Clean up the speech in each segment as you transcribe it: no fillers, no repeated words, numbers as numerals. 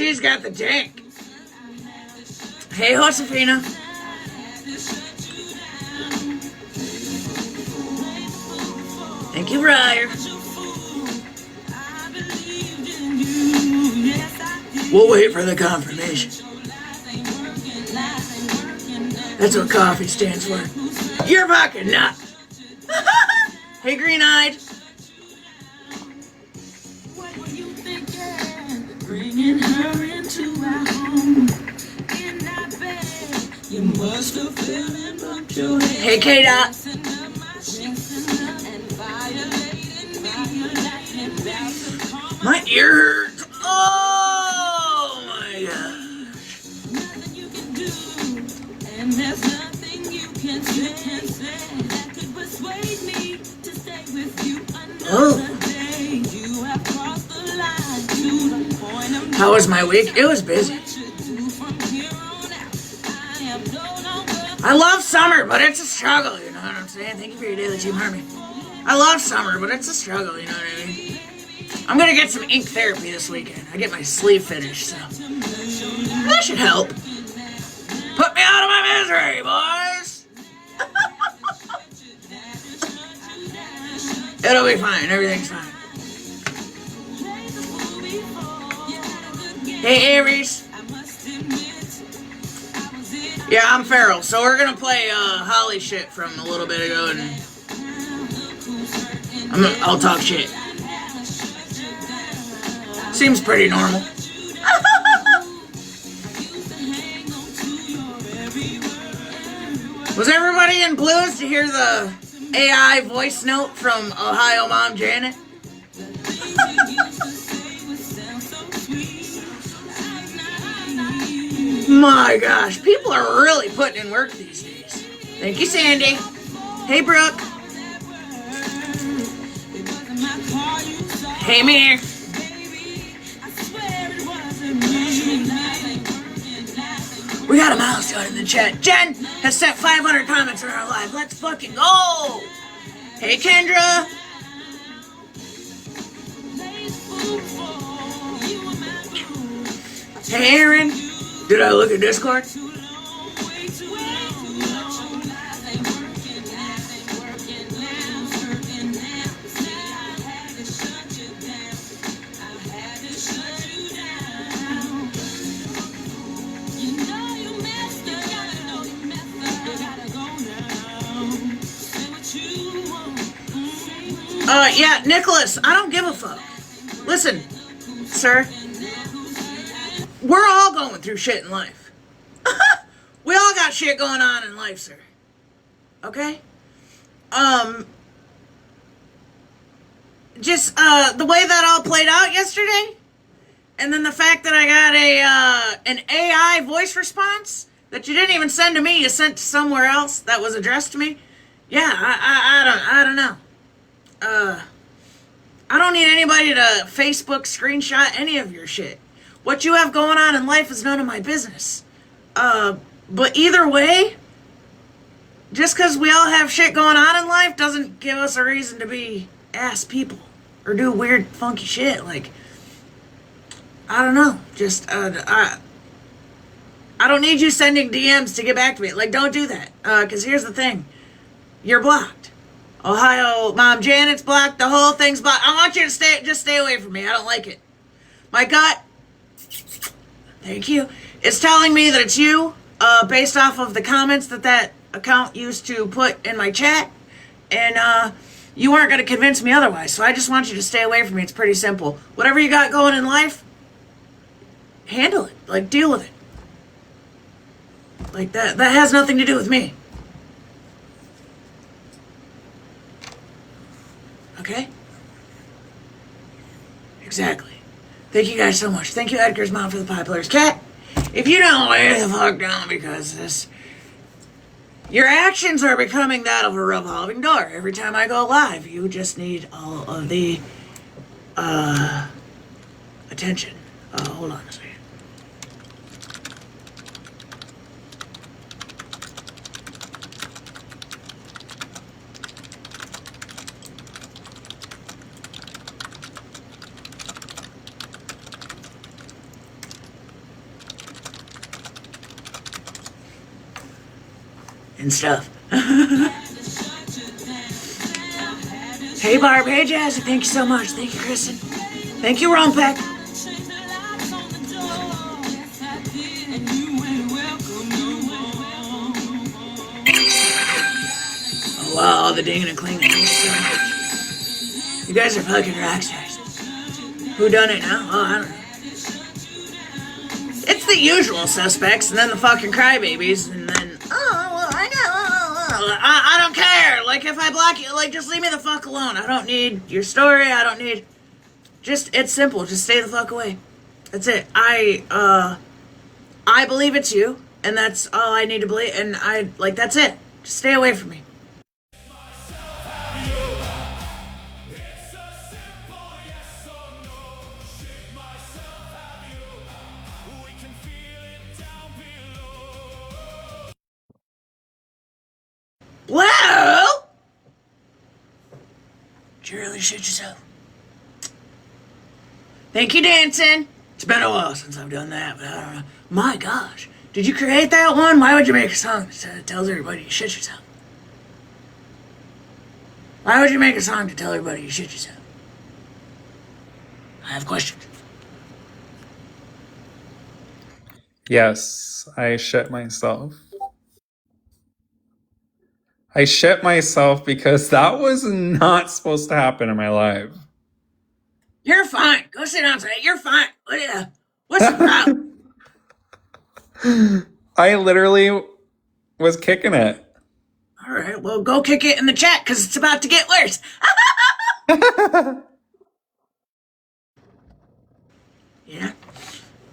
she's got the tank. Hey, Josefina. Thank you, Ryer. We'll wait for the confirmation. That's what coffee stands for. You're fucking nut. Hey, green-eyed. Bringing her into our home. In our bed, you must have felt your head. Hey, K-Dot. My ear hurts. Oh my gosh. Nothing you can do, and there's nothing you can say that could persuade me to stay with you another day. You have crossed the line to the point of. How was my week? It was busy. I love summer, but it's a struggle, you know what I'm saying? Thank you for your daily Team Harmony. I love summer, but it's a struggle, you know what I mean? I'm gonna get some ink therapy this weekend. I get my sleeve finished, so that should help. Put me out of my misery, boys! It'll be fine, everything's fine. Hey, Aries. Yeah, I'm feral, so we're gonna play Holly shit from a little bit ago, and I'll talk shit. Seems pretty normal. Was everybody in blues to hear the AI voice note from Ohio Mom Janet? My gosh, people are really putting in work these days. Thank you, Sandy. Hey, Brooke. Hey, Mir. We got a milestone in the chat. Jen has sent 500 comments in our live. Let's fucking go. Hey, Kendra. Hey, Aaron. Did I look at Discord? Yeah, Nicholas, I don't give a fuck. Listen, sir. We're all going through shit in life. We all got shit going on in life, sir. Okay? Just, the way that all played out yesterday, and then the fact that I got an AI voice response that you didn't even send to me, you sent to somewhere else that was addressed to me. Yeah, I don't know. I don't need anybody to Facebook screenshot any of your shit. What you have going on in life is none of my business. But either way, just because we all have shit going on in life doesn't give us a reason to be ass people or do weird, funky shit. Like, I don't know. Just, I don't need you sending DMs to get back to me. Like, don't do that. Because here's the thing. You're blocked. Ohio Mom Janet's blocked. The whole thing's blocked. I want you to stay away from me. I don't like it. My gut, thank you, is telling me that it's you, based off of the comments that account used to put in my chat, and you weren't going to convince me otherwise, so I just want you to stay away from me. It's pretty simple. Whatever you got going in life, handle it. Like, deal with it. Like, that has nothing to do with me. Okay? Exactly. Thank you guys so much. Thank you, Edgar's mom, for the $5. Cat, if you don't lay the fuck down because this, your actions are becoming that of a revolving door. Every time I go live, you just need all of the attention. Hold on a second. and stuff. Hey Barb, hey Jazzy, thank you so much. Thank you, Kristen. Thank you, Ron Peck. Oh wow, all the dinging and clinging. Thank you so much. You guys are fucking rock stars. Who done it now? Oh, I don't know. It's the usual suspects, and then the fucking crybabies, and then, oh, well, I know. I don't care. Like, if I block you, like, just leave me the fuck alone. I don't need your story. I don't need... Just, it's simple. Just stay the fuck away. That's it. I believe it's you, and that's all I need to believe, and that's it. Just stay away from me. Well, did you really shit yourself? Thank you, dancing. It's been a while since I've done that, but I don't know. My gosh, did you create that one? Why would you make a song that tells everybody you shit yourself? Why would you make a song to tell everybody you shit yourself? I have questions. Yes, I shit myself. I shit myself because that was not supposed to happen in my life. You're fine. Go sit down today. You're fine. What's the problem? I literally was kicking it. All right, well, go kick it in the chat because it's about to get worse. Yeah.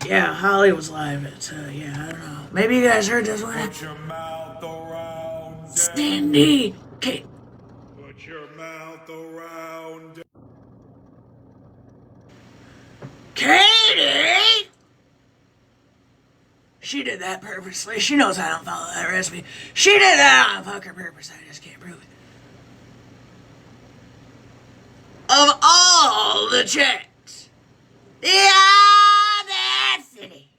Yeah, Holly was live. It's, yeah, I don't know. Maybe you guys heard this one. Put your mouth around it. Standy. Okay. Put your mouth around it. Katie! She did that purposely. She knows I don't follow that recipe. She did that on fucking purpose. I just can't prove it. Of all the chicks, the audacity.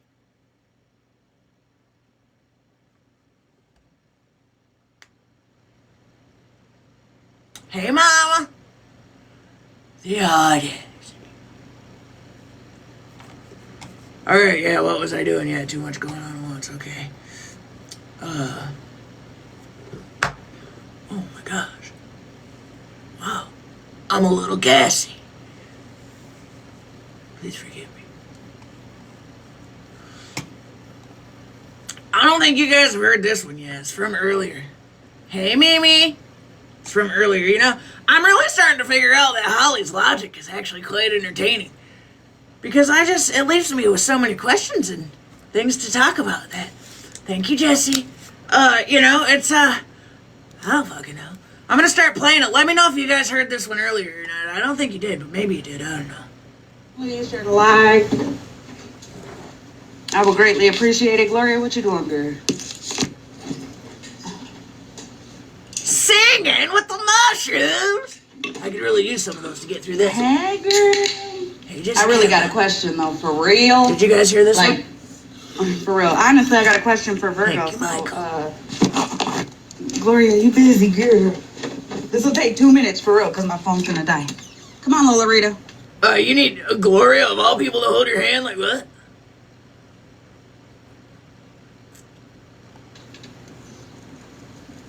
Hey, mama. The audacity. Alright, yeah, what was I doing? Yeah, too much going on at once, okay. Oh my gosh. Wow. I'm a little gassy. Please forgive me. I don't think you guys have heard this one yet. It's from earlier. Hey, Mimi. It's from earlier, you know? I'm really starting to figure out that Holly's logic is actually quite entertaining. Because it leaves me with so many questions and things to talk about that. Thank you, Jesse. It's, I don't fucking know. I'm gonna start playing it. Let me know if you guys heard this one earlier or not. I don't think you did, but maybe you did. I don't know. Please share the like. I would greatly appreciate it. Gloria, what you doing, girl? Singing with the mushrooms. I could really use some of those to get through this. Hey, girl. Hey, just I really got a question, though, for real. Did you guys hear this one? For real. Honestly, I got a question for Virgo. Thank you, Michael. Gloria, you busy, girl. This will take 2 minutes, for real, because my phone's gonna die. Come on, Lola Rita. You need Gloria of all people to hold your hand? Like what?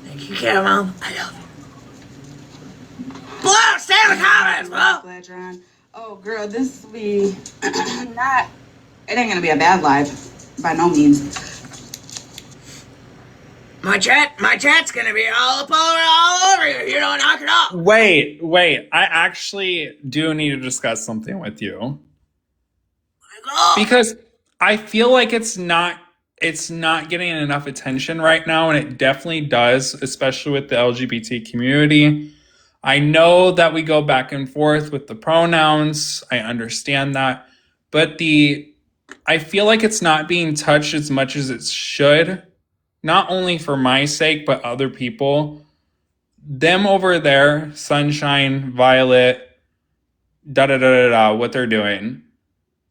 Thank you, Caramel. I love you. Blow, stay in the comments, Blow. Glad you're on. Oh, girl, this will be not... It ain't gonna be a bad live, by no means. My chat's gonna be all over you. You don't knock it off. Wait. I actually do need to discuss something with you. Because I feel like it's not getting enough attention right now, and it definitely does, especially with the LGBT community. I know that we go back and forth with the pronouns. I understand that. But I feel like it's not being touched as much as it should. Not only for my sake, but other people. Them over there, Sunshine, Violet, what they're doing.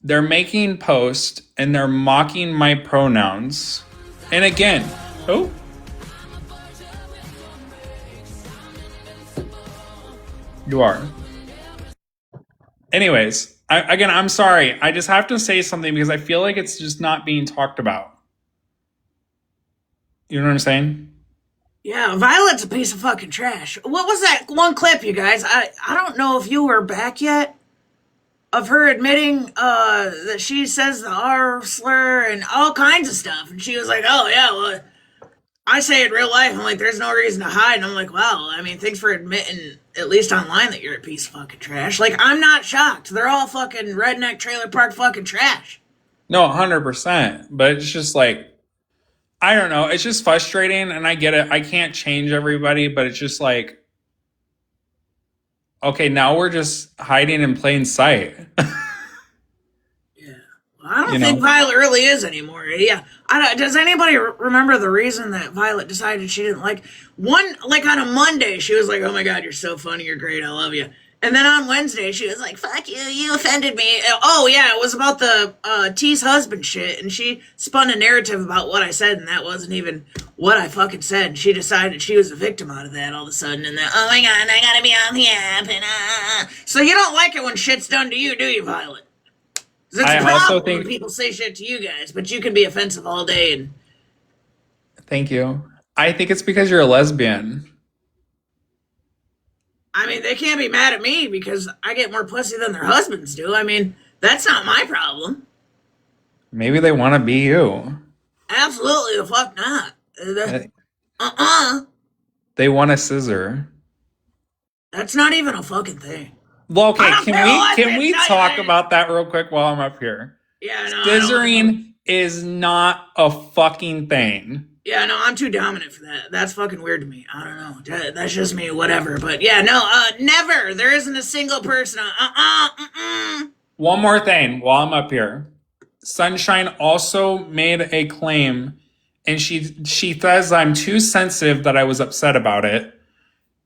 They're making posts and they're mocking my pronouns. And again, You are. Anyways, I'm sorry. I just have to say something because I feel like it's just not being talked about. You know what I'm saying? Yeah, Violet's a piece of fucking trash. What was that one clip, you guys? I don't know if you were back yet of her admitting that she says the R slur and all kinds of stuff, and she was like, "Oh yeah, well, I say it in real life." I'm like, "There's no reason to hide." And I'm like, "Wow, I mean, thanks for admitting at least online that you're a piece of fucking trash." Like, I'm not shocked. They're all fucking redneck trailer park fucking trash. No, 100%. But it's just like, I don't know. It's just frustrating, and I get it. I can't change everybody, but it's just like, okay, now we're just hiding in plain sight. Yeah. Well, I don't think Violet really is anymore. Yeah. Does anybody remember the reason that Violet decided she didn't like on a Monday, she was like, "Oh my God, you're so funny. You're great. I love you." And then on Wednesday, she was like, "Fuck you. You offended me." Oh, yeah. It was about the T's husband shit. And she spun a narrative about what I said. And that wasn't even what I fucking said. She decided she was a victim out of that all of a sudden. And then, "Oh my God, I gotta be on the app." And, So you don't like it when shit's done to you, do you, Violet? It's a problem when people say shit to you guys, but you can be offensive all day. And Thank you. I think it's because you're a lesbian. I mean, they can't be mad at me because I get more pussy than their husbands do. I mean, that's not my problem. Maybe they want to be you. Absolutely the fuck not. They want a scissor. That's not even a fucking thing. Well, okay, I don't feel can we like talk it. about that real quick while I'm up here? Yeah, no. Scissoring is not a fucking thing. Yeah, no, I'm too dominant for that. That's fucking weird to me. I don't know. That's just me, whatever. But yeah, no, never. There isn't a single person. One more thing while I'm up here. Sunshine also made a claim, and she says I'm too sensitive that I was upset about it.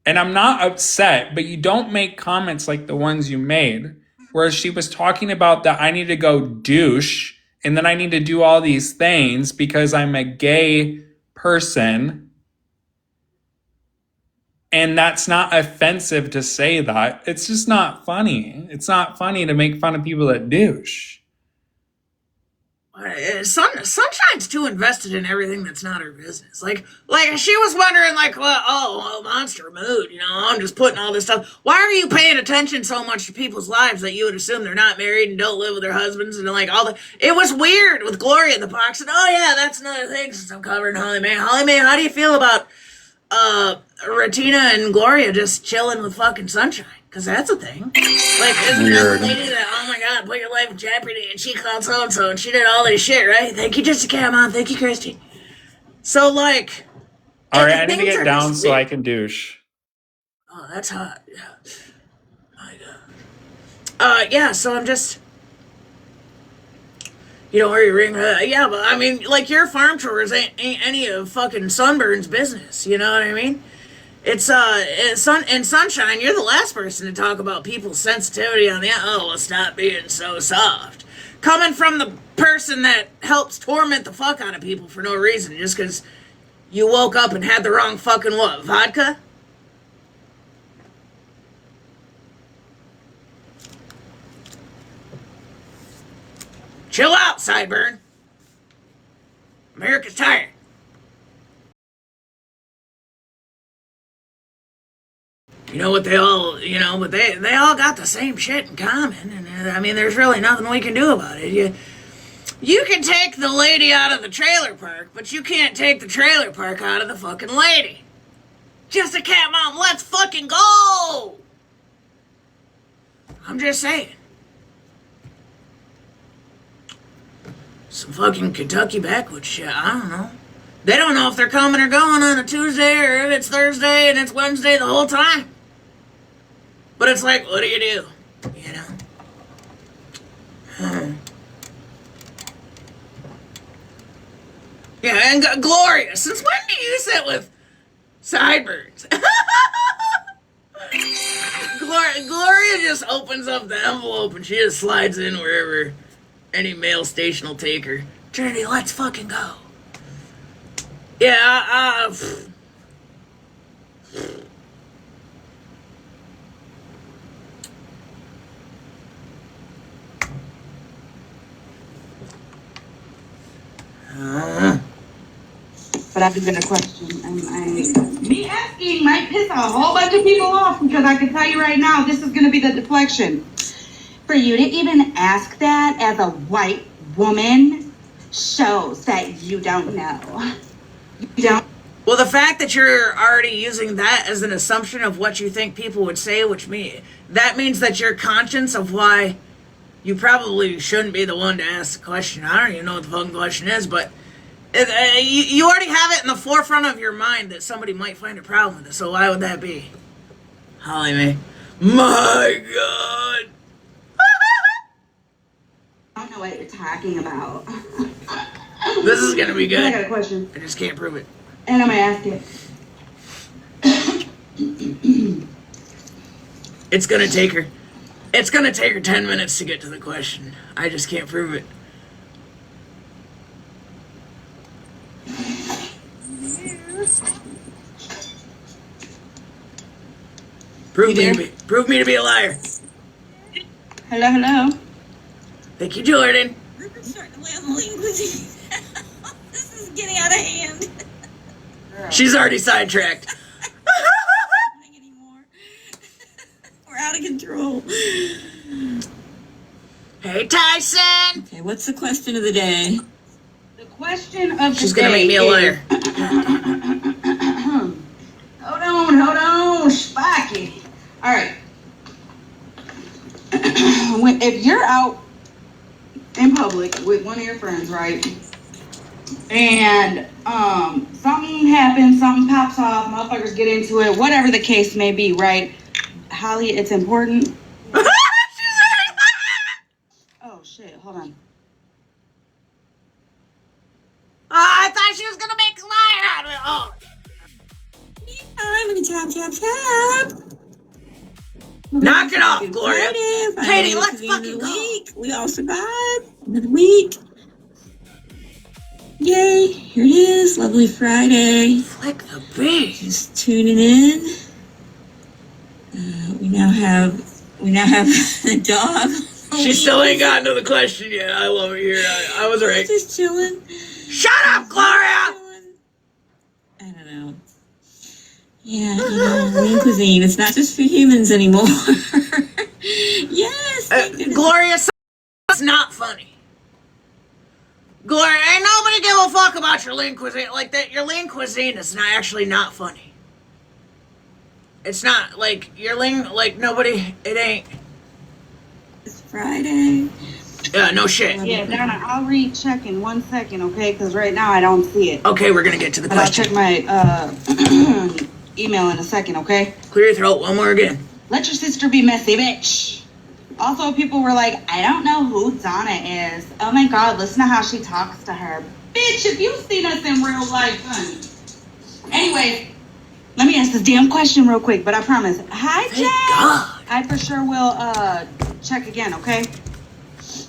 And I'm not upset, but you don't make comments like the ones you made, where she was talking about that I need to go douche, and then I need to do all these things because I'm a gay person. And that's not offensive to say that. It's just not funny. It's not funny to make fun of people that douche. Sunshine's too invested in everything that's not her business. Like she was wondering, like, well, monster mood, I'm just putting all this stuff. Why are you paying attention so much to people's lives that you would assume they're not married and don't live with their husbands and like all the? It was weird with Gloria in the box, and oh yeah, that's another thing since I'm covering Holly Mae. Holly Mae, how do you feel about Ratina and Gloria just chilling with fucking Sunshine? Because that's a thing. Like, isn't that the lady that, oh my God, put your life in jeopardy, and she called so-and-so, and she did all this shit, right? Thank you, Jessica Cameron. Thank you, Christy. So, like... All right, I need to get down so I can douche. Oh, that's hot. Yeah. My God. Yeah, so I'm just... You don't wear your ring. Yeah, but I mean, like, your farm chores ain't any of fucking Sunburn's business. You know what I mean? It's Sunshine, you're the last person to talk about people's sensitivity on the well, stop being so soft. Coming from the person that helps torment the fuck out of people for no reason, just because you woke up and had the wrong fucking what? Vodka? Chill out, Sideburn. America's tired. You know what they all, but they all got the same shit in common. And I mean, there's really nothing we can do about it. You can take the lady out of the trailer park, but you can't take the trailer park out of the fucking lady. Just a cat mom, let's fucking go! I'm just saying. Some fucking Kentucky backwoods shit, I don't know. They don't know if they're coming or going on a Tuesday or if it's Thursday and it's Wednesday the whole time. But it's like, what do you do? Yeah, and Gloria, since when do you sit with sideburns? Gloria just opens up the envelope and she just slides in wherever any mail station will take her. Trinity, let's fucking go. Yeah, But I've given a question. Me asking might piss a whole bunch of people off because I can tell you right now, this is going to be the deflection. For you to even ask that as a white woman shows that you don't know. You don't. Well, the fact that you're already using that as an assumption of what you think people would say, that means that your conscience of why you probably shouldn't be the one to ask the question. I don't even know what the fucking question is, but you already have it in the forefront of your mind that somebody might find a problem with it. So why would that be? Holly Mae. My God. I don't know what you're talking about. This is gonna be good. I got a question. I just can't prove it. And I'm gonna ask it. It's gonna take her 10 minutes to get to the question. I just can't prove it. Prove me to be a liar. Hello, hello. Thank you, Jordan. Rupert's starting to lay on the lean cuisine. This is getting out of hand. She's already sidetracked. Anymore. We're out of control. Hey, Tyson. Okay, what's the question of the day? The question of the day. She's gonna make me a liar. Hold on, Sparky. All right. If you're out in public with one of your friends, right, and something happens, something pops off, motherfuckers get into it, whatever the case may be, right? Holly, it's important. Oh shit! Hold on. I thought she was gonna make a liar out of it. Oh. I'm gonna tap. Knock it off, Gloria. Katie, let's the fucking go. week. We all survived another week. Yay! Here it is. Lovely Friday. Flick the beat. Just tuning in. We now have a dog. She still ain't gotten to the question yet. I love it here. I was right. Just chilling. Shut up, Gloria! I don't know. Yeah, lean cuisine. It's not just for humans anymore. Yes. Gloria, it's not funny. Gloria, ain't nobody give a fuck about your lean cuisine. Like that, your lean cuisine is not actually not funny. It's not like your lean, like nobody. It ain't. It's Friday. Yeah, no shit. Yeah, Donna, I'll recheck in 1 second, okay? Because right now I don't see it. Okay, we're gonna get to the But I'll question. check my email in a second, okay? Clear your throat one more again. Let your sister be messy, bitch. Also, people were like, I don't know who Donna is. Oh my God, listen to how she talks to her. Bitch, if you've seen us in real life, honey. Anyways, let me ask this damn question real quick, but I promise. Hi, Thank Jack. God. I for sure will check again, okay?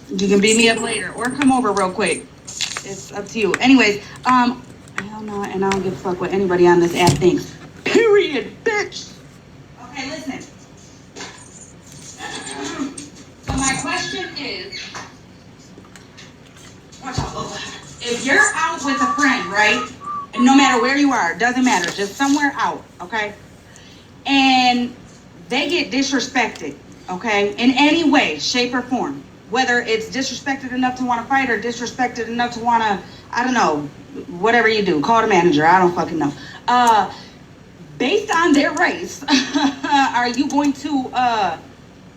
You can beat me up later or come over real quick. It's up to you. Anyways, I don't know, and I don't give a fuck what anybody on this app thinks. Period, bitch. Okay, listen. So my question is, watch out, Lola. If you're out with a friend, right? And no matter where you are, doesn't matter, just somewhere out, okay? And they get disrespected, okay? In any way, shape, or form. Whether it's disrespected enough to want to fight or disrespected enough to want to, I don't know, whatever you do, call the manager, I don't fucking know. Based on their race, are you going to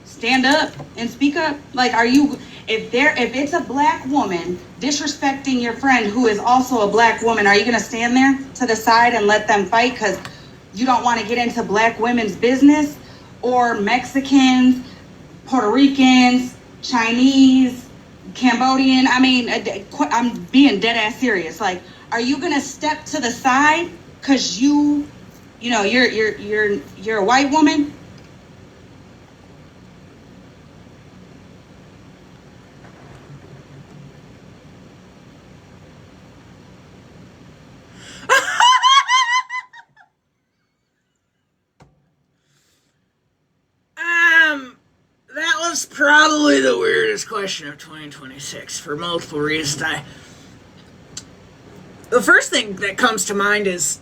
stand up and speak up? Like, are you, if it's a black woman disrespecting your friend who is also a black woman, are you going to stand there to the side and let them fight because you don't want to get into black women's business? Or Mexicans, Puerto Ricans, Chinese, Cambodian? I mean, I'm being dead ass serious. Like, are you going to step to the side because you know, you're a white woman? That was probably the weirdest question of 2026 for multiple reasons. The first thing that comes to mind is,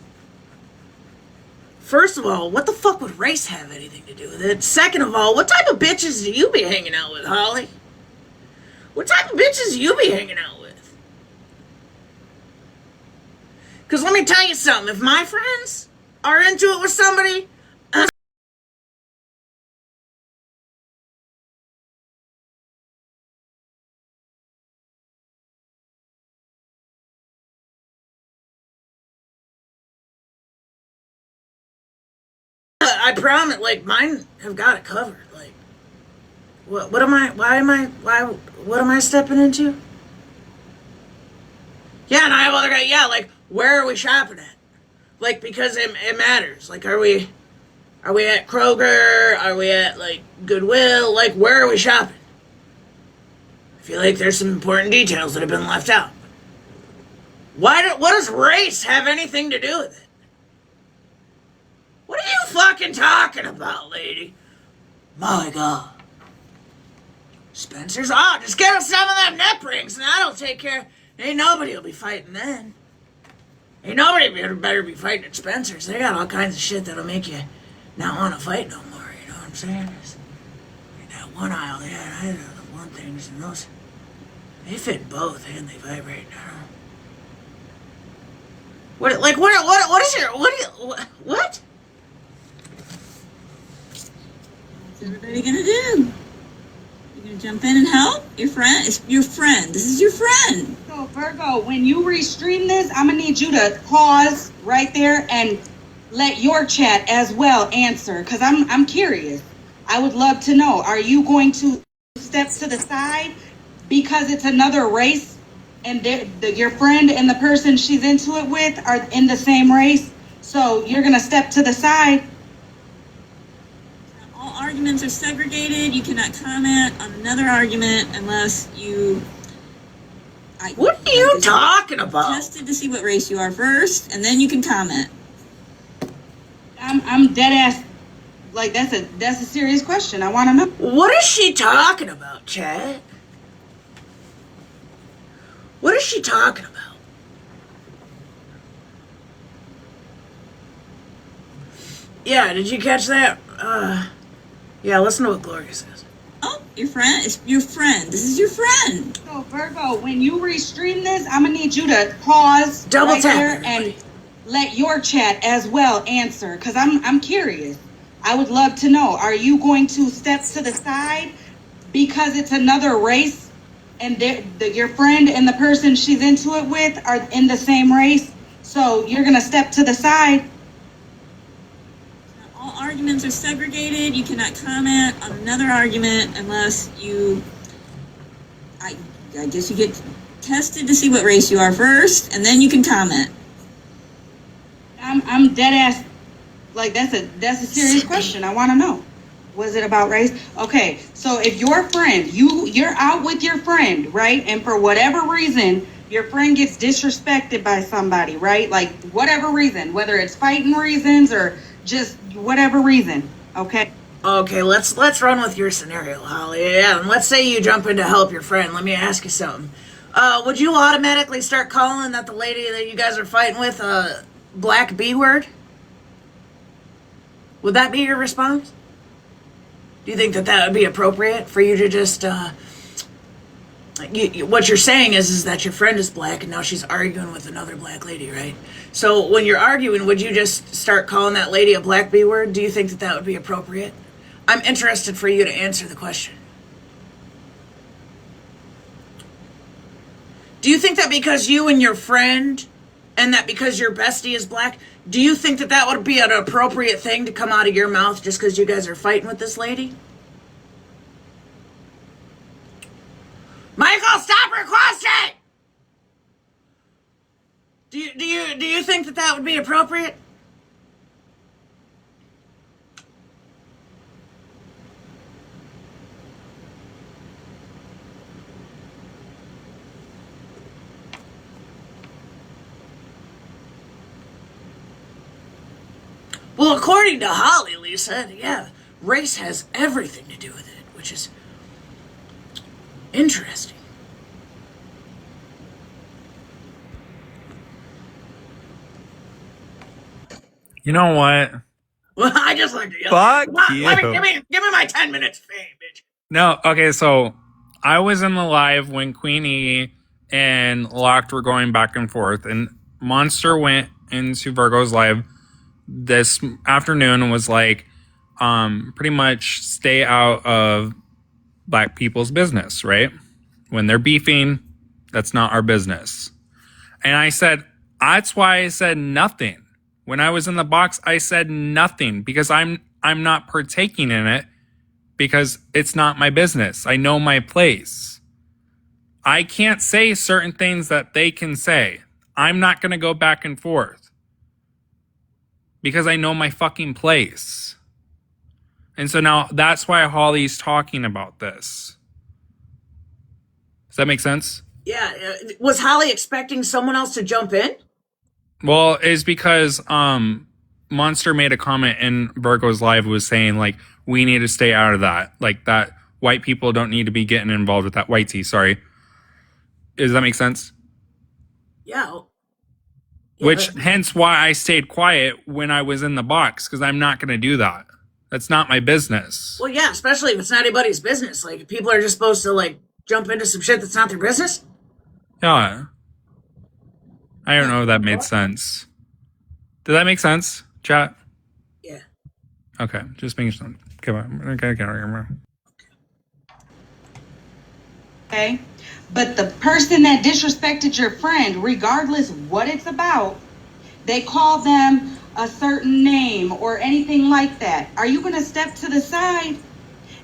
first of all, what the fuck would race have anything to do with it? Second of all, what type of bitches do you be hanging out with, Holly? What type of bitches do you be hanging out with? Because let me tell you something. If my friends are into it with somebody, I promise, like, mine have got it covered. Like, what am I, what am I stepping into? Yeah, and I have other guy, yeah, like, where are we shopping at? Like, because it matters. Like, are we at Kroger? Are we at, like, Goodwill? Like, where are we shopping? I feel like there's some important details that have been left out. What does race have anything to do with it? What are you fucking talking about, lady? My God. Spencer's, oh, just get us some of them neck rings and that'll take care. Ain't nobody will be fighting then. Ain't nobody better be fighting at Spencer's. They got all kinds of shit that'll make you not want to fight no more, you know what I'm saying? In that one aisle, yeah, I have the one things and those, they fit both and they vibrate. I don't know. What is your, what? What's everybody gonna do? You gonna jump in and help your friend? It's your friend. This is your friend. So Virgo, when you restream this, I'm gonna need you to pause right there and let your chat as well answer, because I'm curious. I would love to know. Are you going to step to the side because it's another race, and your friend and the person she's into it with are in the same race? So you're gonna step to the side. All arguments are segregated. You cannot comment on another argument unless you. What are you talking about? Tested to see what race you are first, and then you can comment. I'm dead ass. Like that's a serious question. I want to know. What is she talking about, Chad? What is she talking about? Yeah, did you catch that? Yeah, listen to what Gloria says. Oh, your friend? It's your friend. This is your friend. So Virgo, when you restream this, I'm gonna need you to pause Double right tap, there everybody. and let your chat as well answer, because I'm curious. I would love to know. Are you going to step to the side because it's another race, and your friend and the person she's into it with are in the same race? So you're gonna step to the side. All arguments are segregated. You cannot comment on another argument unless you. I guess you get tested to see what race you are first, and then you can comment. I'm dead ass. Like that's a serious question. I want to know. Was it about race? Okay, so if your friend, you're out with your friend, right? And for whatever reason, your friend gets disrespected by somebody, right? Like whatever reason, whether it's fighting reasons or just whatever reason, okay? Okay, let's run with your scenario, Holly. Yeah, and let's say you jump in to help your friend. Let me ask you something. Would you automatically start calling that the lady that you guys are fighting with black B word? Would that be your response? Do you think that would be appropriate for you to just what you're saying is that your friend is black and now she's arguing with another black lady, right? So when you're arguing, would you just start calling that lady a black B word? Do you think that would be appropriate? I'm interested for you to answer the question. Do you think that because you and your friend, and that because your bestie is black, do you think that would be an appropriate thing to come out of your mouth just because you guys are fighting with this lady? Michael, stop requesting! Do you think that would be appropriate? Well, according to Holly, Lisa, yeah, race has everything to do with it, which is interesting. You know what? Well, I just like to yell. Fuck Come on, you. give me my 10 minutes of fame, bitch. No, okay, so I was in the live when Queenie and Locked were going back and forth, and Monster went into Virgo's live this afternoon and was like, pretty much stay out of Black people's business, right? When they're beefing, that's not our business. And I said, that's why I said nothing. When I was in the box, I said nothing because I'm not partaking in it because it's not my business. I know my place. I can't say certain things that they can say. I'm not going to go back and forth because I know my fucking place. And so now that's why Holly's talking about this. Does that make sense? Yeah, was Holly expecting someone else to jump in? Well, it's because Monster made a comment in Virgo's live was saying like we need to stay out of that. Like that white people don't need to be getting involved with that. White tea, sorry. Does that make sense? Yeah. Which hence why I stayed quiet when I was in the box, because I'm not gonna do that. That's not my business. Well, yeah, especially if it's not anybody's business. Like, if people are just supposed to, like, jump into some shit that's not their business. Yeah. I don't know if that made sense. Did that make sense, chat? Yeah. Okay, just making sure. Come on. Okay? But the person that disrespected your friend, regardless what it's about, they call them a certain name or anything like that. Are you going to step to the side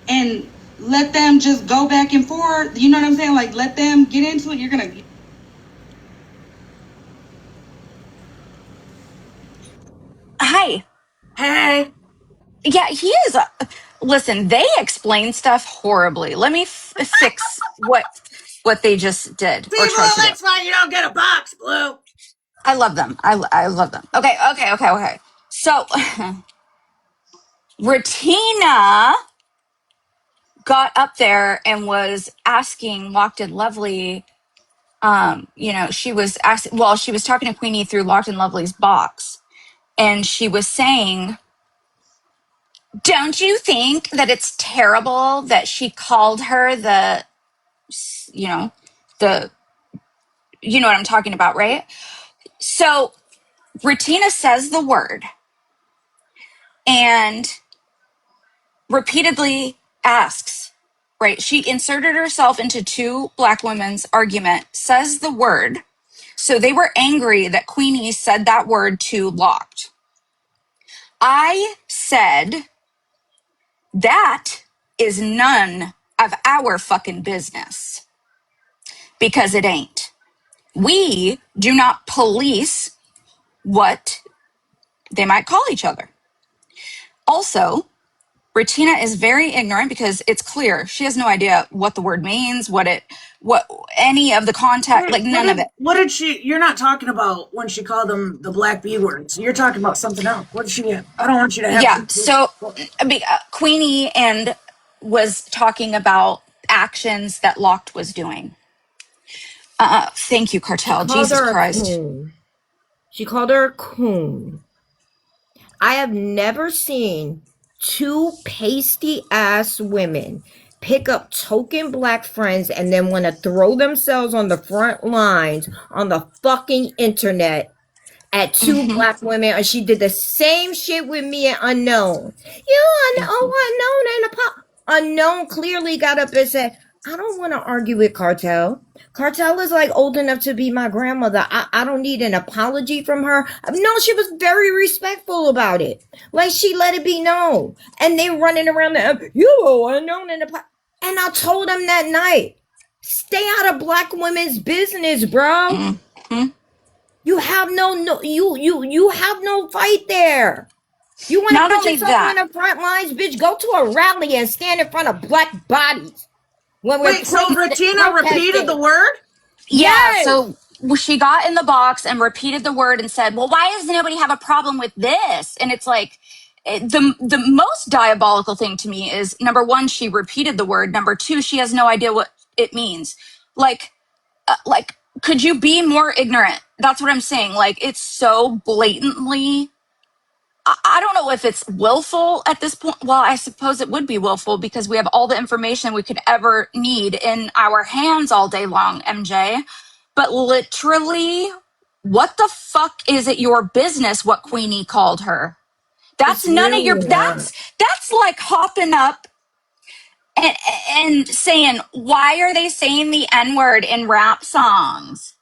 and let them just go back and forth? You know what I'm saying? Like, let them get into it. You're going to... Hi. Hey. Yeah, he is. Listen, they explain stuff horribly. Let me fix what they just did See, or tried Blue, to do. that's why you don't get a box, Blue. I love them. I love them. Okay. So, Ratina got up there and was asking Locked and Lovely. She was asking. Well, she was talking to Queenie through Locked and Lovely's box, and she was saying, don't you think that it's terrible that she called her you know what I'm talking about, right? So Ratina says the word and repeatedly asks, right? She inserted herself into two Black women's argument, says the word. So they were angry that Queenie said that word to Locked. I said, that is none of our fucking business. Because it ain't. We do not police what they might call each other. Also, Ratina is very ignorant because it's clear she has no idea what the word means, what any of the contact, like none of it. What did she? You're not talking about when she called them the Black B words. You're talking about something else. What did she? I don't want you to have. Yeah. So Queenie and was talking about actions that Locked was doing. Thank you, Cartel. Jesus Christ. She called her a coon. I have never seen two pasty ass women pick up token Black friends and then want to throw themselves on the front lines on the fucking internet at two Black women. And she did the same shit with me and Unknown. Unknown clearly got up and said, I don't want to argue with Cartel. Cartel is like old enough to be my grandmother. I don't need an apology from her. No, she was very respectful about it. Like, she let it be known. And they running around Unknown and I told them that night, stay out of Black women's business, bro. Mm-hmm. You have you have no fight there. You want to put yourself on the front lines, bitch? Go to a rally and stand in front of Black bodies. Wait, so Ratina repeated the word? Yeah, yes. So she got in the box and repeated the word and said, well, why does nobody have a problem with this? And it's like, the most diabolical thing to me is, number one, she repeated the word. Number two, she has no idea what it means. Like, could you be more ignorant? That's what I'm saying. Like, it's so blatantly I don't know if it's willful at this point. Well, I suppose it would be willful because we have all the information we could ever need in our hands all day long, MJ. But literally, what the fuck is it your business what Queenie called her? That's It's none of really your not. that's like hopping up and and saying, why are they saying the N-word in rap songs?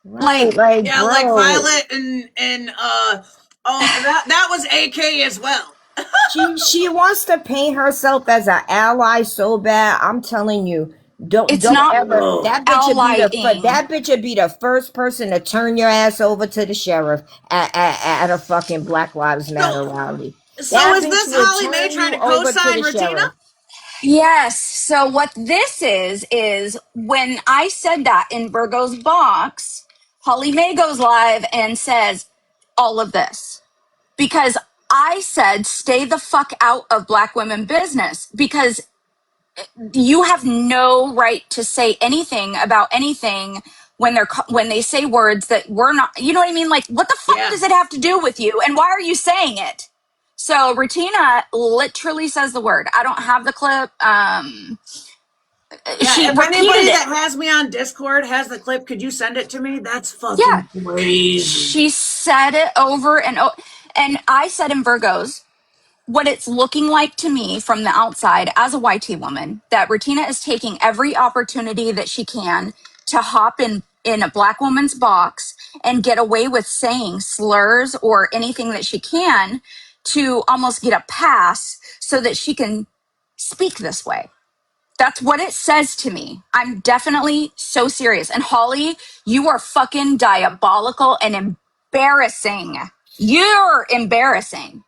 Right, Like, like, Yeah, like bro. Violet and oh, that was AK as well. She wants to paint herself as an ally so bad. I'm telling you, it's don't not ever. Oh. That bitch would be allying. the first person to turn your ass over to the sheriff at a fucking Black Lives So Matter rally. so That is bitch this would Holly Mae turn trying you to over to co-sign the Ratina? sheriff. Yes. So what this is when I said that in Virgo's box, Holly Mae goes live and says all of this because I said stay the fuck out of Black women business because you have no right to say anything about anything when they say words that we're not, you know what I mean? Like, what the fuck Yeah. does it have to do with you and why are you saying it? So Rutina literally says the word. I don't have the clip. Yeah, She if repeated anybody it. that has me on Discord has the clip, could you send it to me? That's Yeah, fucking crazy. she said it over and over. And I said in Virgos, what it's looking like to me from the outside as a YT woman, that Rutina is taking every opportunity that she can to hop in a Black woman's box and get away with saying slurs or anything that she can to almost get a pass so that she can speak this way. That's what it says to me. I'm definitely so serious. And Holly, you are fucking diabolical and embarrassing. You're embarrassing.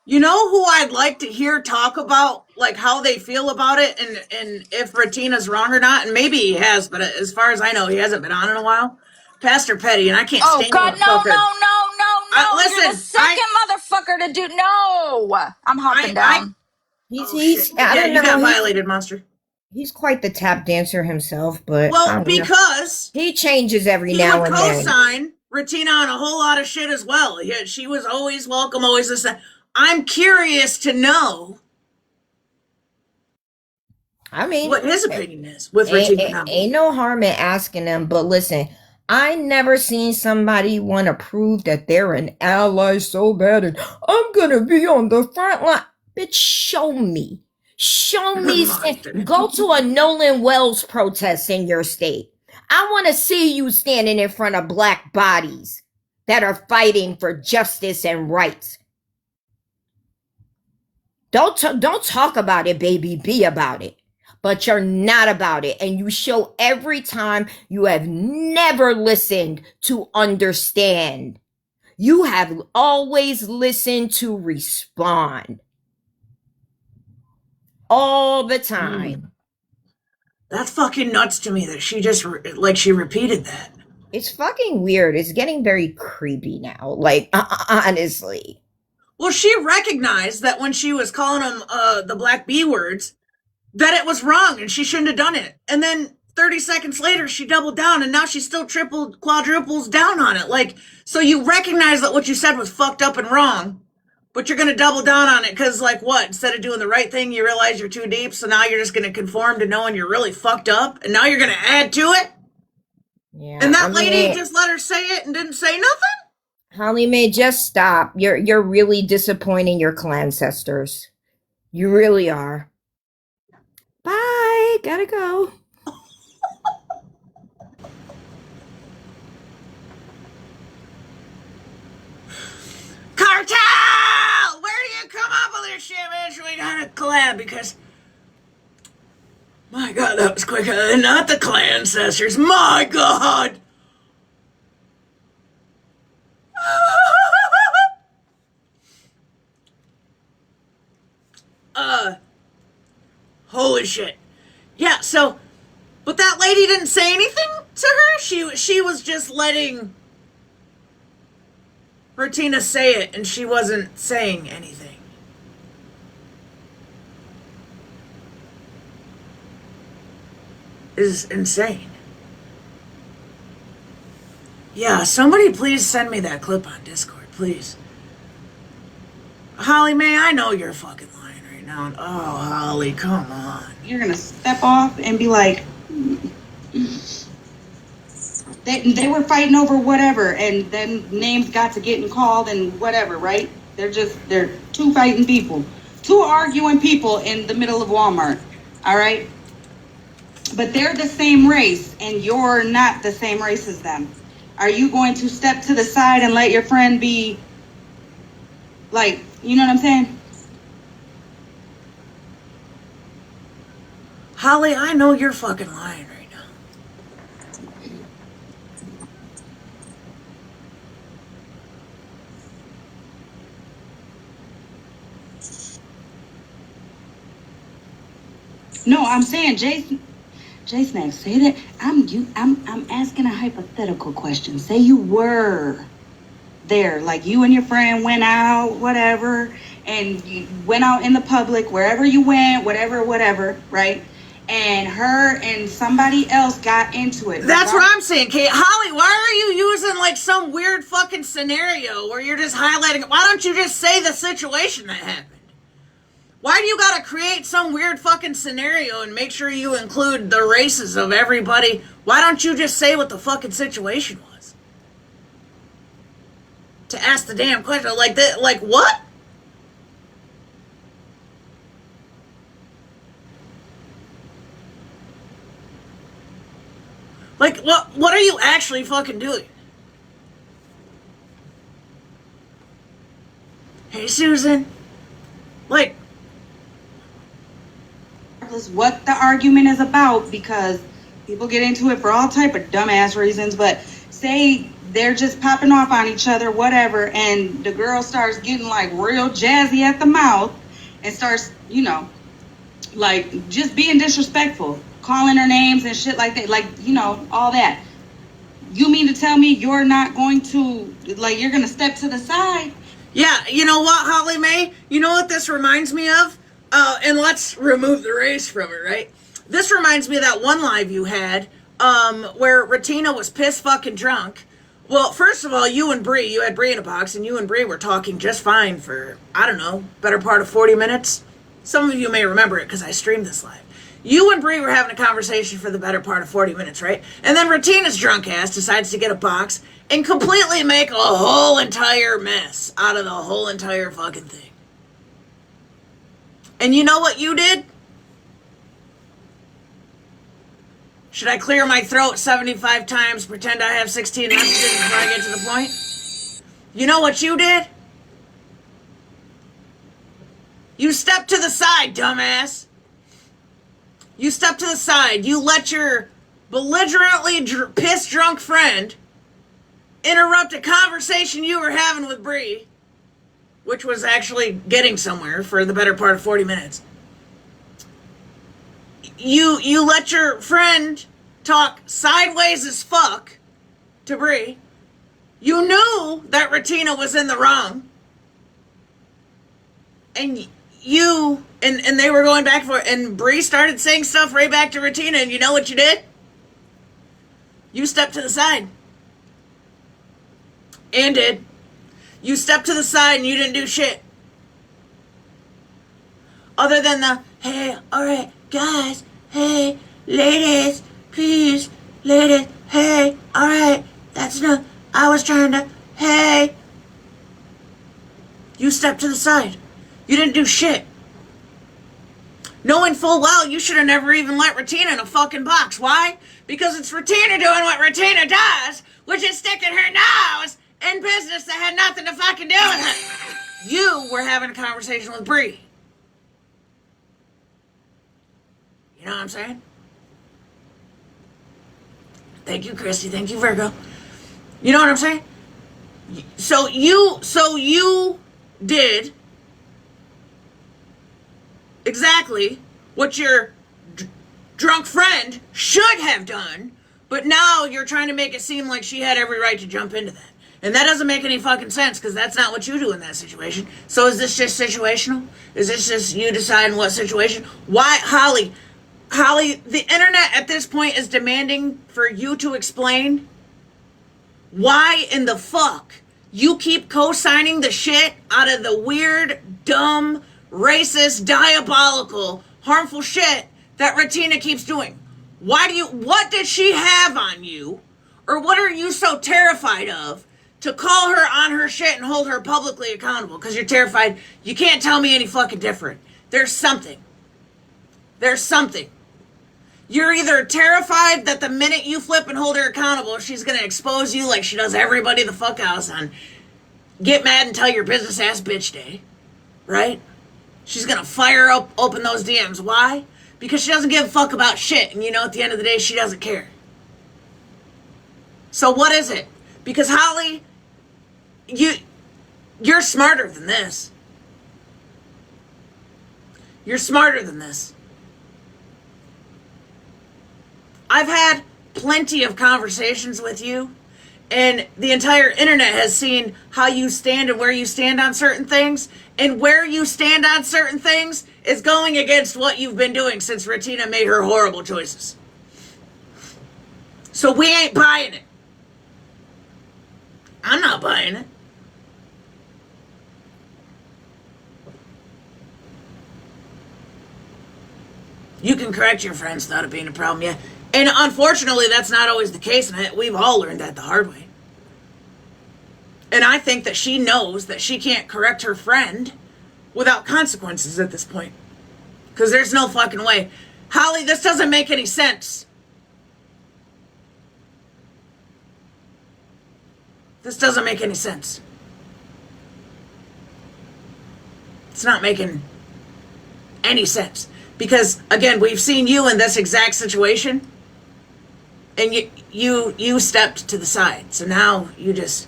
You know who I'd like to hear talk about like how they feel about it and if Ratina's wrong or not, and maybe he has, but as far as I know, he hasn't been on in a while. Pastor Petty, and I can't Oh stand God, that no, fucker. no, no, no, no. You're the Listen, second motherfucker to do no. I'm hopping I, down. oh shit, I yeah, don't you know. got violated, monster. He's quite the tap dancer himself, but I Well, don't know. because He changes every he now would and then. co-sign Ratina on a whole lot of shit as well. Yeah, she was always welcome, always this. That. I'm curious to know I mean, what his opinion is with Ratina ain't Nambu. no harm in asking them, but listen, I never seen somebody want to prove that they're an ally so bad and I'm gonna be on the front line. Bitch, show me. Show me. Monster. Go to a Nolan Wells protest in your state. I want to see you standing in front of black bodies that are fighting for justice and rights. Don't talk about it, baby. Be about it. But you're not about it. And you show every time you have never listened to understand. You have always listened to respond. All the time. That's fucking nuts to me that she just like she repeated that. It's fucking weird. It's getting very creepy now. Like, honestly. Well, she recognized that when she was calling them the black B words, that it was wrong and she shouldn't have done it. And then 30 seconds later, she doubled down and now she's still tripled, quadruples down on it. Like, so you recognize that what you said was fucked up and wrong, but you're going to double down on it because, like, what? Instead of doing the right thing, you realize you're too deep. So now you're just going to conform to knowing you're really fucked up. And now you're going to add to it. Yeah. And that lady just let her say it and didn't say nothing? Holly Mae, just stop. You're really disappointing your clancestors. You really are. Bye. Gotta go. Cartel! Where do you come up with this shit, man? Should we gotta collab because my god, that was quick. Not the clan ancestors. My god! Holy shit. Yeah, so, but that lady didn't say anything to her? She was just letting Ratina say it, and she wasn't saying anything. Is insane. Yeah, somebody please send me that clip on Discord, please. Holly Mae, I know you're fucking lying right now. Oh, Holly, come on. You're gonna step off and be like, they were fighting over whatever, and then names got to getting called and whatever, right? They're two fighting people, two arguing people in the middle of Walmart, all right? But they're the same race, and you're not the same race as them. Are you going to step to the side and let your friend be, like, you know what I'm saying? Holly, I know you're fucking lying right now. No, I'm saying, Jason, say that. I'm asking a hypothetical question. Say you were there, like you and your friend went out, whatever, and you went out in the public, wherever you went, whatever, right? And her and somebody else got into it. That's what I'm saying, Kate. Holly, why are you using like some weird fucking scenario where you're just highlighting it? Why don't you just say the situation that happened? Why do you gotta create some weird fucking scenario and make sure you include the races of everybody? Why don't you just say what the fucking situation was? To ask the damn question like that, like what? Like what are you actually fucking doing? Hey Susan. Like what the argument is about, because people get into it for all type of dumbass reasons, but say they're just popping off on each other, whatever, and the girl starts getting like real jazzy at the mouth and starts, you know, like just being disrespectful, calling her names and shit like that, like, you know, all that. You mean to tell me you're not going to, like, you're going to step to the side? Yeah, you know what, Holly Mae? You know what this reminds me of? And let's remove the race from it, right? This reminds me of that one live you had, where Ratina was piss fucking drunk. Well, first of all, you had Bree in a box, and you and Bree were talking just fine for, I don't know, better part of 40 minutes. Some of you may remember it because I streamed this live. You and Bree were having a conversation for the better part of 40 minutes, right? And then Ratina's drunk ass decides to get a box and completely make a whole entire mess out of the whole entire fucking thing. And you know what you did? Should I clear my throat 75 times, pretend I have 16 messages before I get to the point? You know what you did? You stepped to the side, dumbass. You stepped to the side. You let your belligerently pissed drunk friend interrupt a conversation you were having with Bree, which was actually getting somewhere for the better part of 40 minutes. You let your friend talk sideways as fuck to Bree. You knew that Ratina was in the wrong. And and they were going back and forth, and Bree started saying stuff right back to Ratina, and you know what you did? You stepped to the side. And did. You stepped to the side and you didn't do shit. Other than the, hey, alright, guys, hey, ladies, please, ladies, hey, alright, that's enough. I was trying to, hey. You stepped to the side. You didn't do shit. Knowing full well you should have never even let Ratina in a fucking box. Why? Because it's Ratina doing what Ratina does, which is sticking her nose in business that had nothing to fucking do with it. You were having a conversation with Bree. You know what I'm saying? Thank you, Christy. Thank you, Virgo. You know what I'm saying? So you did exactly what your drunk friend should have done, but now you're trying to make it seem like she had every right to jump into that. And that doesn't make any fucking sense, because that's not what you do in that situation. So is this just situational? Is this just you deciding what situation? Why, Holly, the internet at this point is demanding for you to explain why in the fuck You keep co-signing the shit out of the weird, dumb, racist, diabolical, harmful shit that Ratina keeps doing. What did she have on you? Or what are you so terrified of to call her on her shit and hold her publicly accountable? Because you're terrified. You can't tell me any fucking different. There's something. There's something. You're either terrified that the minute you flip and hold her accountable, she's going to expose you like she does everybody the fuck else on Get Mad and Tell Your Business Ass Bitch Day, right? She's going to fire up, open those DMs. Why? Because she doesn't give a fuck about shit, and you know at the end of the day, she doesn't care. So what is it? Because Holly, you're smarter than this. You're smarter than this. I've had plenty of conversations with you, and the entire internet has seen how you stand and where you stand on certain things, and where you stand on certain things is going against what you've been doing since Ratina made her horrible choices. So we ain't buying it. I'm not buying it. You can correct your friends without it being a problem, yeah. And unfortunately, that's not always the case, and we've all learned that the hard way. And I think that she knows that she can't correct her friend without consequences at this point. Because there's no fucking way. Holly, this doesn't make any sense. This doesn't make any sense. It's not making any sense. Because, again, we've seen you in this exact situation, and you stepped to the side. So now you just,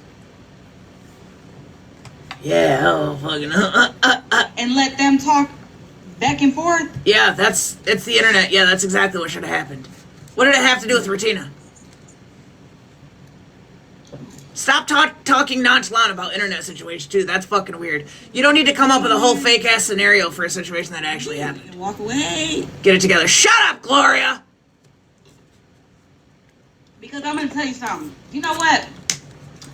yeah, oh, fucking, And let them talk back and forth. Yeah, it's the internet. Yeah, that's exactly what should have happened. What did it have to do with Ratina? Stop talking nonchalant about internet situations, too. That's fucking weird. You don't need to come up with a whole fake-ass scenario for a situation that actually happened. Walk away. Get it together. Shut up, Gloria! Because I'm going to tell you something. You know what?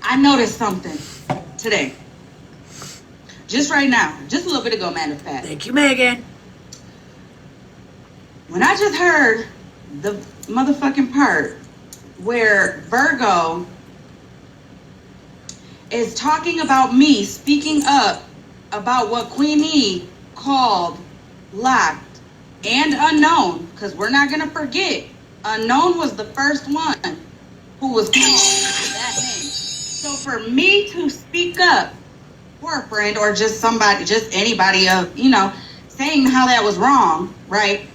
I noticed something today. Just right now. Just a little bit ago, matter of fact. Thank you, Megan. When I just heard the motherfucking part where Virgo is talking about me speaking up about what Queenie called locked and unknown, because we're not going to forget, unknown was the first one who was called that name. So for me to speak up for a friend or just somebody, just anybody of, saying how that was wrong, right?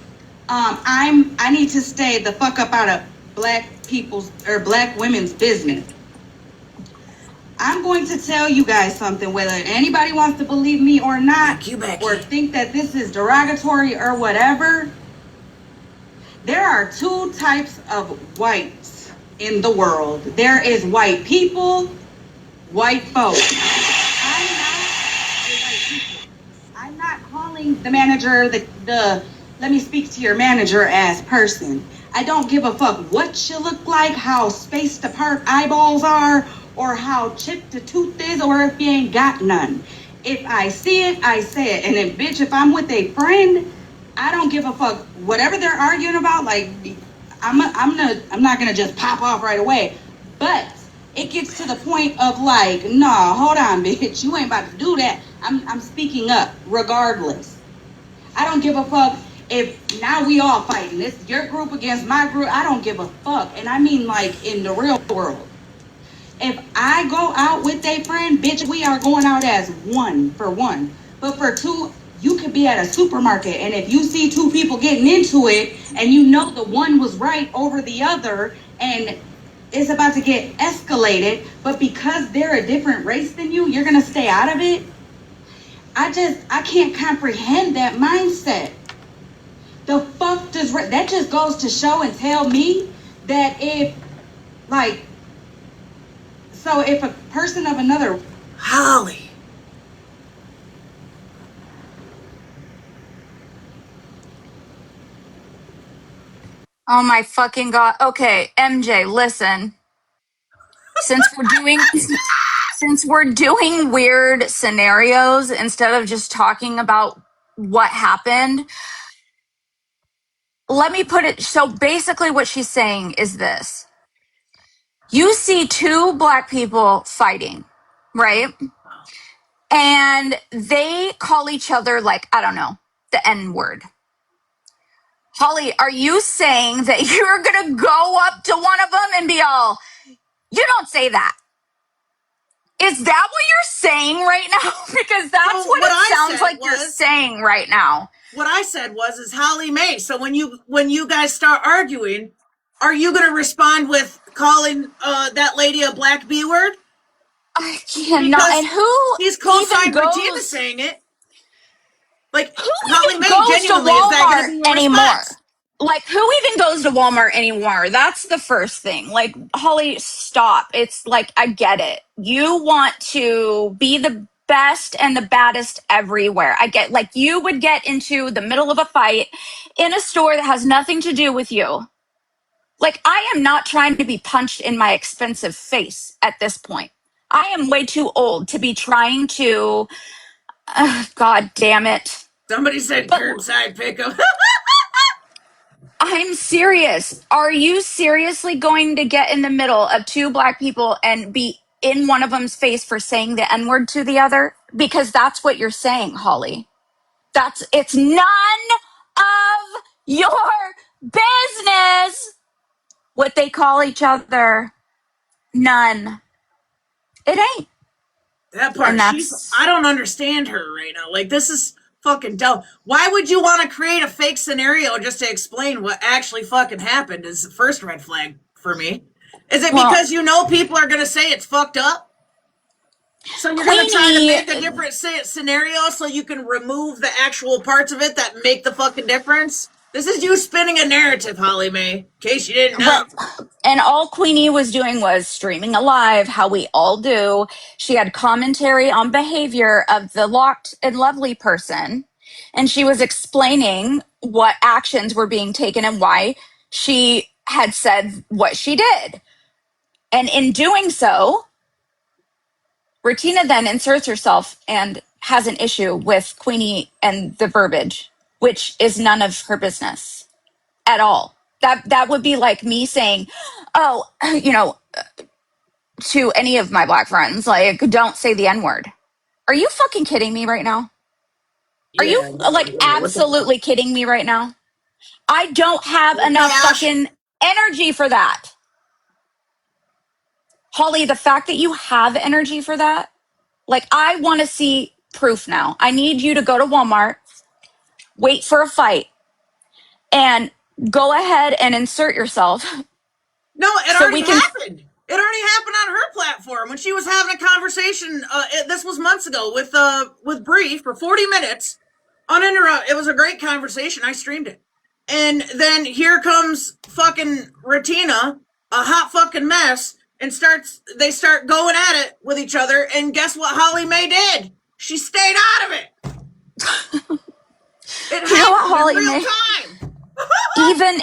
I need to stay the fuck up out of black people's or black women's business. I'm going to tell you guys something, whether anybody wants to believe me or not, or think that this is derogatory or whatever. There are two types of whites in the world. There is white people, white folks. I'm not calling the manager the let me speak to your manager as person. I don't give a fuck what you look like, how spaced apart eyeballs are, or how chipped the tooth is, or if you ain't got none. If I see it, I say it. And then, bitch, if I'm with a friend, I don't give a fuck. Whatever they're arguing about, like, I'm not gonna just pop off right away. But it gets to the point of like, nah, hold on, bitch, you ain't about to do that. I'm speaking up regardless. I don't give a fuck if now we all fighting. It's your group against my group. I don't give a fuck. And I mean like in the real world. If I go out with a friend, bitch, we are going out as one for one. But for two, you could be at a supermarket, and if you see two people getting into it, and you know the one was right over the other, and it's about to get escalated, but because they're a different race than you, you're gonna stay out of it. I can't comprehend that mindset. The fuck does that just goes to show and tell me that if a person of another Holly. Oh my fucking god. Okay, MJ, listen. Since we're doing Since we're doing weird scenarios instead of just talking about what happened, let me put it. So basically, what she's saying is this: you see two black people fighting, right? And they call each other, like, I don't know, the N word. Holly, are you saying that you're going to go up to one of them and be all, you don't say that? Is that what you're saying right now? Because that's So what what it I sounds said like you're was- saying right now. What I said is Holly May. So when you guys start arguing, are you going to respond with calling that lady a black B word? I cannot. Because And who he's even co-signed goes? Regina saying it. Like Who Holly even May goes to genuinely is that going to Walmart be your anymore? response? Like, who even goes to Walmart anymore? That's the first thing. Like, Holly, stop. It's like, I get it. You want to be the best and the baddest everywhere. I get, like, you would get into the middle of a fight in a store that has nothing to do with you. Like, I am not trying to be punched in my expensive face at this point. I am way too old to be trying to, God damn it. Somebody said curbside pickup. I'm serious. Are you seriously going to get in the middle of two black people and be in one of them's face for saying the N word to the other? Because that's what you're saying, Holly. It's none of your business what they call each other. None. It ain't. That part, And I don't understand her right now. Like, this is fucking dumb. Why would you want to create a fake scenario just to explain what actually fucking happened is the first red flag for me. Is it because you know people are going to say it's fucked up? So you're going to try to make a different scenario so you can remove the actual parts of it that make the fucking difference? This is you spinning a narrative, Holly May, in case you didn't know. And all Queenie was doing was streaming a live, how we all do. She had commentary on behavior of the locked and lovely person. And she was explaining what actions were being taken and why she had said what she did. And in doing so, Retina then inserts herself and has an issue with Queenie and the verbiage, which is none of her business at all. That would be like me saying, oh, you know, to any of my black friends, like, don't say the N word. Are you fucking kidding me right now? Are you like absolutely kidding me right now? I don't have enough fucking energy for that. Holly, the fact that you have energy for that, like, I want to see proof now. I need you to go to Walmart, wait for a fight, and go ahead and insert yourself. No, it already happened. It already happened on her platform when she was having a conversation. This was months ago with Bree for 40 minutes, uninterrupted. It was a great conversation. I streamed it, and then here comes fucking Retina, a hot fucking mess, and they start going at it with each other. And guess what Holly May did? She stayed out of it. It happened in real time.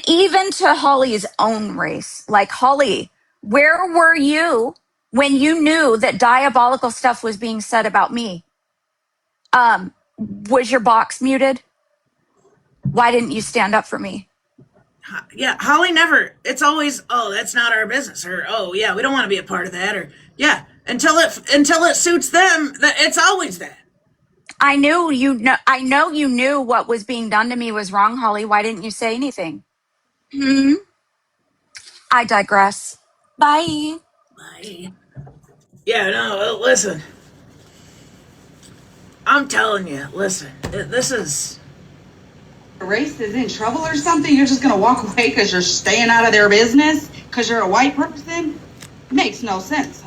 even to Holly's own race. Like, Holly, where were you when you knew that diabolical stuff was being said about me? Was your box muted? Why didn't you stand up for me? Yeah, Holly never. It's always, oh, that's not our business, or oh yeah, we don't want to be a part of that, or yeah, until it suits them. It's always that. I know you knew what was being done to me was wrong, Holly. Why didn't you say anything? I digress. Bye. Bye. Yeah, no, listen. I'm telling you, listen. This is. Race is in trouble or something, you're just gonna walk away because you're staying out of their business because you're a white person? Makes no sense.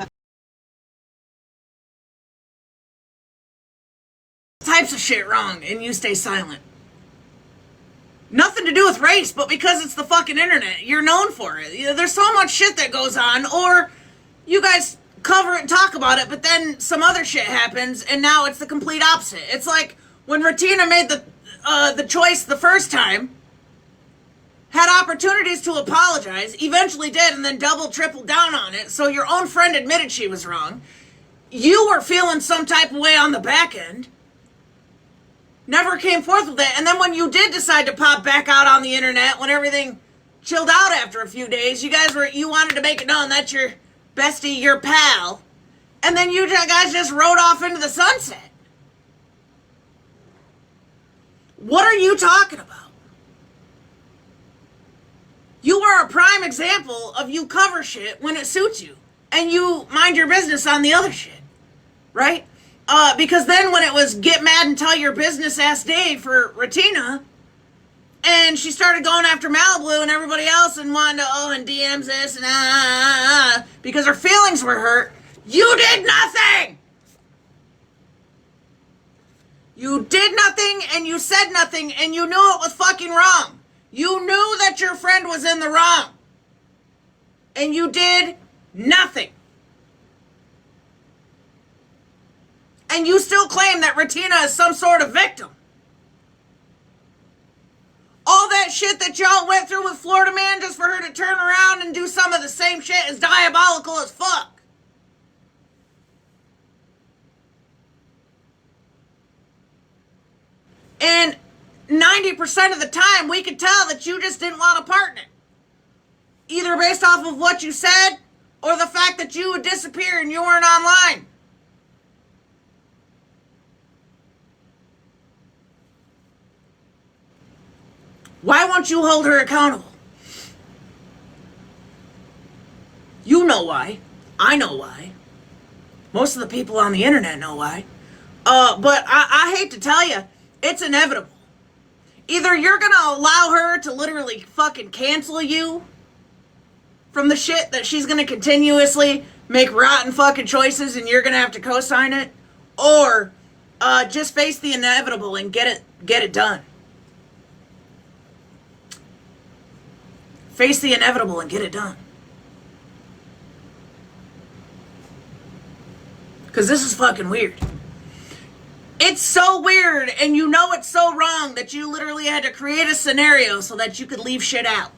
Types of shit wrong, and you stay silent. Nothing to do with race, but because it's the fucking internet, you're known for it. There's so much shit that goes on, or you guys cover it and talk about it, but then some other shit happens, and now it's the complete opposite. It's like when Retina made the choice the first time, had opportunities to apologize, eventually did, and then double, triple down on it, so your own friend admitted she was wrong. you were feeling some type of way on the back end. Never came forth with it. And then when you did decide to pop back out on the internet, when everything chilled out after a few days, you wanted to make it known that's your bestie, your pal. And then you guys just rode off into the sunset. What are you talking about? You are a prime example of you cover shit when it suits you. And you mind your business on the other shit. Right? Because then when it was get mad and tell your business ass day for Ratina, and she started going after Malibu and everybody else and wanted to, and DMs this and because her feelings were hurt, you did nothing! You did nothing and you said nothing and you knew it was fucking wrong. You knew that your friend was in the wrong. And you did nothing. And you still claim that Ratina is some sort of victim. All that shit that y'all went through with Florida Man just for her to turn around and do some of the same shit is diabolical as fuck. And 90% of the time, we could tell that you just didn't want a partner. Either based off of what you said, or the fact that you would disappear and you weren't online. Why won't you hold her accountable? You know why. I know why. Most of the people on the internet know why. But I hate to tell you, it's inevitable. Either you're gonna allow her to literally fucking cancel you from the shit that she's gonna continuously make rotten fucking choices and you're gonna have to co-sign it, or just face the inevitable and get it done. Face the inevitable and get it done. Because this is fucking weird. It's so weird, and you know it's so wrong that you literally had to create a scenario so that you could leave shit out.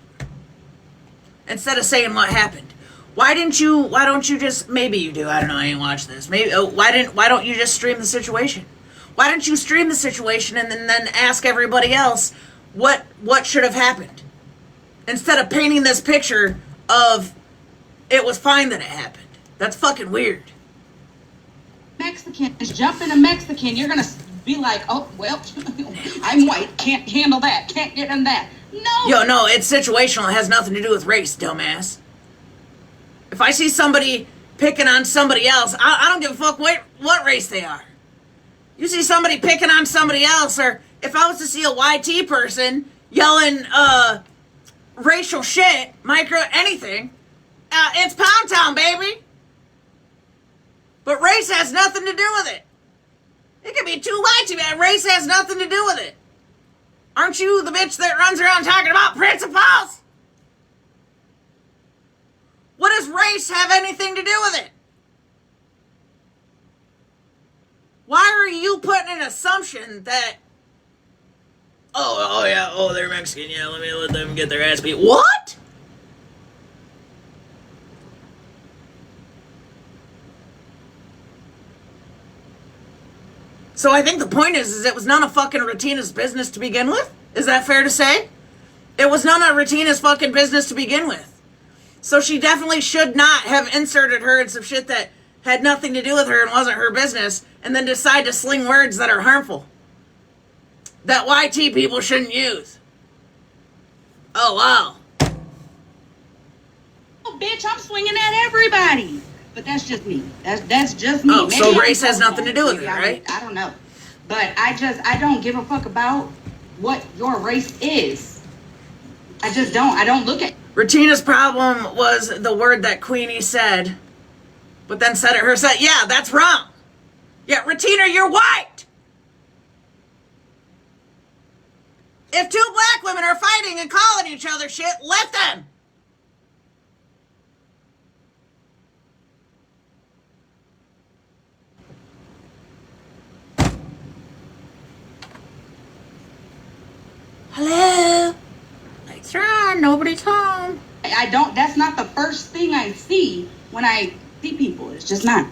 Instead of saying what happened. Why don't you just, maybe you do, I don't know, I ain't watched this. Maybe, why don't you just stream the situation? Why don't you stream the situation and then ask everybody else what should have happened? Instead of painting this picture of it was fine that it happened. That's fucking weird. Mexican, jump in a Mexican, you're gonna be like, oh, well, I'm white, can't handle that, can't get in that. No. No, it's situational. It has nothing to do with race, dumbass. If I see somebody picking on somebody else, I don't give a fuck what race they are. You see somebody picking on somebody else, or if I was to see a YT person yelling, racial shit, anything, it's Pound Town, baby. But race has nothing to do with it. It could be too YT, man. Race has nothing to do with it. Aren't you the bitch that runs around talking about principles? What does race have anything to do with it? Why are you putting an assumption that, they're Mexican, yeah, let them get their ass beat. What? So I think the point is it was none of fucking Ratina's business to begin with. Is that fair to say? It was none of Ratina's fucking business to begin with. So she definitely should not have inserted her in some shit that had nothing to do with her and wasn't her business, and then decide to sling words that are harmful. That YT people shouldn't use. Oh, wow. Oh, bitch, I'm swinging at everybody. But that's just me. That's just me. Oh, Maybe so race has nothing to do with it, right? I don't know. But I don't give a fuck about what your race is. I just don't. I don't look at. Ratina's problem was the word that Queenie said, but then said it herself. Yeah, that's wrong. Yeah, Ratina, you're white. If two black women are fighting and calling each other shit, let them. Hello? Lights are on, nobody's home. I don't. That's not the first thing I see when I see people. It's just not.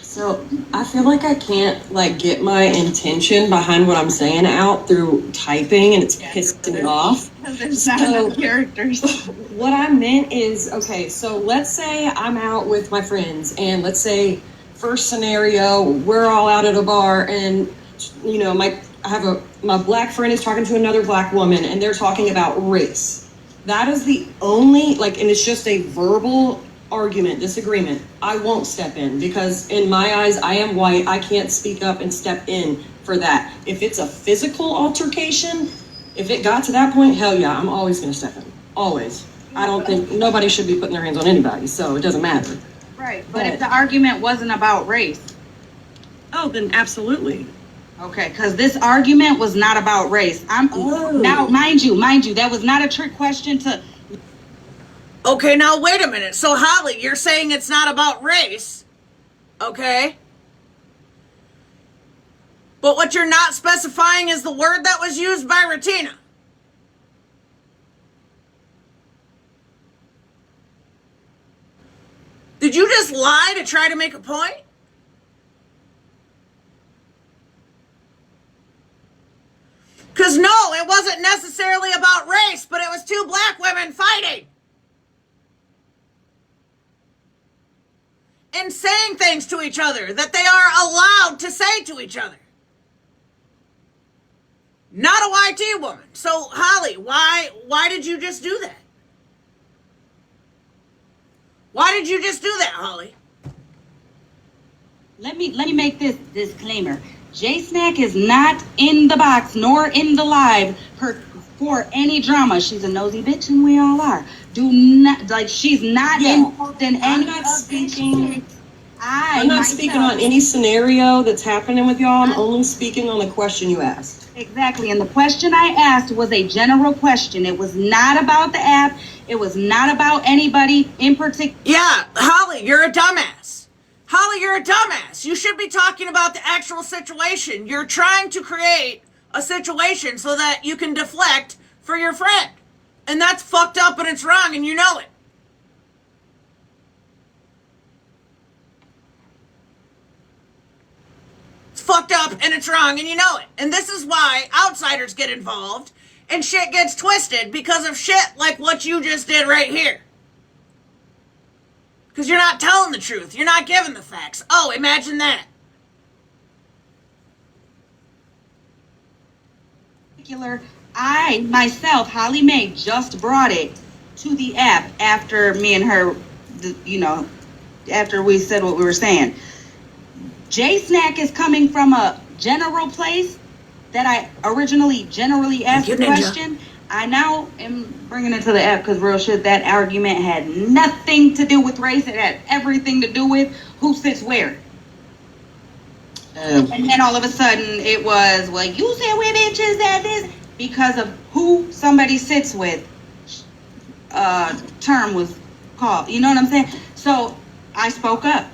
So I feel like I can't like get my intention behind what I'm saying out through typing, and it's pissing me off. Because there's not enough characters. What I meant is, okay, so let's say I'm out with my friends, and let's say first scenario, we're all out at a bar, and you know, my black friend is talking to another black woman, and they're talking about race. That is the only, like, and it's just a verbal argument, disagreement. I won't step in because in my eyes, I am white. I can't speak up and step in for that. If it's a physical altercation, if it got to that point, hell yeah, I'm always going to step in. Always. I don't think nobody should be putting their hands on anybody, so it doesn't matter. Right, but if the argument wasn't about race. Oh, then absolutely. Okay, because this argument was not about race. Now, mind you, that was not a trick question to. Okay, now wait a minute. So, Holly, you're saying it's not about race, okay? But what you're not specifying is the word that was used by Ratina. Did you just lie to try to make a point? Because no, it wasn't necessarily about race, but it was two black women fighting. And saying things to each other that they are allowed to say to each other. Not a YT woman. So, Holly, why did you just do that? Why did you just do that, Holly? Let me make this disclaimer. J-Snack is not in the box nor in the live for any drama. She's a nosy bitch, and we all are. Do not, like, she's not involved in any. I'm not speaking on any scenario that's happening with y'all. I'm only speaking on the question you asked. Exactly, and the question I asked was a general question. It was not about the app. It was not about anybody in particular. Yeah, Holly, you're a dumbass. Holly, you're a dumbass. You should be talking about the actual situation. You're trying to create a situation so that you can deflect for your friend. And that's fucked up and it's wrong and you know it. It's fucked up and it's wrong and you know it. And this is why outsiders get involved and shit gets twisted because of shit like what you just did right here. Because you're not telling the truth. You're not giving the facts. Oh, imagine that. I, myself, Holly Mae, just brought it to the app after me and her, you know, after we said what we were saying. J-Snack is coming from a general place that I originally generally asked the question. I now am bringing it to the app because real shit, that argument had nothing to do with race. It had everything to do with who sits where. And then all of a sudden it was, well, you said we bitches at this because of who somebody sits with. Term was called. You know what I'm saying? So I spoke up.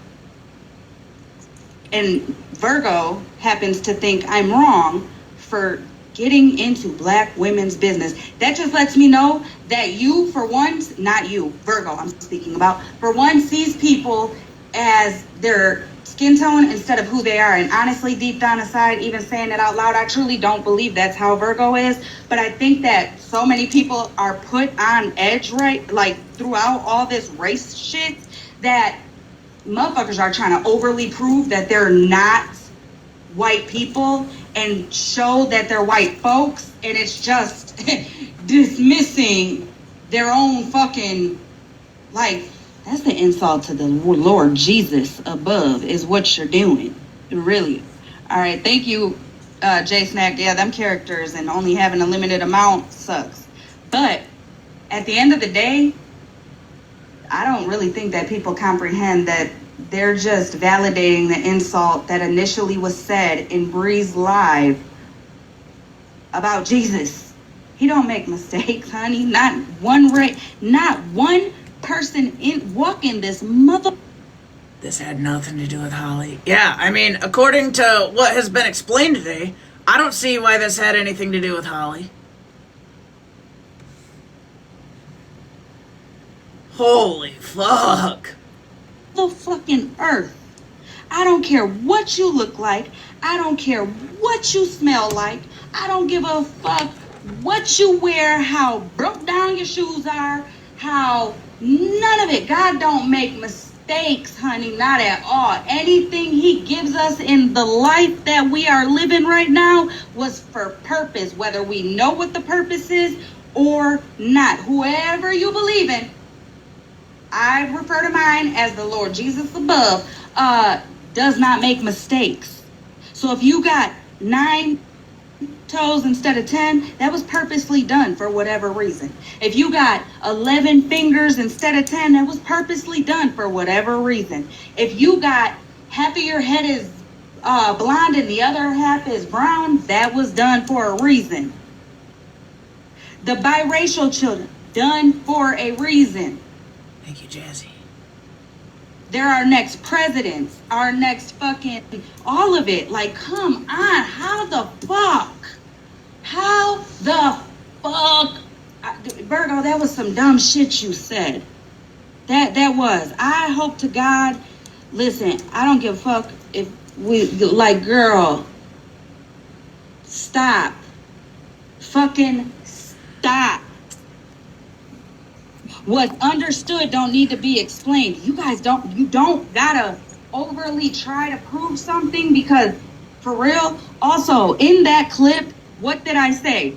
And Virgo happens to think I'm wrong for getting into black women's business. That just lets me know that you, for one, not you, Virgo I'm speaking about, for one, sees people as their skin tone instead of who they are. And honestly, deep down inside, even saying it out loud, I truly don't believe that's how Virgo is. But I think that so many people are put on edge, right, like throughout all this race shit, that motherfuckers are trying to overly prove that they're not white people and show that they're white folks, and it's just dismissing their own fucking, like, that's the insult to the Lord Jesus above is what you're doing. Really. All right, thank you, J-Snack. Yeah, them characters and only having a limited amount sucks. But at the end of the day, I don't really think that people comprehend that they're just validating the insult that initially was said in Bree's live about Jesus. He don't make mistakes, honey. Not one person in walking this mother. This had nothing to do with Holly. Yeah, I mean, according to what has been explained today, I don't see why this had anything to do with Holly. Holy fuck. The fucking earth. I don't care what you look like. I don't care what you smell like. I don't give a fuck what you wear, how broke down your shoes are, how none of it. God don't make mistakes, honey, not at all. Anything he gives us in the life that we are living right now was for purpose, whether we know what the purpose is or not. Whoever you believe in, I refer to mine as the Lord Jesus above, does not make mistakes. So if you got 9 toes instead of 10, that was purposely done for whatever reason. If you got 11 fingers instead of 10, that was purposely done for whatever reason. If you got half of your head is blonde and the other half is brown, that was done for a reason. The biracial children, done for a reason. Thank you, Jazzy. They're our next presidents, our next fucking, all of it. Like, come on, how the fuck? How the fuck? Virgo, that was some dumb shit you said. That was. I hope to God, listen, I don't give a fuck if we, like, girl, stop. Fucking stop. What's understood don't need to be explained. You don't gotta overly try to prove something, because for real, also in that clip, what did I say?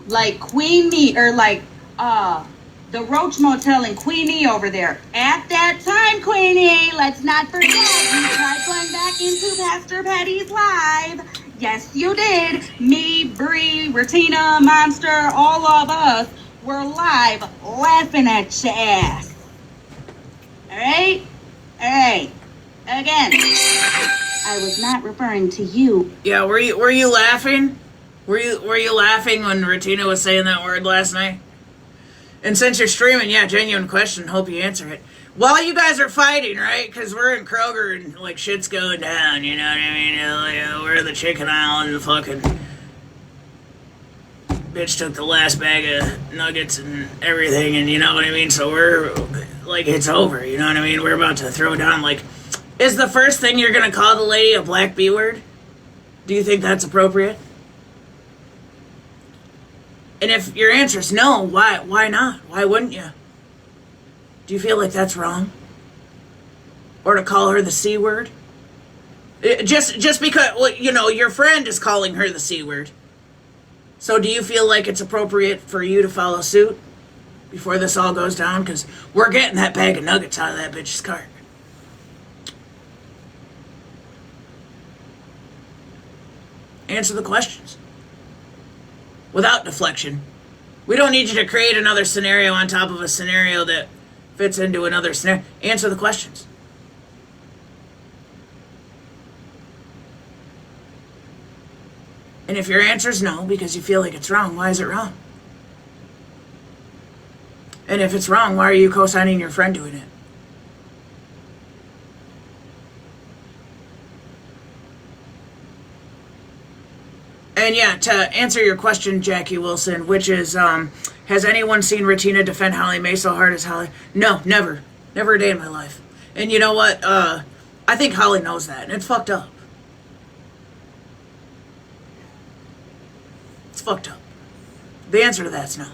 Like Queenie, or like the Roach Motel and Queenie over there. At that time, Queenie, let's not forget, you tried going back into Pastor Patty's live. Yes, you did. Me, Bree, Retina, Monster, all of us were live laughing at your ass. Alright? Alright. Again, I was not referring to you. Yeah, were you laughing? Were you laughing when Retina was saying that word last night? And since you're streaming, yeah, genuine question, hope you answer it. While you guys are fighting, right? Because we're in Kroger and, like, shit's going down, you know what I mean? We're in the chicken aisle and the fucking bitch took the last bag of nuggets and everything, and you know what I mean? So we're, like, it's over, you know what I mean? We're about to throw down, like, is the first thing you're gonna call the lady a black B word? Do you think that's appropriate? And if your answer is no, why not? Why wouldn't you? Do you feel like that's wrong? Or to call her the C word? Just because, well, you know, your friend is calling her the C word. So do you feel like it's appropriate for you to follow suit before this all goes down? Because we're getting that bag of nuggets out of that bitch's cart. Answer the questions. Without deflection. We don't need you to create another scenario on top of a scenario that fits into another scenario. Answer the questions. And if your answer is no, because you feel like it's wrong, why is it wrong? And if it's wrong, why are you co-signing your friend doing it? And yeah, to answer your question, Jackie Wilson, which is, has anyone seen Retina defend Holly Mae so hard as Holly? No, never. Never a day in my life. And you know what? I think Holly knows that, and it's fucked up. It's fucked up. The answer to that's no.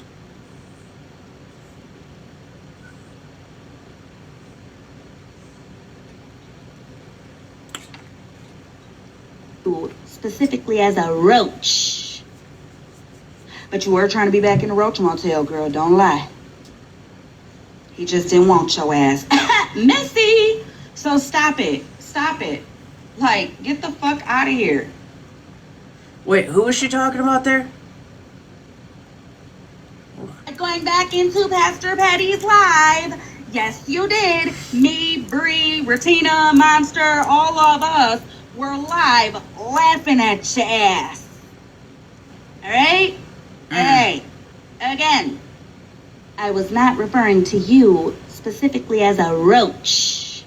Specifically as a roach. But you were trying to be back in the Roach Motel, girl, don't lie. He just didn't want your ass. Messy! So stop it. Stop it. Like, get the fuck out of here. Wait, who was she talking about there? Going back into Pastor Patty's live. Yes, you did. Me, Bree, Retina, Monster, all of us were live laughing at your ass. Alright? Alright. Again, I was not referring to you specifically as a roach.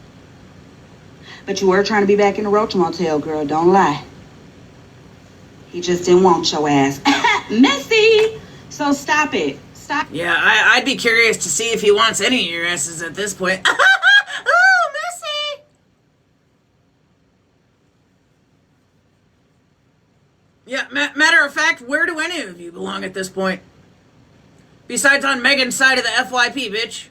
But you were trying to be back in the Roach Motel, girl, don't lie. He just didn't want your ass. Messy! So stop it. Stop. Yeah, I'd be curious to see if he wants any of your asses at this point. Oh, Missy! Yeah, matter of fact, where do any of you belong at this point? Besides on Megan's side of the FYP, bitch.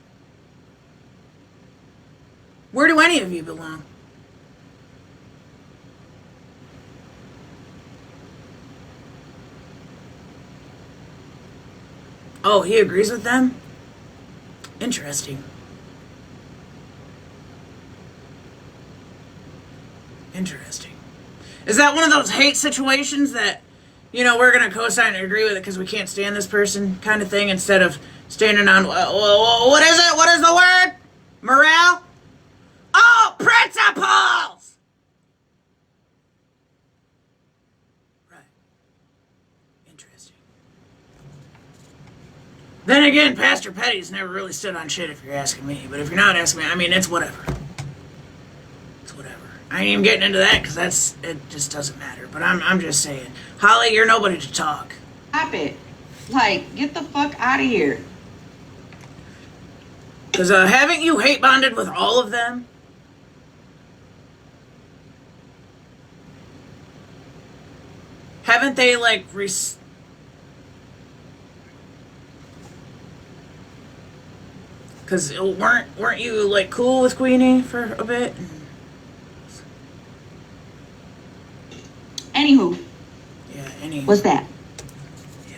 Where do any of you belong? Oh, he agrees with them? Interesting. Interesting. Is that one of those hate situations that, you know, we're going to co-sign and agree with it because we can't stand this person kind of thing instead of standing on, what is it? What is the word? Morale? Oh, principles! Right. Interesting. Then again, Pastor Petty's never really stood on shit if you're asking me. But if you're not asking me, I mean, it's whatever. It's whatever. I ain't even getting into that because it just doesn't matter. But I'm just saying. Holly, you're nobody to talk. Stop it. Like, get the fuck out of here. Because haven't you hate bonded with all of them? Haven't they, like, because weren't you, like, cool with Queenie for a bit? Anywho, Yeah, any. what's that? Yeah.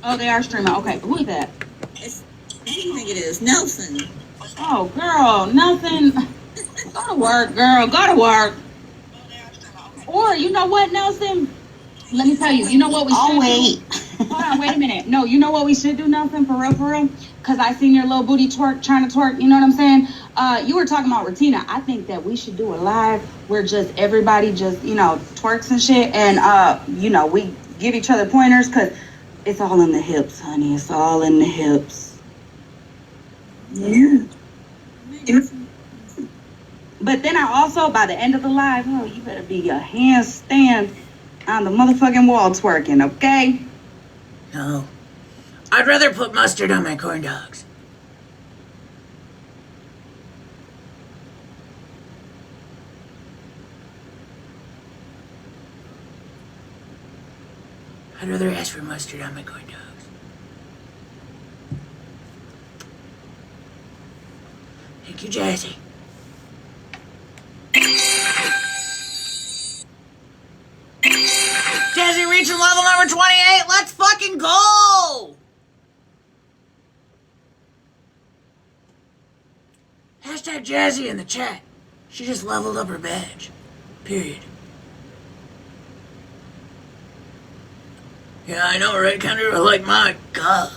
Oh, they are streaming. Okay, who is that? It's, I think it is Nelson. Oh, girl, nothing. Go to work, girl. Go to work. Or, you know what, Nelson? Let me tell you. You know what we should do? Hold on, wait a minute. No, you know what we should do, Nelson? For real? Because I seen your little booty twerk, trying to twerk. You know what I'm saying? You were talking about Retina. I think that we should do a live where just everybody just, you know, twerks and shit. And, you know, we give each other pointers because it's all in the hips, honey. It's all in the hips. Yeah. But then I also, by the end of the live, oh, you better be a handstand on the motherfucking wall twerking, okay? No. I'd rather put mustard on my corn dogs. I'd rather ask for mustard on my corn dogs. Thank you, Jazzy. Jazzy reaching level number 28. Let's fucking go! Hashtag Jazzy in the chat. She just leveled up her badge. Period. Yeah, I know, right, Kendra? Like, my God.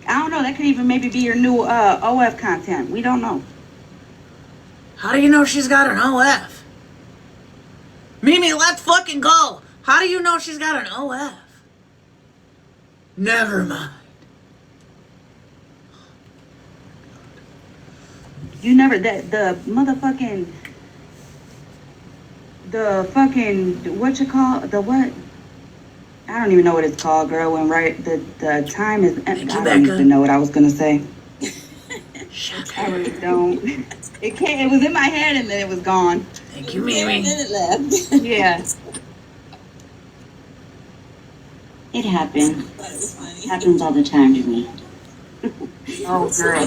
I don't know. That could even maybe be your new OF content. We don't know. How do you know she's got an OF? Mimi, let's fucking go. How do you know she's got an OF? Never mind. You never, the motherfucking, what you call, the what? I don't even know what it's called, girl, when the time is, I don't even know what I was going to say. I really don't. It was in my head and then it was gone. Thank you, Mimi. And then it left. Yeah. It happens. That was funny. Happens all the time to me. Oh, girl.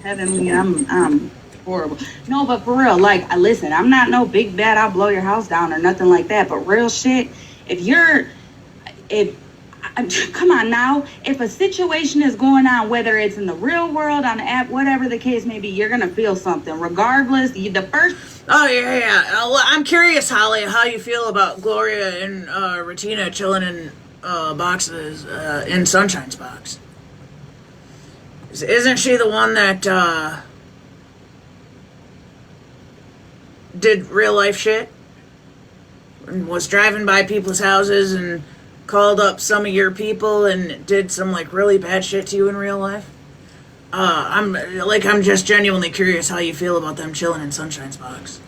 Heavenly, I'm horrible. No, but for real, like, listen, I'm not no big bad, I'll blow your house down or nothing like that. But real shit, come on now, if a situation is going on, whether it's in the real world, on the app, whatever the case may be, you're going to feel something. Regardless, the first... Oh, yeah. Well, I'm curious, Holly, how you feel about Gloria and Retina chilling in boxes in Sunshine's box. Isn't she the one that did real life shit? And was driving by people's houses and called up some of your people and did some, like, really bad shit to you in real life? I'm just genuinely curious how you feel about them chilling in Sunshine's box.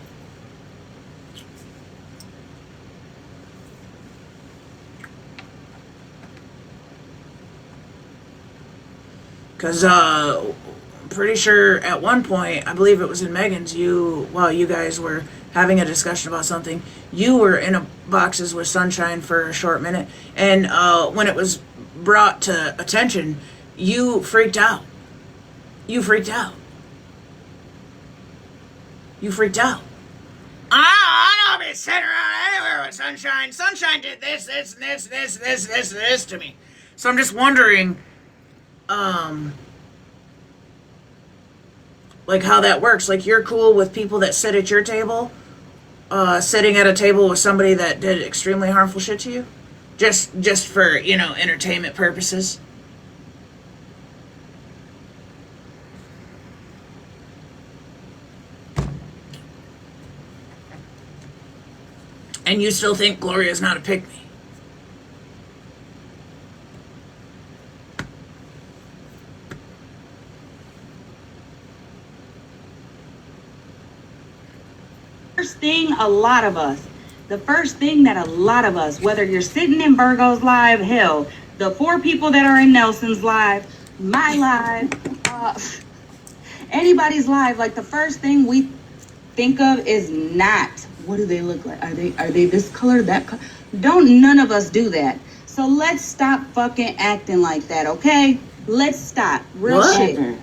Because, pretty sure at one point, I believe it was in Megan's, while you guys were having a discussion about something, you were in a boxes with Sunshine for a short minute, and when it was brought to attention, you freaked out. You freaked out. You freaked out. I don't be sitting around anywhere with Sunshine. Sunshine did this to me. So I'm just wondering, like how that works. Like, you're cool with people that sit at your table, sitting at a table with somebody that did extremely harmful shit to you, just for, you know, entertainment purposes. And you still think Gloria's not a pygmy? First thing a lot of us, whether you're sitting in Virgo's live, hell, the 4 people that are in Nelson's live, my live, anybody's live, like the first thing we think of is not, what do they look like? Are they this color, that color? Don't none of us do that. So let's stop fucking acting like that, okay? Let's stop. Real shit.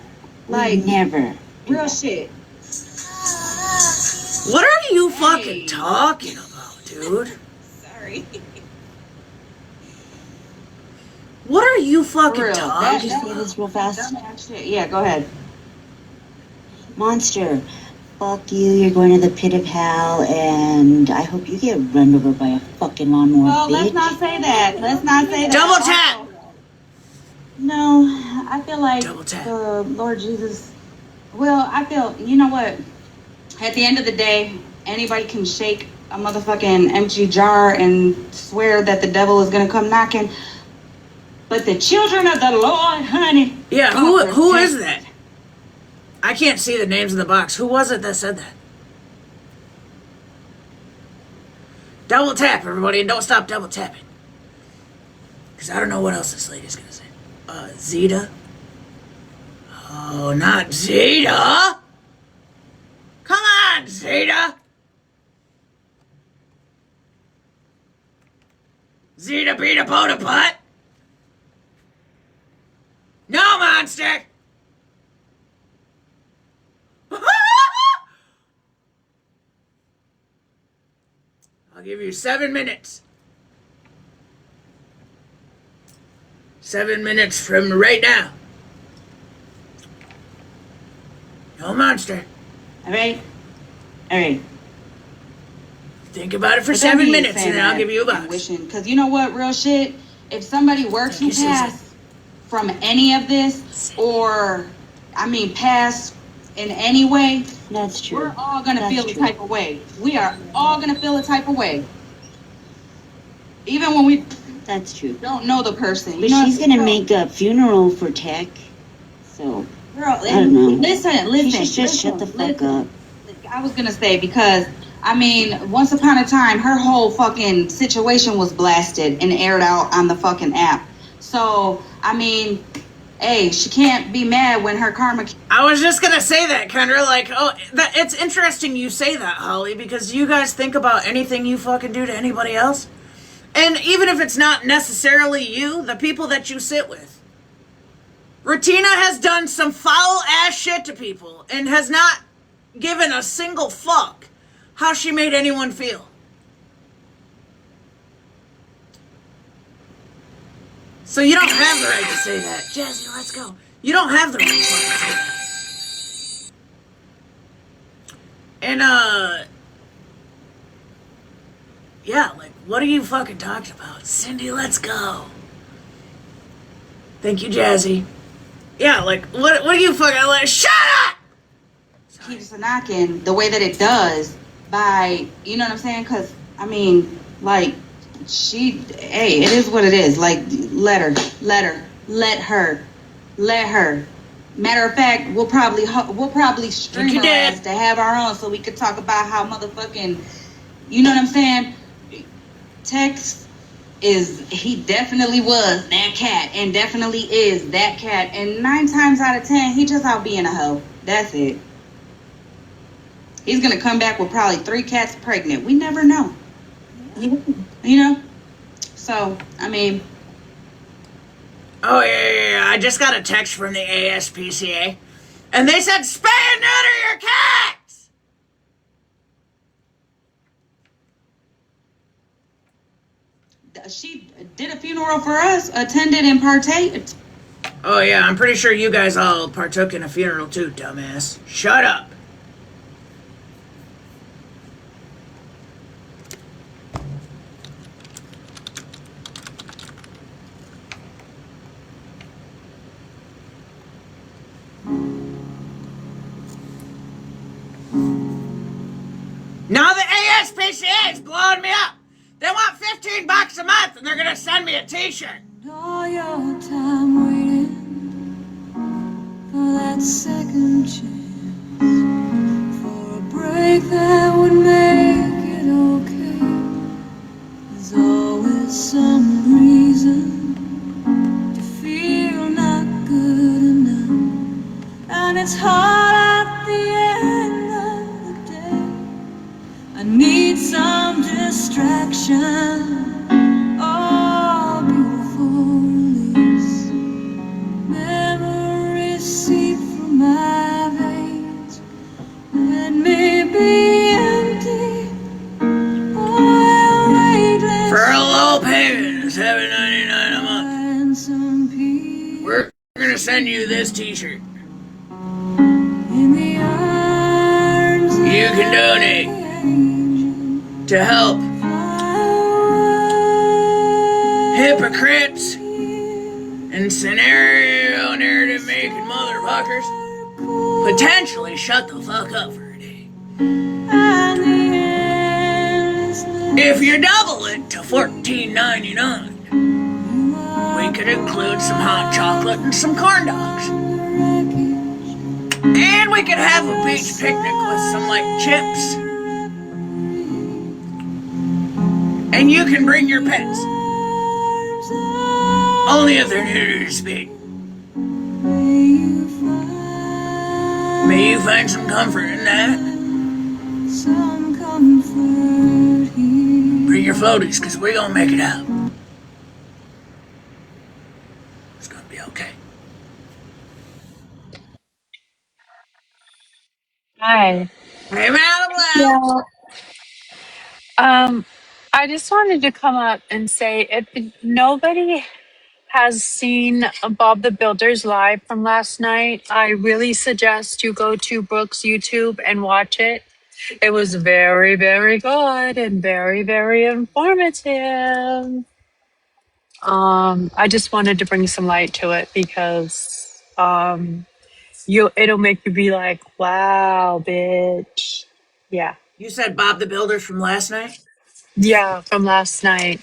Like, Never. real shit. What are you fucking talking about, dude? Sorry. What are you fucking Real. talking Did you say this real fast? Dumbass shit. Yeah, go ahead. Monster, fuck you, you're going to the pit of hell, and I hope you get run over by a fucking lawnmower, Well, bitch. let's not say that. Let's not say that. Double tap! No, I feel like Double tap. the Lord Jesus. Well, I feel, you know what? At the end of the day, anybody can shake a motherfucking empty jar and swear that the devil is gonna come knocking. But the children of the Lord, honey. Yeah, God who protect- is that? I can't see the names in the box. Who was it that said that? Double tap, everybody, and don't stop double tapping. Because I don't know what else this lady's gonna say. Zeta? Oh, not Zeta! Come on, Zeta! Zeta beat a Boda butt? No, monster! I'll give you 7 minutes. 7 minutes from right now. No monster. All right? All right. Think about it for But don't 7 be minutes saying and then I'll that give you a and box. wishing, because you know what, real shit, if somebody works Thank who you, Susan. passed from any of this, or, I mean, passed in any way, That's true. we're all going to That's feel true. the type of way. We are all going to feel a type of way. Even when we That's true. don't know the person. But she's gonna make a funeral for Tech, so Girl, I don't know. listen, she should just shut the fuck up. I was gonna say, because I mean, once upon a time, her whole fucking situation was blasted and aired out on the fucking app. So I mean, hey, she can't be mad when her karma. I was just gonna say that, Kendra. Like, oh, it's interesting you say that, Holly, because you guys think about anything you fucking do to anybody else. And even if it's not necessarily you, the people that you sit with. Ratina has done some foul ass shit to people and has not given a single fuck how she made anyone feel. So you don't have the right to say that. Jazzy, let's go. You don't have the right to say that. And, yeah, like, what are you fucking talking about? Cindy, let's go. Thank you, Jazzy. Yeah, like, what are you fucking, like, shut up! keeps knocking the way that it does by, you know what I'm saying? Because, I mean, like, hey, it is what it is. Like, let her. Matter of fact, we'll probably stream her ass to have our own so we could talk about how motherfucking, you know what I'm saying? Text is he definitely was that cat and definitely is that cat. And 9 times out of 10, he just out being a hoe. That's it. He's gonna come back with probably 3 cats pregnant. We never know. You know? So, I mean. Oh, yeah. I just got a text from the ASPCA. And they said, spay and neuter your cats! She did a funeral for us, attended and partaked. Oh, yeah, I'm pretty sure you guys all partook in a funeral too, dumbass. Shut up. Now the ASPCA is blowing me up. They want $15 a month and they're gonna send me a t-shirt. All your time waiting for that second chance, for a break that would make it okay. There's always some reason to feel not good enough, and it's hard at the end of the day. I need some distraction. Oh, beautiful release. Memories seep through my veins. Let me be empty. Oh, For a low payment of $7.99 a month, and some peace. we're gonna send you this t-shirt. In the arms You can donate to help hypocrites and scenario narrative making motherfuckers potentially shut the fuck up for a day. If you double it to $14.99, we could include some hot chocolate and some corn dogs. And we could have a beach picnic with some like chips. And you can bring your pets. Only if they're new to speed. May you find some comfort in that. Bring your floaties, because we're going to make it out. It's going to be okay. Hi. Hey, Malibu! Yeah. I just wanted to come up and say if nobody has seen Bob the Builder's live from last night, I really suggest you go to Brooke's YouTube and watch it. It was very, very good and very, very informative. I just wanted to bring some light to it because it'll make you be like, wow, bitch. Yeah. You said Bob the Builder from last night? Yeah, from last night.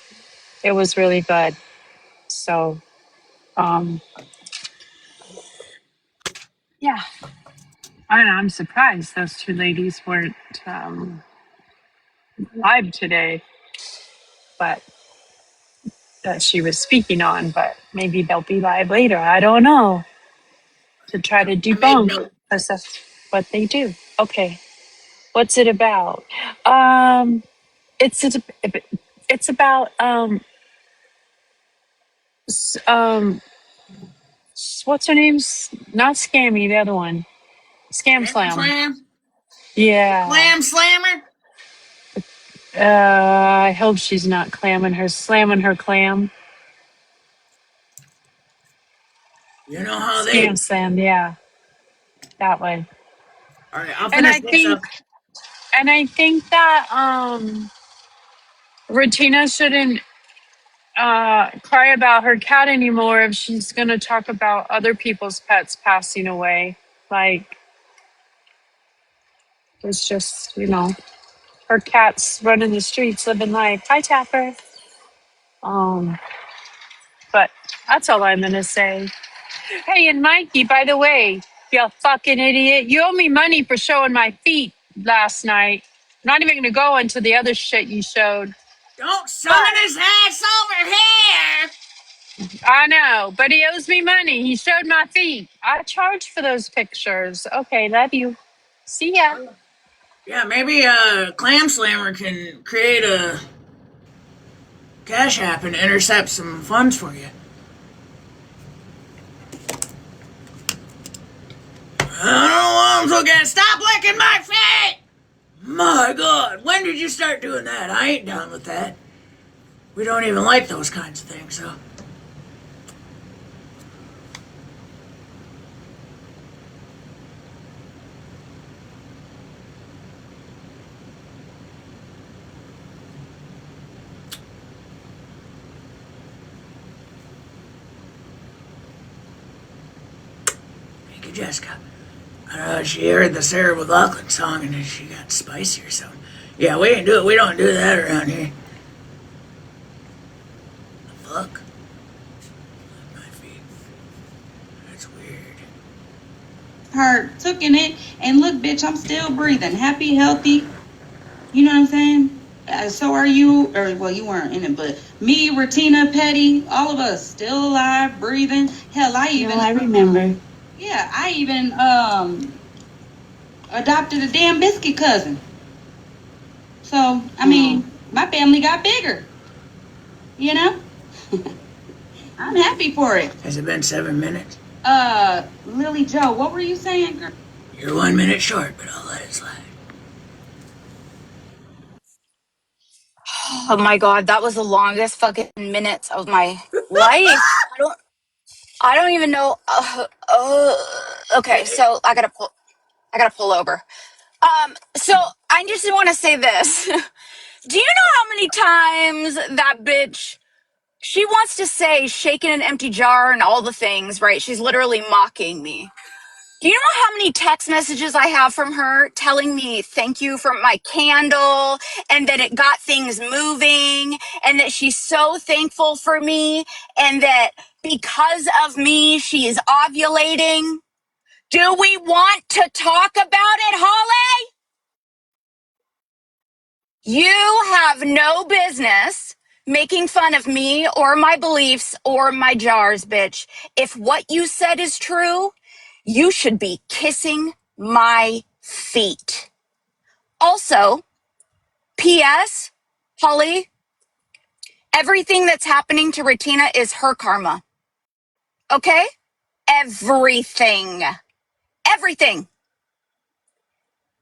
It was really good. So, yeah. I'm surprised those two ladies weren't live today, but that she was speaking on, but maybe they'll be live later. I don't know. To try to I made debunk, note. because that's what they do. Okay. What's it about? It's it's about s- um what's her name's not Scammy, the other one. Scam Clam Slam. Slam? Yeah. Clam Slammer? I hope she's not slamming her clam. You know how they Scam do. Slam, yeah. That way. Alright, I'll And finish I this think up. that Regina shouldn't cry about her cat anymore if she's gonna talk about other people's pets passing away. Like it's just, her cat's running the streets living life. Hi Tapper. Um but that's all I'm gonna say. Hey, and Mikey, by the way, you fucking idiot, you owe me money for showing my feet last night. I'm not even gonna go into the other shit you showed. Don't summon his ass over here! I know, but he owes me money. He showed my feet. I charged for those pictures. Okay, love you. See ya. Yeah, maybe Clam Slammer can create a Cash App and intercept some funds for you. I don't want to get. Stop licking my feet! My God, when did you start doing that? I ain't down with that. We don't even like those kinds of things, so. Thank you, Jessica. I don't know, she heard the Sarah McLachlan song and then she got spicy or something. Yeah, we ain't do it. We don't do that around here. The fuck? My feet. That's weird. Took in it, and look, bitch, I'm still breathing, happy, healthy. You know what I'm saying? So are you, or well, you weren't in it, but me, Retina, Petty, all of us still alive, breathing. Hell, I remember. Yeah, I even adopted a damn biscuit cousin. So, I mean, my family got bigger. You know? I'm happy for it. Has it been 7 minutes? Lily Joe, what were you saying, girl? You're 1 minute short, but I'll let it slide. Oh my God, that was the longest fucking minutes of my life. I don't even know. Okay, so I gotta pull over. So I just want to say this. Do you know how many times that bitch, she wants to say shaking an empty jar and all the things, right? She's literally mocking me. Do you know how many text messages I have from her telling me thank you for my candle and that it got things moving and that she's so thankful for me and that because of me, she is ovulating? Do we want to talk about it, Holly? You have no business making fun of me or my beliefs or my jars, bitch. If what you said is true, you should be kissing my feet. Also, P.S., Holly, everything that's happening to Retina is her karma. Okay? Everything. Everything.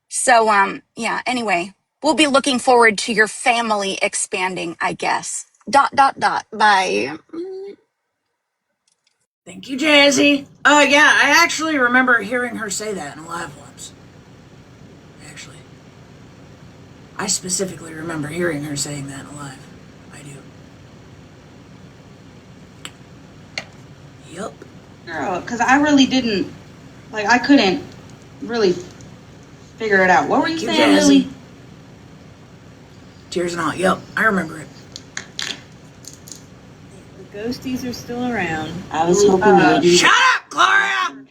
So, yeah, anyway, we'll be looking forward to your family expanding, I guess. ... Bye. Thank you, Jazzy. Yeah, I actually remember hearing her say that in a live once. Actually. I specifically remember hearing her saying that in a live. I do. Yup. Girl, because I really didn't, like, I couldn't really figure it out. What were you saying, Lily? Tears and all. Yup, I remember it. The ghosties are still around. I was hoping maybe. Shut up, Gloria!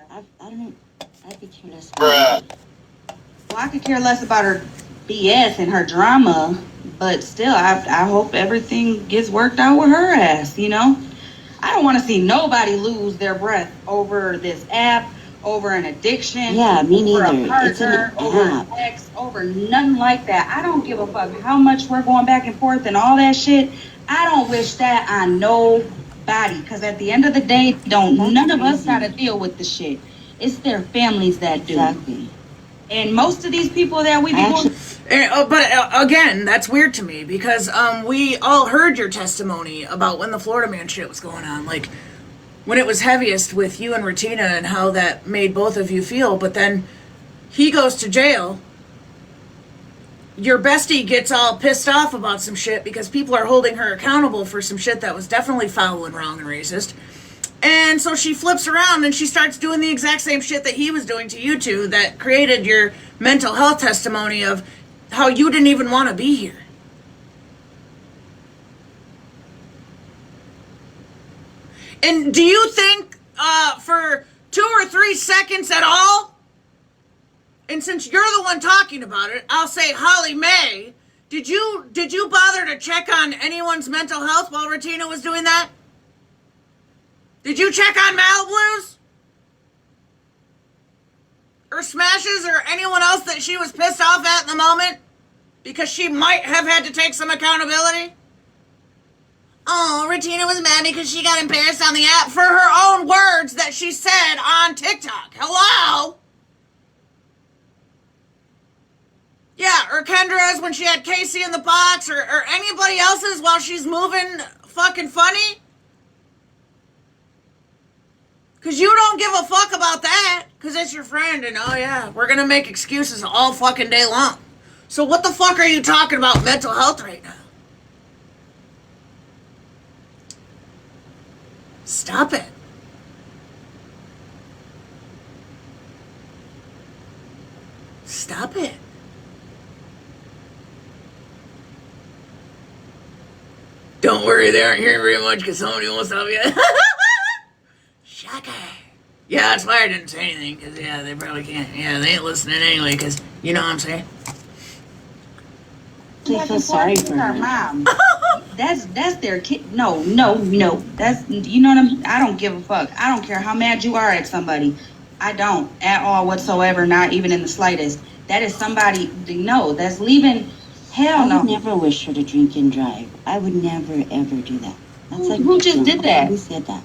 I don't know. I could care less about it. Well, I could care less about her BS and her drama, but still, I hope everything gets worked out with her ass, you know? I don't want to see nobody lose their breath over this app, over an addiction. Yeah, me over neither. A partner, It's an over app. an ex, over nothing like that. I don't give a fuck how much we're going back and forth and all that shit. I don't wish that on nobody, because at the end of the day, none of us got to deal with the shit. It's their families that do. Exactly. And most of these people that we be going. But again, that's weird to me because we all heard your testimony about when the Florida man shit was going on, like when it was heaviest with you and Retina and how that made both of you feel. But then he goes to jail. Your bestie gets all pissed off about some shit because people are holding her accountable for some shit that was definitely foul and wrong and racist. And so she flips around and she starts doing the exact same shit that he was doing to you two that created your mental health testimony of how you didn't even want to be here. And do you think for 2 or 3 seconds at all, and since you're the one talking about it, I'll say, Holly Mae, Did you bother to check on anyone's mental health while Retina was doing that? Did you check on Maliblu's? Or Smashes or anyone else that she was pissed off at in the moment? Because she might have had to take some accountability? Oh, Retina was mad because she got embarrassed on the app for her own words that she said on TikTok. Hello? Yeah, or Kendra's when she had Casey in the box, or anybody else's while she's moving fucking funny? Because you don't give a fuck about that, because it's your friend, and oh yeah, we're gonna make excuses all fucking day long. So what the fuck are you talking about mental health right now? Stop it. Stop it. Don't worry, they aren't hearing very much because somebody won't stop yet. Shaka. Yeah, that's why I didn't say anything, because, yeah, they probably can't. Yeah, they ain't listening anyway, because, you know what I'm saying? I feel sorry for Our her. mom. That's their kid. No. That's, you know what I don't give a fuck. I don't care how mad you are at somebody. I don't at all whatsoever, not even in the slightest. That is somebody, no, that's leaving. Hell I no. would never wish her to drink and drive. I would never ever do that. That's like Who just did that? Who said that?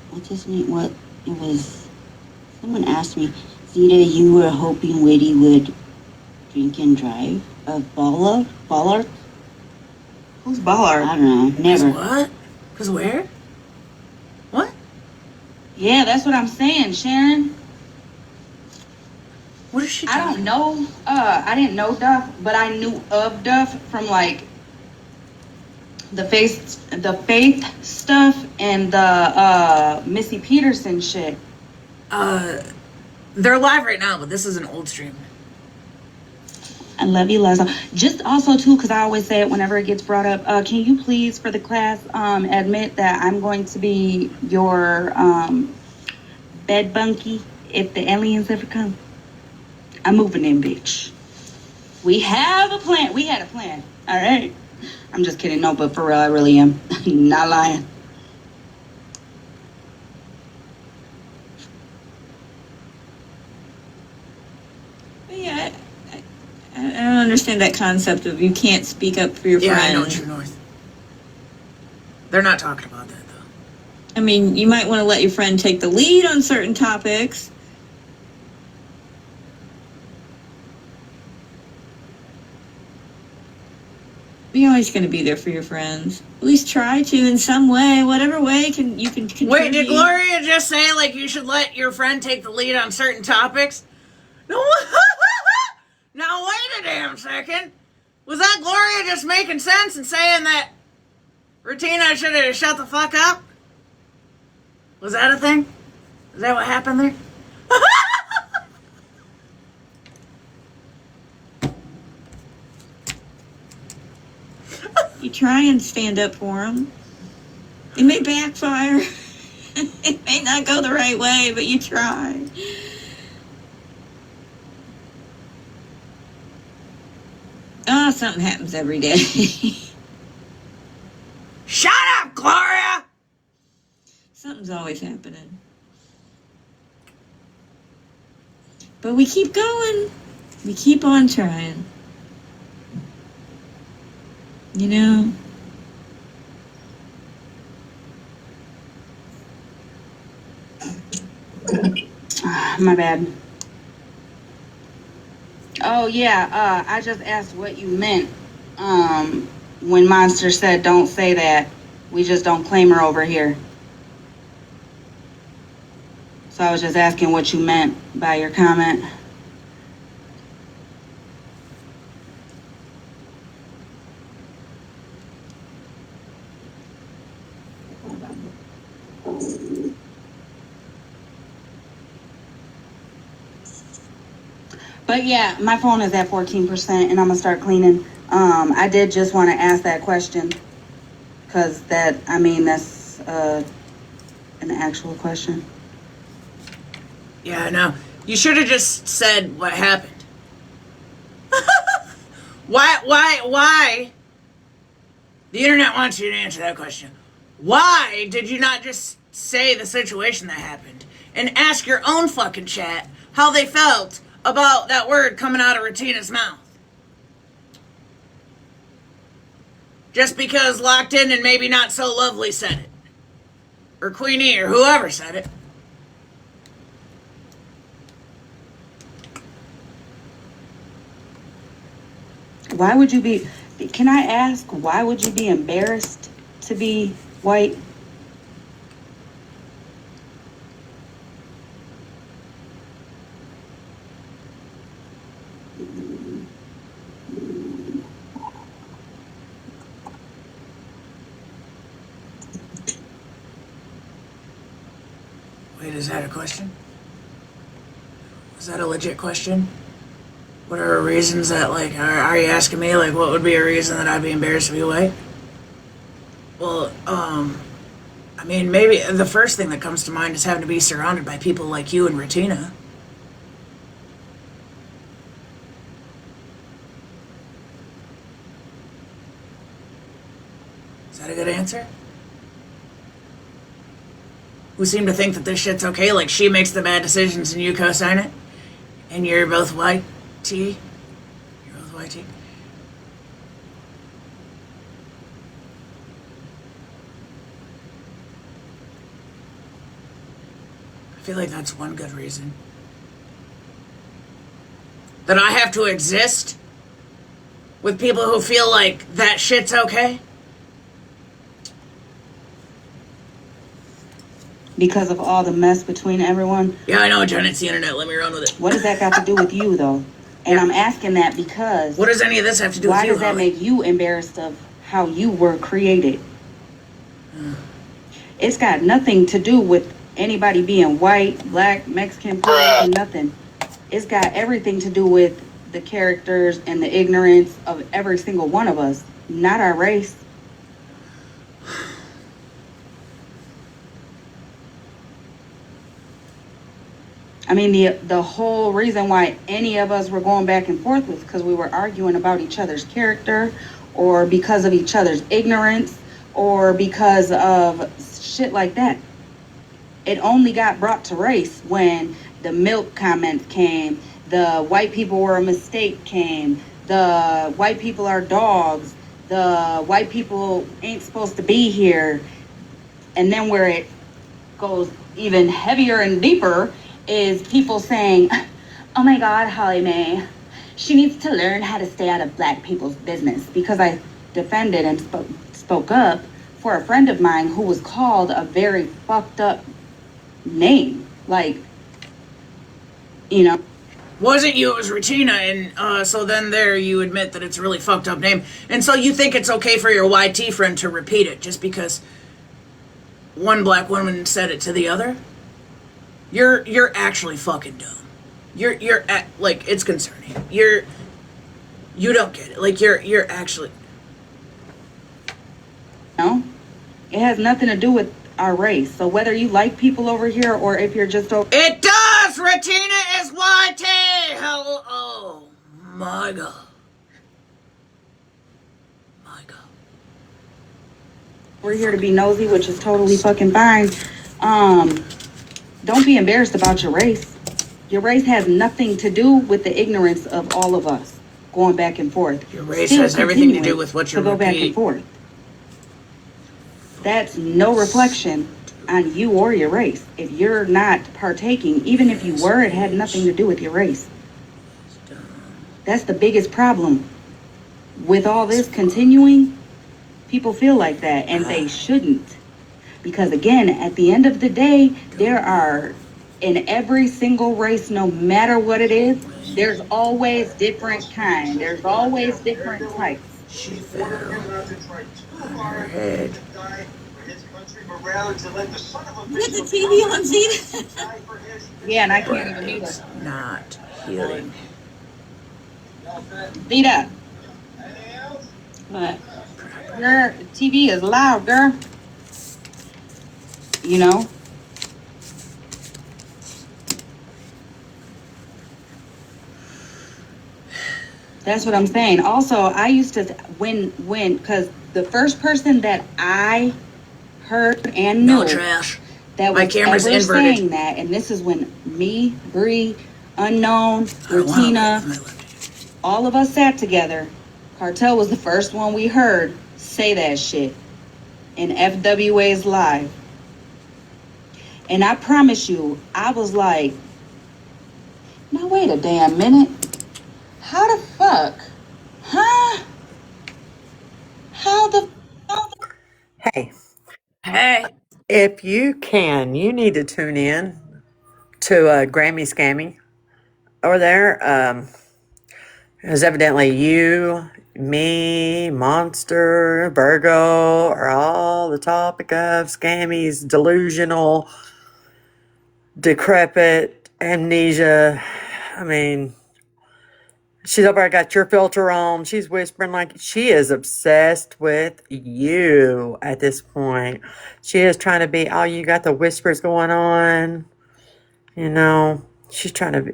What's his name? What it was? Someone asked me, Zeta, you were hoping Whitty would drink and drive? Ballard? Who's Ballard? I don't know. Because Never. what? Because where? What? Yeah, that's what I'm saying, Sharon. What is she I don't know. I didn't know Duff, but I knew of Duff from like the faith stuff and the Missy Peterson shit. They're live right now, but this is an old stream. I love you, Leslie. Just also too, because I always say it whenever it gets brought up. Can you please, for the class, admit that I'm going to be your bed bunkie if the aliens ever come? I'm moving in, bitch. We have a plan. We had a plan. All right. I'm just kidding. No, but for real, I really am. Not lying. But yeah, I don't understand that concept of you can't speak up for your Yeah, friend. I know True North. They're not talking about that, though. I mean, you might want to let your friend take the lead on certain topics. You're always going to be there for your friends. At least try to in some way, whatever way you can contribute. Wait, did Gloria just say, like, you should let your friend take the lead on certain topics? No. Now, wait a damn second. Was that Gloria just making sense and saying that Retina should have shut the fuck up? Was that a thing? Is that what happened there? You try and stand up for them. It may backfire. It may not go the right way, but you try. Oh, something happens every day. Shut up, Gloria! Something's always happening. But we keep going. We keep on trying. You know? My bad. Oh yeah, I just asked what you meant when Monster said don't say that. We just don't claim her over here. So I was just asking what you meant by your comment. But yeah, my phone is at 14% and I'm gonna start cleaning. I did just want to ask that question because that's an actual question. Yeah, I know. You should have just said what happened. Why? The internet wants you to answer that question. Why did you not just say the situation that happened and ask your own fucking chat how they felt about that word coming out of Retina's mouth? Just because Locked In and Maybe Not So Lovely said it. Or Queenie or whoever said it. Why would you be, can I ask, why would you be embarrassed to be white? Wait, is that a question? Is that a legit question? What are reasons that, like, are you asking me, like, what would be a reason that I'd be embarrassed to be white? Well, I mean, maybe the first thing that comes to mind is having to be surrounded by people like you and Retina. Is that a good answer? Who seem to think that this shit's okay, like she makes the bad decisions and you co-sign it? And you're both white, T? You're both white, T? I feel like that's one good reason. That I have to exist with people who feel like that shit's okay? Because of all the mess between everyone? Yeah, I know, John, it's the internet. Let me run with it. What does that got to do with you, though? And I'm asking that because... What does any of this have to do with you, Why does that make you embarrassed of how you were created? It's got nothing to do with anybody being white, black, Mexican, Puerto Rican, nothing. It's got everything to do with the characters and the ignorance of every single one of us, not our race. I mean, the whole reason why any of us were going back and forth was because we were arguing about each other's character, or because of each other's ignorance, or because of shit like that. It only got brought to race when the milk comments came, the white people were a mistake came, the white people are dogs, the white people ain't supposed to be here. And then where it goes even heavier and deeper is people saying, oh my God, Holly Mae, she needs to learn how to stay out of black people's business, because I defended and spoke up for a friend of mine who was called a very fucked up name. Like, you know. Wasn't you, it was Regina, and so then there you admit that it's a really fucked up name. And so you think it's okay for your YT friend to repeat it just because one black woman said it to the other? You're actually fucking dumb. You're like, it's concerning. You don't get it. Like, you're actually... No, it has nothing to do with our race. So whether you like people over here or if you're just over... It does! Retina is YT! Hell, oh my God. My God. We're here to be nosy, which is totally fucking fine. Don't be embarrassed about your race. Your race has nothing to do with the ignorance of all of us going back and forth. Your race has everything to do with what you're to go back and forth. That's no reflection on you or your race. If you're not partaking, even if you were, it had nothing to do with your race. That's the biggest problem. With all this continuing, people feel like that, and they shouldn't. Because again, at the end of the day, there are, in every single race, no matter what it is, there's always different kind. There's always different types. She fell on her head. Get the TV on, Zeta. Yeah, and I can't even do It's that. not healing. Zeta. What? Your TV is loud, girl. You know? That's what I'm saying. Also, I used to because the first person that I heard and No knew trash. that My was camera's ever inverted. saying that, and this is when me, Bree, Unknown, I don't want to Rutina, all of us sat together. Cartel was the first one we heard say that shit in FWA's live. And I promise you, I was like, now wait a damn minute. How the fuck? Huh? How the Hey, Hey. if you can, you need to tune in to Grammy Scammy over there. Because evidently you, me, Monster, Virgo are all the topic of Scammy's delusional, decrepit amnesia. I mean, she's over there, got your filter on. She's whispering like she is obsessed with you at this point. She is trying to be, oh, you got the whispers going on. You know, she's trying to be.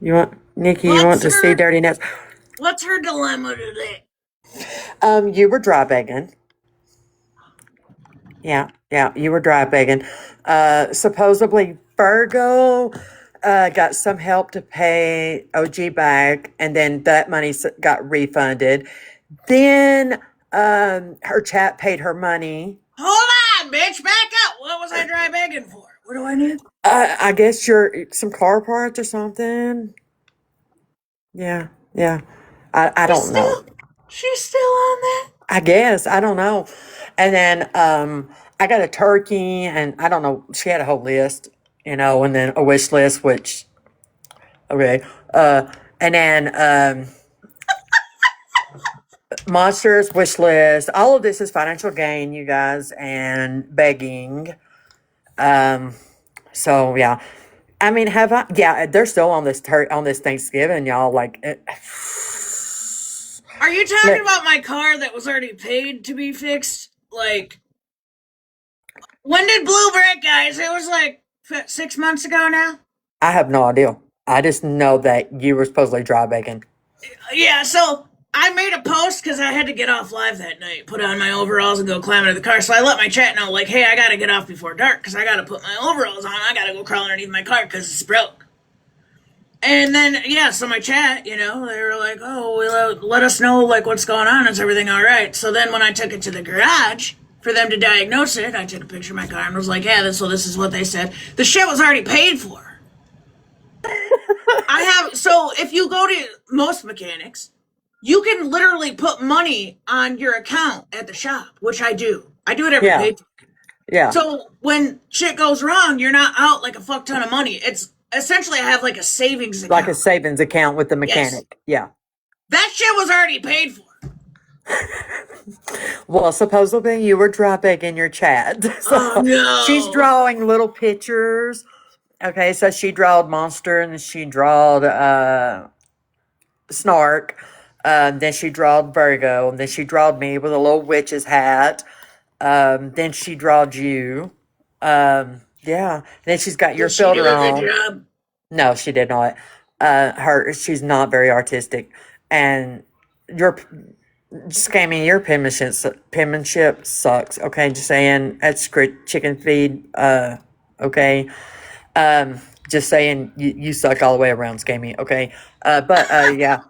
You want, Nikki, you want to see Dirty Nets? What's her dilemma today? You were dry begging. Yeah, you were dry begging. Supposedly Virgo got some help to pay OG back, and then that money got refunded. Then her chat paid her money. Hold on, bitch, back up. What was I dry begging for? What do I need? I guess some car parts or something. Yeah. I don't know. She's still on that? I guess. I don't know. And then I got a turkey, and I don't know. She had a whole list, and then a wish list, which, okay. And then monsters, wish list. All of this is financial gain, you guys, and begging. So, yeah. I mean, they're still on this Thanksgiving, y'all. Like, are you talking about my car that was already paid to be fixed? Like, when did Blue break, guys? It was like 6 months ago now? I have no idea. I just know that you were supposedly dry begging. Yeah, so I made a post because I had to get off live that night, put on my overalls and go climb into the car. So I let my chat know, like, hey, I got to get off before dark because I got to put my overalls on. I got to go crawl underneath my car because it's broke. And then, yeah, so my chat, they were like, oh, let us know, like, what's going on. Is everything all right? So then when I took it to the garage for them to diagnose it, I took a picture of my car and was like, yeah, this is what they said. The shit was already paid for. So if you go to most mechanics, you can literally put money on your account at the shop, which I do. I do it every paycheck. Yeah. So when shit goes wrong, you're not out like a fuck ton of money. It's essentially I have like a savings account. Like a savings account with the mechanic. Yes. Yeah. That shit was already paid for. Well, supposedly you were dry begging your chat. So no. She's drawing little pictures. Okay, so she drawed Monster, and she drawed Snark. Then she drawed Virgo, and then she drawed me with a little witch's hat. Then she drawed you. Yeah. Then she's got your filter on. Did she do a good job? No, she did not. She's not very artistic, and your Scammy, your penmanship sucks. Okay, just saying. That's great chicken feed. Okay. Just saying, you suck all the way around, Scammy. Okay. Yeah.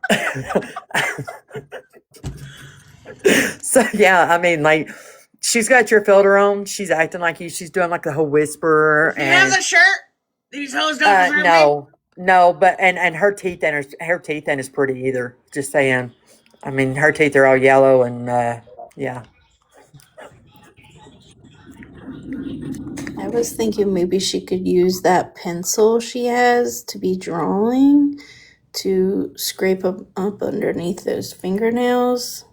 So yeah, I mean, like, she's got your filter on. She's acting like you. She's doing like the whole whisper. You have the shirt. These hoes don't deserve me. No, but and her teeth ain't as pretty either. Just saying. I mean, her teeth are all yellow and yeah. I was thinking maybe she could use that pencil she has to be drawing to scrape up underneath those fingernails.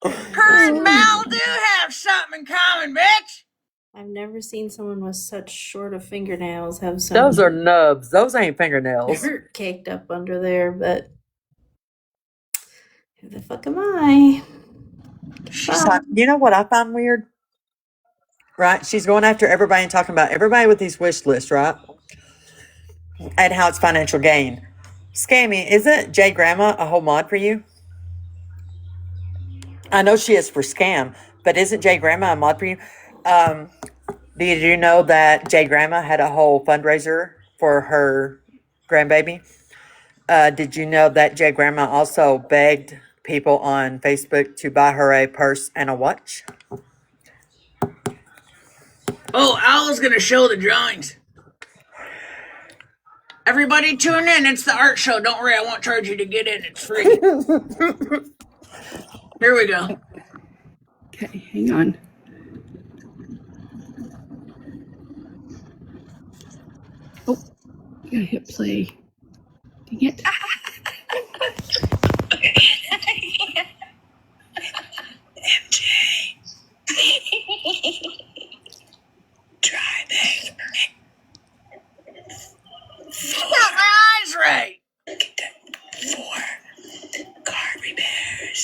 Her and Mal do have something in common, bitch. I've never seen someone with such short of fingernails have some. Those are nubs. Those ain't fingernails. Dirt caked up under there, but who the fuck am I? She's like, you know what I find weird? Right? She's going after everybody and talking about everybody with these wish lists, right? and how it's financial gain. Scammy, isn't J Grandma a whole mod for you? I know she is for Scam, but isn't J Grandma a mod for you? Did you know that J Grandma had a whole fundraiser for her grandbaby? Did you know that J Grandma also begged people on Facebook to buy her a purse and a watch? Oh, Al is going to show the drawings. Everybody tune in. It's the art show. Don't worry, I won't charge you to get in. It's free. Here we go. Okay, hang on. Oh, gotta hit play. Dang it. Try this. Got my eyes right. Look at that. 4 car repairs.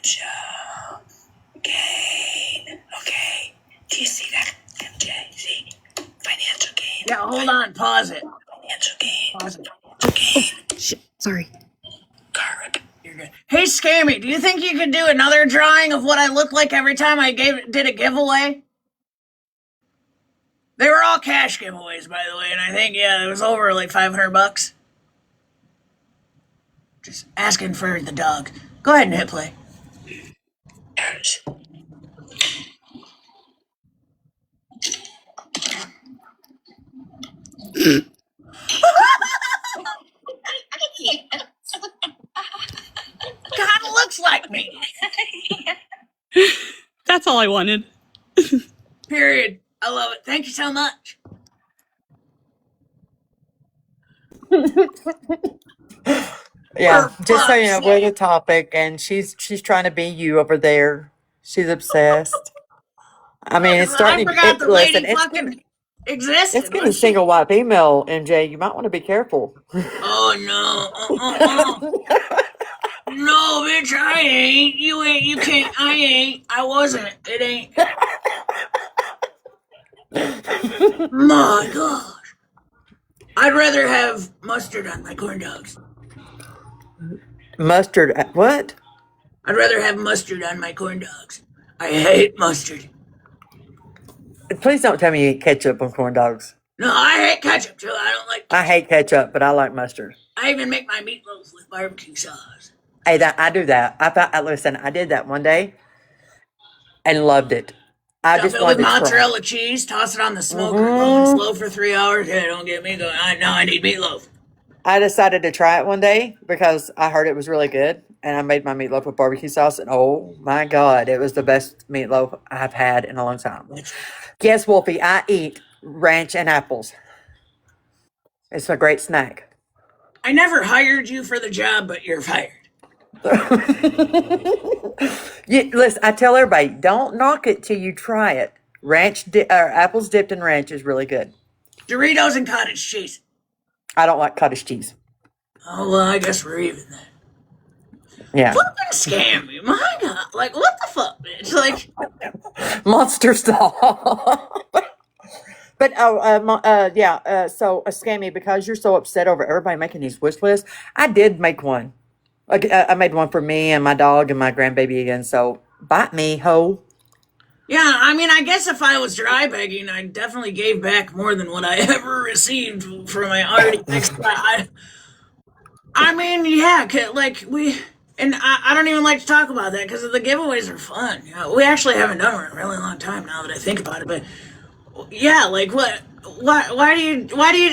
Financial gain. Okay. Do you see that, MJ? See? Financial gain. Yeah, hold on. Pause it. Financial gain. Pause it. Financial gain. Shit, sorry. Car repair. You're good. Hey, Scammy, do you think you could do another drawing of what I look like every time I did a giveaway? They were all cash giveaways, by the way, and I think, yeah, it was over like $500. Just asking for the dog. Go ahead and hit play. God looks like me. That's all I wanted. Period. I love it. Thank you so much. Yeah, For just so you know, fuck's we're sake. the topic, and she's trying to be you over there. She's obsessed. I mean, it's I starting to forgot the listen. lady It's fucking getting, existed. it's getting single white female, MJ. You might want to be careful. Oh no. No, bitch, I ain't. You ain't. You can't. I ain't. I wasn't. It ain't. My gosh. I'd rather have mustard on my corn dogs. Mustard? What? I'd rather have mustard on my corn dogs. I hate mustard. Please don't tell me you eat ketchup on corn dogs. No, I hate ketchup too. I don't like. I hate ketchup, but I like mustard. I even make my meatloaf with barbecue sauce. Hey, I do that. Listen, I did that one day and loved it. I Stuff just it wanted with to try. mozzarella cheese. Toss it on the smoker. Low and slow for 3 hours. Yeah, don't get me going. I need meatloaf. I decided to try it one day because I heard it was really good, and I made my meatloaf with barbecue sauce, and oh my God, it was the best meatloaf I've had in a long time. Yes, Wolfie, I eat ranch and apples. It's a great snack. I never hired you for the job, but you're fired. Listen, I tell everybody, don't knock it till you try it. Apples dipped in ranch is really good. Doritos and cottage cheese. I don't like cottage cheese. Oh, well, I guess we're even then. Yeah. Fucking scam me. My God. Like, what the fuck, bitch? Like, Monster stall. But so Scammy, because you're so upset over everybody making these wish lists, I did make one. I made one for me and my dog and my grandbaby again. So bite me, ho. yeah, I mean, I guess if I was dry begging, I definitely gave back more than what I ever received from my already fixed. I mean, yeah, like and I don't even like to talk about that because the giveaways are fun. You know, we actually haven't done one in a really long time now that I think about it. But yeah, like what? Why do you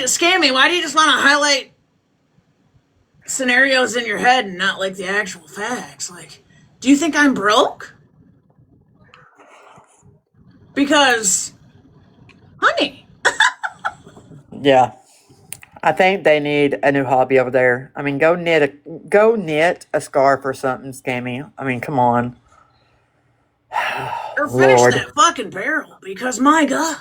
scam me? Why do you just want to highlight scenarios in your head and not like the actual facts? Like, do you think I'm broke? Because, honey. Yeah. I think they need a new hobby over there. I mean, go knit a scarf or something, Scammy. I mean, come on. Or finish Lord. that fucking barrel because my God.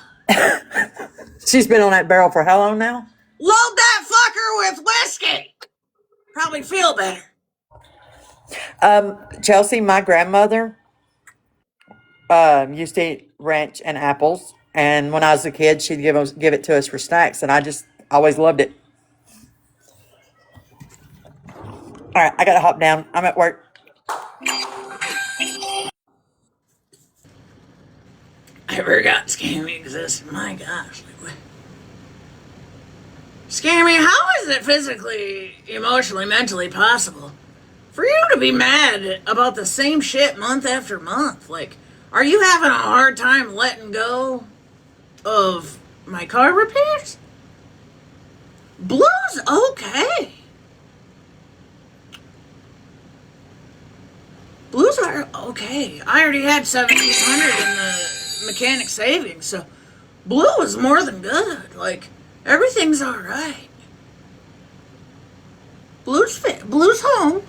She's been on that barrel for how long now? Load that fucker with whiskey. Probably feel better. Chelsea, my grandmother used to eat ranch and apples And when I was a kid, she'd give it to us for snacks, and I just always loved it. All right, I gotta hop down. I'm at work. I forgot Scammy existed. My gosh. Scammy, how is it physically, emotionally, mentally possible for you to be mad about the same shit month after month? Like, are you having a hard time letting go of my car repairs? Blue's okay. Blues are okay. I already had 1,700 in the mechanic savings, so Blue was more than good. Like, everything's alright. Blue's home.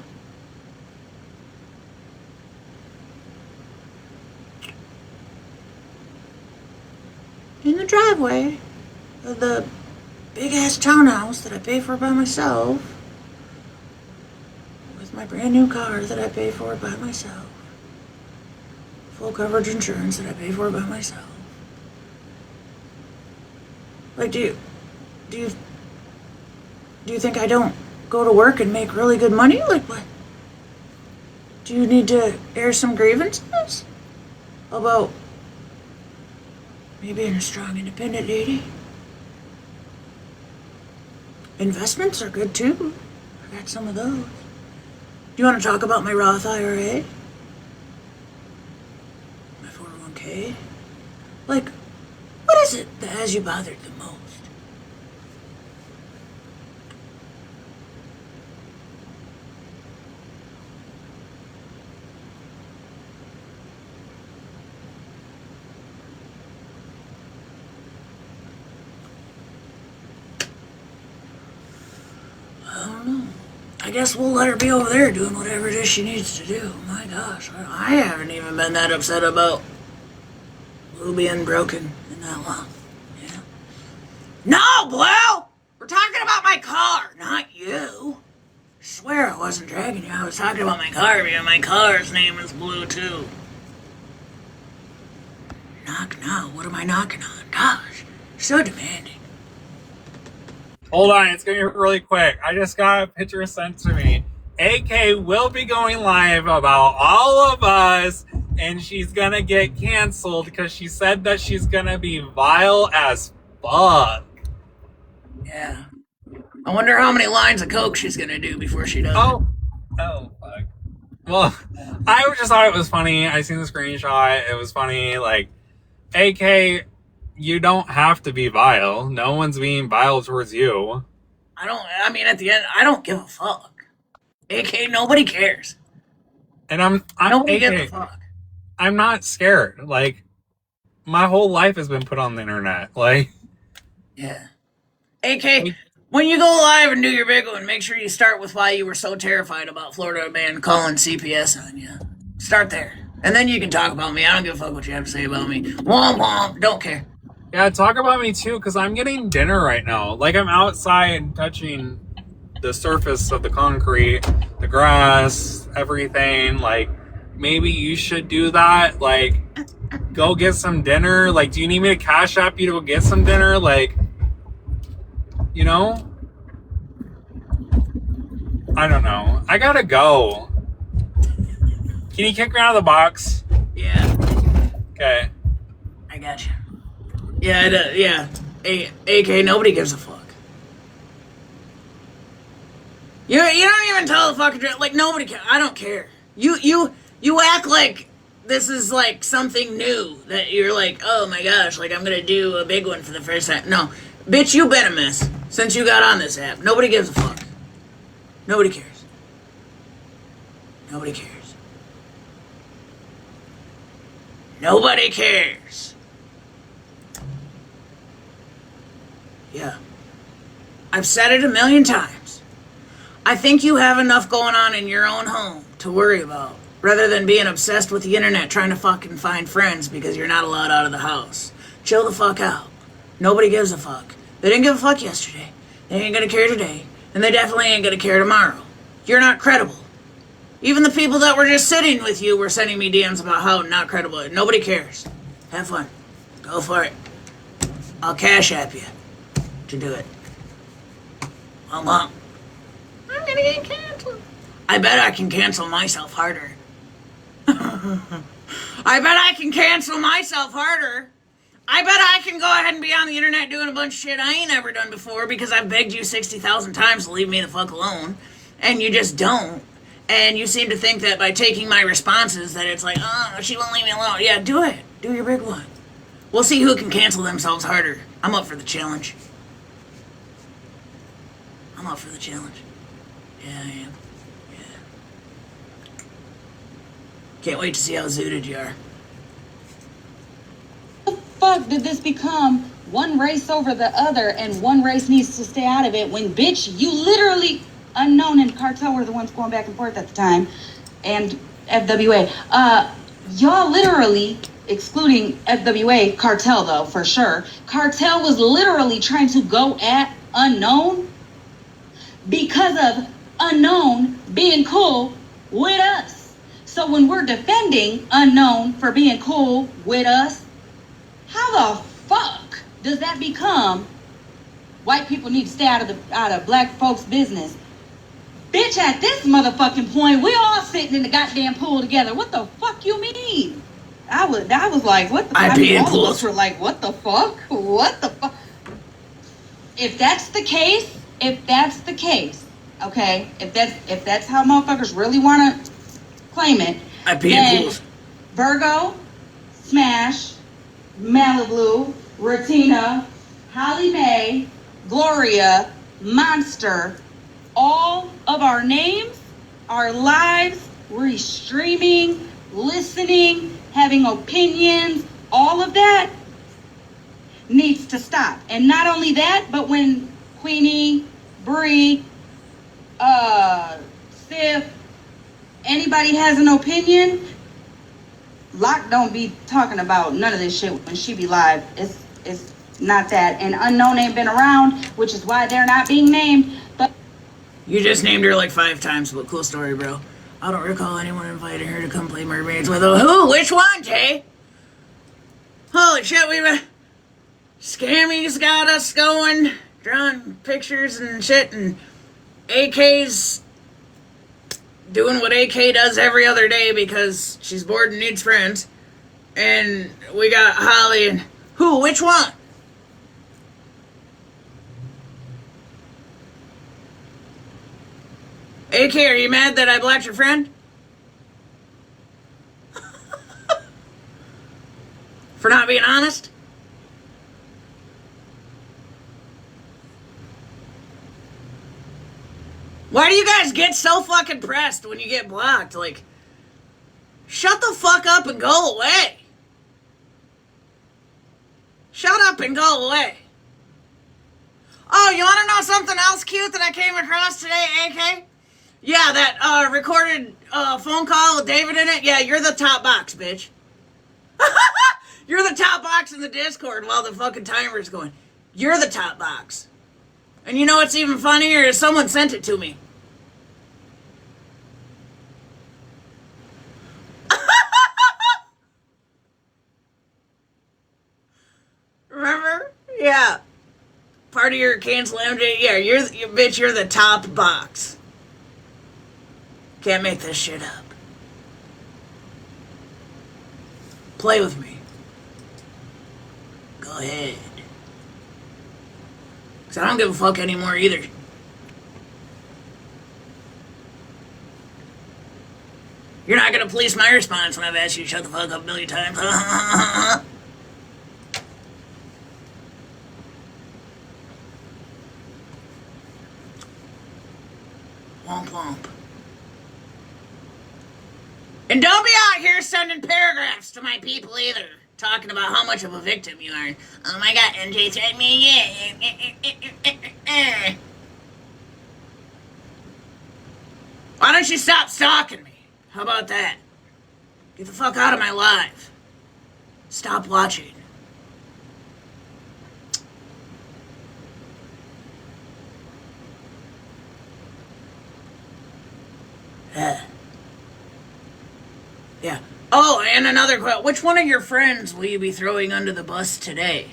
In the driveway of the big-ass townhouse that I pay for by myself. With my brand new car that I pay for by myself. Full coverage insurance that I pay for by myself. Like, do you think I don't go to work and make really good money? Like, what? Do you need to air some grievances about me being a strong, independent lady? Investments are good too. I got some of those. Do you want to talk about my Roth IRA? My 401k? Like, what is it that has you bothered the most? I don't know. I guess we'll let her be over there doing whatever it is she needs to do. My gosh, I haven't even been that upset about Blue being broken in that long. Yeah. No, Blue! We're talking about my car, not you. I swear I wasn't dragging you. I was talking about my car because my car's name is Blue too. Knock now. What am I knocking on? Gosh, so demanding. Hold on, it's gonna be really quick. I just got a picture sent to me. AK will be going live about all of us, and she's gonna get canceled because she said that she's gonna be vile as fuck. Yeah. I wonder how many lines of coke she's gonna do before she does. Oh, fuck. Well, I just thought it was funny. I seen the screenshot. It was funny. Like, AK, you don't have to be vile. No one's being vile towards you. I mean, at the end, I don't give a fuck. AK, nobody cares. And I'm nobody AK, gives a fuck. I'm not scared. Like, my whole life has been put on the internet. Like, yeah. AK, when you go live and do your big one, make sure you start with why you were so terrified about Florida man calling CPS on you. Start there. And then you can talk about me. I don't give a fuck what you have to say about me. Womp womp. Don't care. yeah, talk about me too, because I'm getting dinner right now. Like, I'm outside touching the surface of the concrete, the grass, everything. Like, maybe you should do that. Like, go get some dinner. Like, do you need me to cash app you to go get some dinner? Like, you know? I don't know. I gotta go. Can you kick me out of the box? Yeah. Okay. I got you. Yeah, AK, nobody gives a fuck. You don't even tell the fucking truth. Like, nobody cares. I don't care. You act like this is like something new that you're like, oh my gosh, like I'm gonna do a big one for the first time. No, bitch, you've been a mess since you got on this app. Nobody gives a fuck. Nobody cares. Nobody cares. Nobody cares. Yeah. I've said it a million times. I think you have enough going on in your own home to worry about, rather than being obsessed with the internet trying to fucking find friends because you're not allowed out of the house. Chill the fuck out. Nobody gives a fuck. They didn't give a fuck yesterday. They ain't gonna care today. And they definitely ain't gonna care tomorrow. You're not credible. Even the people that were just sitting with you were sending me DMs about how not credible. Nobody cares. Have fun. Go for it. I'll cash app you to do it. How long? I'm gonna get canceled. I bet I can cancel myself harder. I bet I can cancel myself harder. I bet I can go ahead and be on the internet doing a bunch of shit I ain't ever done before because I've begged you 60,000 times to leave me the fuck alone. And you just don't. And you seem to think that by taking my responses that it's like, oh, she won't leave me alone. Yeah, do it. Do your big one. We'll see who can cancel themselves harder. I'm up for the challenge. I'm up for the challenge. Yeah, I am. Yeah. Can't wait to see how zooted you are. Fuck did this become one race over the other and one race needs to stay out of it when, bitch, you literally, Unknown and Cartel were the ones going back and forth at the time, and FWA, y'all literally, excluding FWA, Cartel though, for sure, Cartel was literally trying to go at Unknown because of Unknown being cool with us. So when we're defending Unknown for being cool with us, how the fuck does that become white people need to stay out of black folks' business? Bitch, at this motherfucking point, we all sitting in the goddamn pool together. What the fuck you mean? I was like, what the fuck? I pee in all pools. of us were like, what the fuck? What the fuck? If that's the case, okay, if that's how motherfuckers really want to claim it, I pee in pools. Virgo, Smash, Malibu, Ratina, Holly Mae, Gloria, Monster, all of our names, our lives, restreaming, listening, having opinions, all of that needs to stop. And not only that, but when Queenie, Bree, Sif, anybody has an opinion, Locke don't be talking about none of this shit when she be live. It's not that. And Unknown ain't been around, which is why they're not being named. But You just named her like 5 times, but cool story, bro. I don't recall anyone inviting her to come play Mermaids with her. Who? Which one, Jay? Holy shit, Scammy's got us going, drawing pictures and shit, and AK's doing what AK does every other day because she's bored and needs friends. And we got Holly and... Who? Which one? AK, are you mad that I blocked your friend? For not being honest? Why do you guys get so fucking pressed when you get blocked? Like, shut the fuck up and go away. Shut up and go away. Oh, you want to know something else cute that I came across today, AK? Yeah, that recorded phone call with David in it. Yeah, you're the top box, bitch. You're the top box in the Discord while the fucking timer's going. You're the top box. And you know what's even funnier is someone sent it to me. Remember? Yeah. Part of your cancel MJ. Yeah, you're the top box. Can't make this shit up. Play with me. Go ahead. Because I don't give a fuck anymore either. You're not going to police my response when I've asked you to shut the fuck up a million times. Womp womp. And don't be out here sending paragraphs to my people either, talking about how much of a victim you are. Oh my god, MJ threatened me again. Why don't you stop stalking me? How about that? Get the fuck out of my life. Stop watching. Yeah. Oh, and another question. Which one of your friends will you be throwing under the bus today?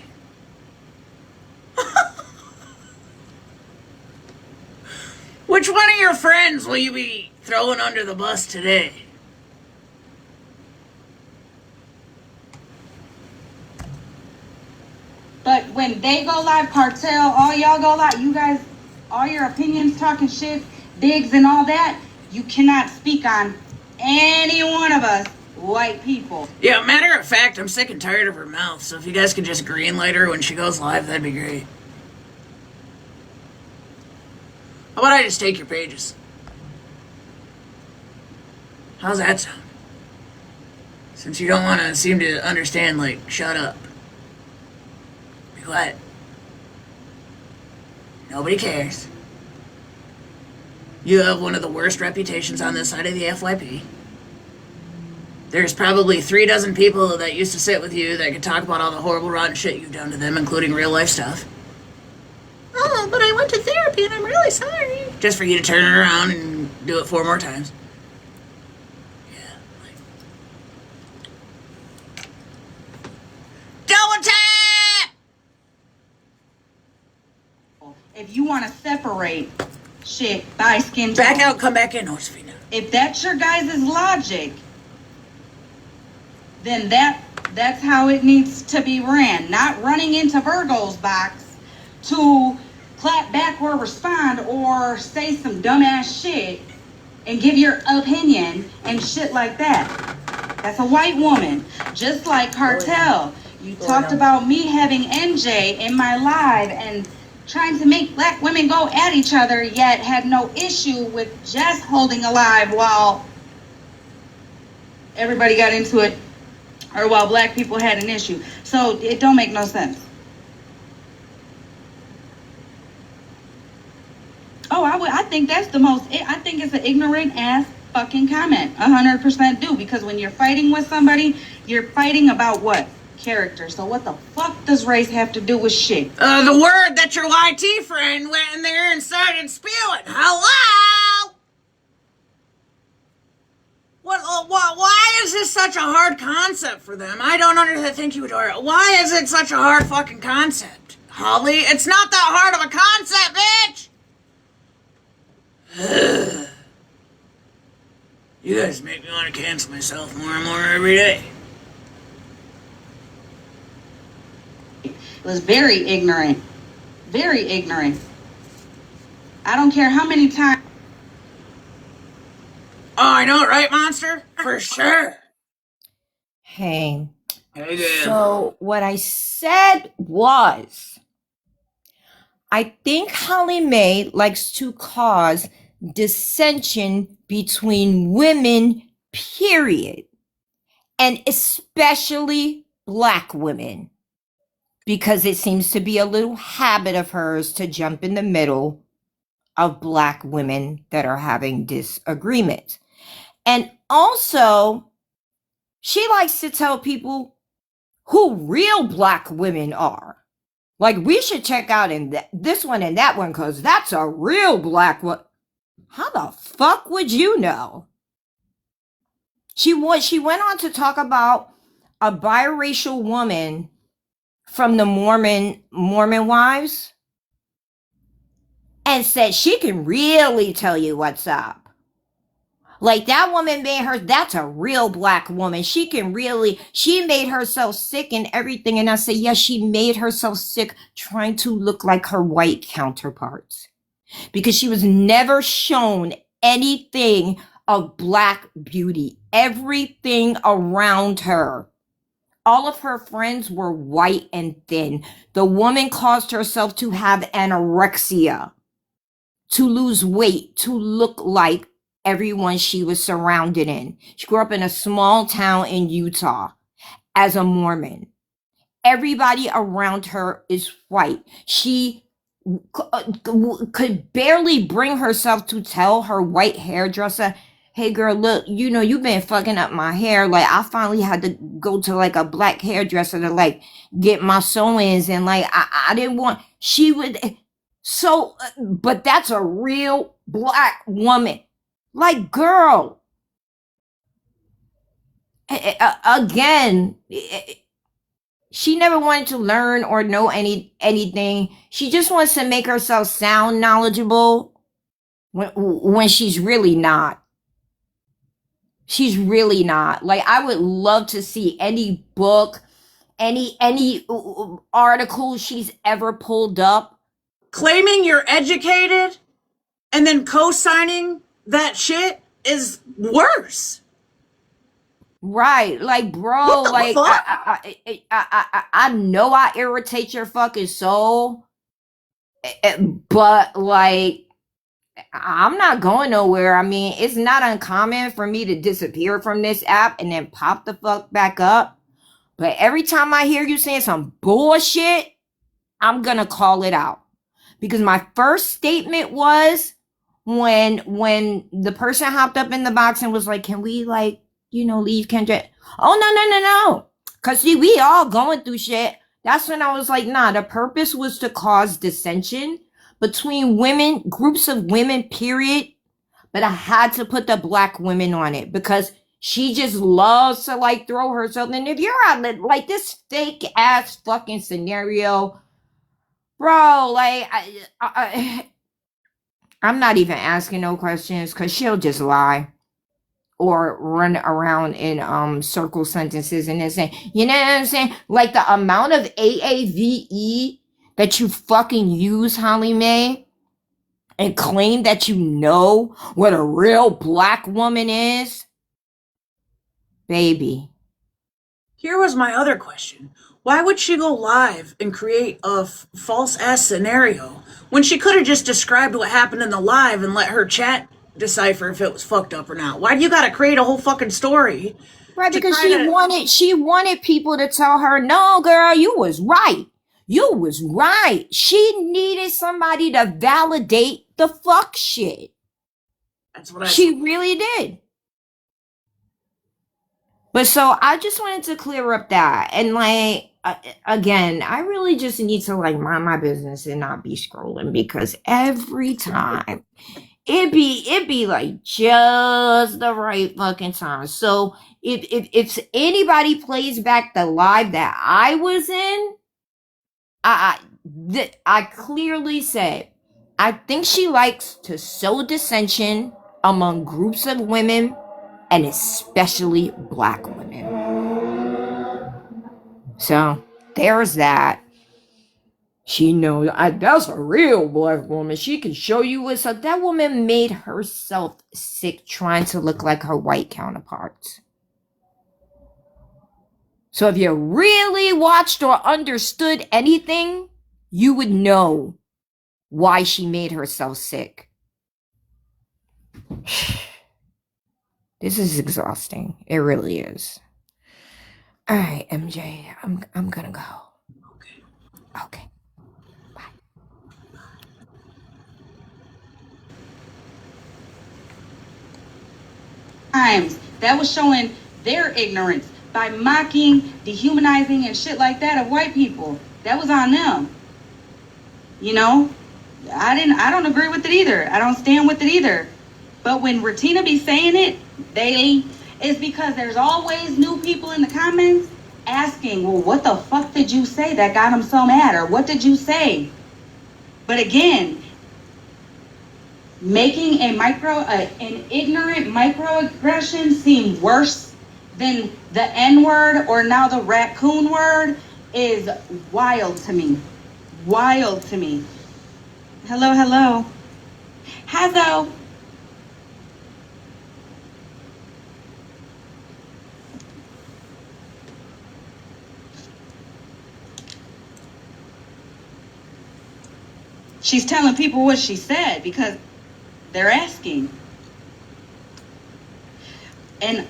friends will you be throwing under the bus today? But when they go live, Cartel, all y'all go live, you guys, all your opinions, talking shit, Biggs and all that, you cannot speak on any one of us white people. Yeah, matter of fact, I'm sick and tired of her mouth, so if you guys could just greenlight her when she goes live, that'd be great. How about I just take your pages? How's that sound? Since you don't want to seem to understand, like, shut up. Be quiet. Nobody cares. You have one of the worst reputations on this side of the FYP. There's probably 36 people that used to sit with you that could talk about all the horrible, rotten shit you've done to them, including real life stuff. Oh, but I went to therapy and I'm really sorry. Just for you to turn it around and do it 4 more times. Yeah, like... Double tap! If you want to separate shit by skin tone. Back out, come back in, Josephina. If that's your guys' logic, then that's how it needs to be ran. Not running into Virgo's box to clap back or respond or say some dumbass shit and give your opinion and shit like that. That's a white woman. Just like Cartel. You talked about me having NJ in my live and trying to make black women go at each other, yet had no issue with Jess holding a live while everybody got into it, or while black people had an issue. So it don't make no sense. Oh, I think that's the most, I think it's an ignorant ass fucking comment. 100% do, because when you're fighting with somebody, you're fighting about what? Character. So what the fuck does race have to do with shit? The word that your YT friend went in there and started spewing. Hello? Why is this such a hard concept for them? I don't understand. Thank you, Adora. Why is it such a hard fucking concept? Holly, it's not that hard of a concept, bitch! You guys make me want to cancel myself more and more every day. It was very ignorant. Very ignorant. I don't care how many times. Oh, I know it, right, Monster? For sure. Hey. Hey, Dan. So what I said was, I think Holly Mae likes to cause dissension between women, period. And especially black women. Because it seems to be a little habit of hers to jump in the middle of black women that are having disagreement. And also, she likes to tell people who real black women are. Like, we should check out this one and that one, because that's a real black one. How the fuck would you know? She went on to talk about a biracial woman from the Mormon wives and said she can really tell you what's up. Like, that woman that's a real black woman. She made herself sick and everything. And I said, yes, she made herself sick trying to look like her white counterparts. Because she was never shown anything of black beauty. Everything around her. All of her friends were white and thin. The woman caused herself to have anorexia, to lose weight, to look like everyone she was surrounded in. She grew up in a small town in Utah as a Mormon. Everybody around her is white. She could barely bring herself to tell her white hairdresser, hey girl, look, you've been fucking up my hair. Like, I finally had to go to like a black hairdresser to like get my sew-ins, and like I didn't want, she would, so, but that's a real black woman. Like, girl, again, she never wanted to learn or know anything. She just wants to make herself sound knowledgeable when she's really not. She's really not. Like, I would love to see any book, any article she's ever pulled up. Claiming you're educated and then co-signing that shit is worse. Right, like, bro, What the like, fuck? I know I irritate your fucking soul, but like, I'm not going nowhere. I mean, it's not uncommon for me to disappear from this app and then pop the fuck back up. But every time I hear you saying some bullshit, I'm gonna call it out. Because my first statement was when the person hopped up in the box and was like, can we, like, leave Kendra? Oh, no. Because, see, we all going through shit. That's when I was like, nah, the purpose was to cause dissension between women, groups of women, period. But I had to put the black women on it because she just loves to, like, throw herself. And if you're out, like, this fake ass fucking scenario, bro, like, I'm not even asking no questions because she'll just lie or run around in circle sentences and then say, you know what I'm saying? Like, the amount of AAVE that you fucking use, Holly Mae, and claim that you know what a real black woman is, baby. Here was my other question. Why would she go live and create a false ass scenario when she could have just described what happened in the live and let her chat decipher if it was fucked up or not? Why do you gotta create a whole fucking story? Right, to because try to- she wanted people to tell her, no, girl, you was right. You was right. She needed somebody to validate the fuck shit. That's what She really did. But so I just wanted to clear up that. And like, again, I really just need to like mind my business and not be scrolling because every time it be like just the right fucking time. So if anybody plays back the live that I was in, I clearly said, I think she likes to sow dissension among groups of women and especially black women. So there's that. She knows that's a real black woman. She can show you what's up. That woman made herself sick trying to look like her white counterparts. So if you really watched or understood anything, you would know why she made herself sick. This is exhausting. It really is. All right, MJ, I'm gonna go. Okay. Times that was showing their ignorance by mocking, dehumanizing, and shit like that of white people. That was on them. You know, I don't agree with it either. I don't stand with it either. But when Retina be saying it daily, it's because there's always new people in the comments asking, well, what the fuck did you say that got him so mad? Or what did you say? But again, making an ignorant microaggression seem worse than the N-word or now the raccoon word is wild to me. Wild to me. Hello, hello. Hello. She's telling people what she said because they're asking. And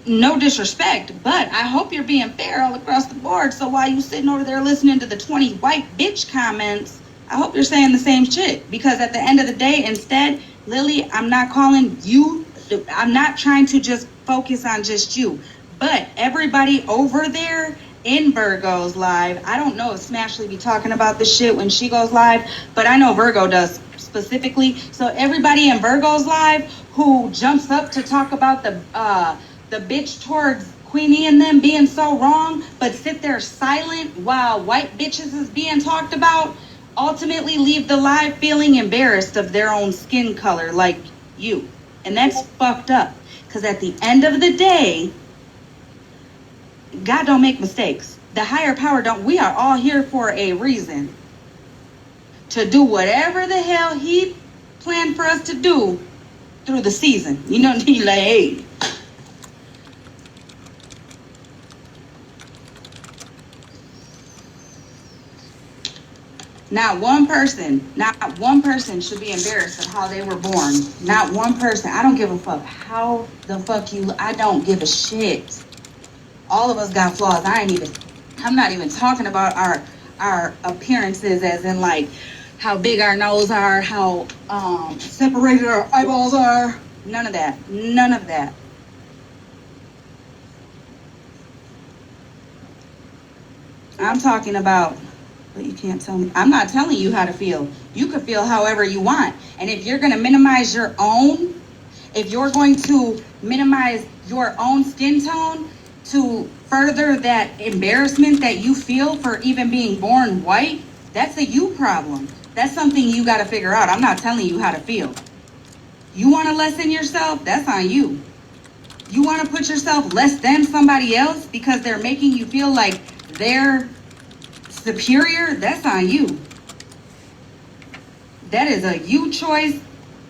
no disrespect, but I hope you're being fair all across the board. So while you sitting over there listening to the 20 white bitch comments, I hope you're saying the same shit. Because at the end of the day, instead, Lily, I'm not calling you, I'm not trying to just focus on just you. But everybody over there in Virgo's live, I don't know if Smashley be talking about this shit when she goes live, but I know Virgo does specifically. So everybody in Virgo's live who jumps up to talk about the bitch towards Queenie and them being so wrong, but sit there silent while white bitches is being talked about, ultimately leave the live feeling embarrassed of their own skin color like you. And that's fucked up. Because at the end of the day, God don't make mistakes. The higher power don't. We are all here for a reason. To do whatever the hell he planned for us to do through the season. You know, he like, hey. Not one person should be embarrassed of how they were born. Not one person. I don't give a fuck how the fuck you, I don't give a shit. All of us got flaws. I'm not even talking about our appearances as in like how big our nose are, how separated our eyeballs are. None of that. None of that. I'm talking about, but you can't tell me. I'm not telling you how to feel. You could feel however you want. And if you're going to minimize your own, if you're going to minimize your own skin tone to further that embarrassment that you feel for even being born white, that's a you problem. That's something you got to figure out. I'm not telling you how to feel. You want to lessen yourself? That's on you. You want to put yourself less than somebody else because they're making you feel like they're superior? That's on you. That is a you choice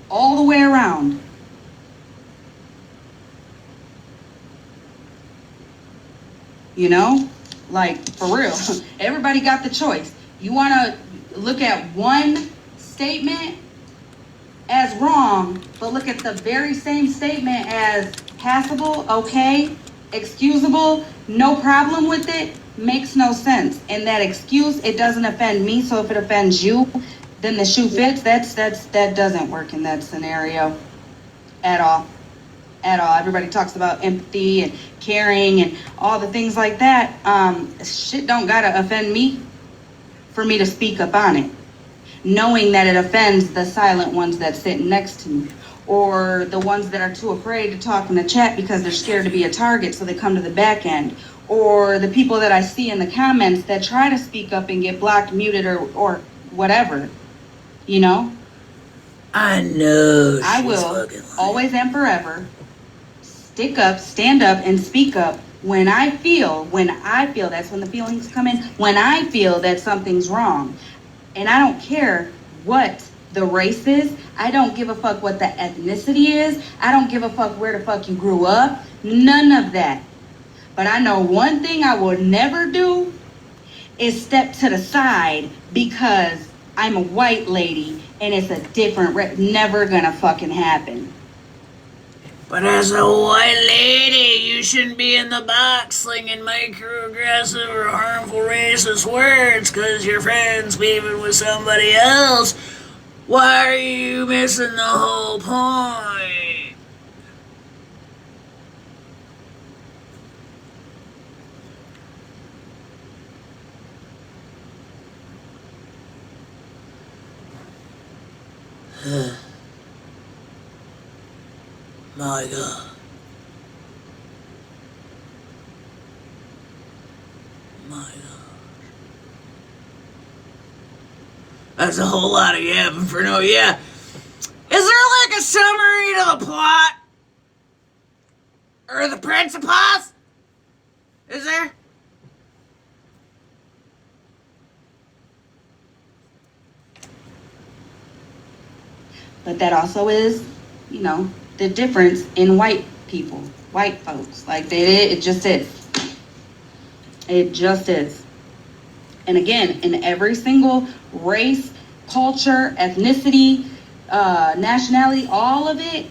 all the way around. You know, like for real, everybody got the choice. You want to look at one statement as wrong, but look at the very same statement as passable, okay, excusable, no problem with it, makes no sense. And that excuse, it doesn't offend me, so if it offends you, then the shoe fits. That doesn't work in that scenario at all. At all. Everybody talks about empathy and caring and all the things like that. Shit don't gotta offend me for me to speak up on it, knowing that it offends the silent ones that sit next to me, or the ones that are too afraid to talk in the chat because they're scared to be a target, so they come to the back end, or the people that I see in the comments that try to speak up and get blocked, muted, or whatever. You know, I know. I will always and forever stick up, stand up, and speak up when I feel, that's when the feelings come in, when I feel that something's wrong. And I don't care what the race is. I don't give a fuck what the ethnicity is. I don't give a fuck where the fuck you grew up. None of that. But I know one thing I will never do is step to the side because I'm a white lady and it's a different race. Never gonna fucking happen. But as a white lady, you shouldn't be in the box slinging microaggressive or harmful racist words because your friend's leaving with somebody else. Why are you missing the whole point? My God. My God. That's a whole lot of yapping for no yeah. Is there like a summary to the plot? Or the principles? Is there? But that also is, you know, the difference in white people, white folks. Like, it just is. It just is. And again, in every single race, culture, ethnicity, nationality, all of it.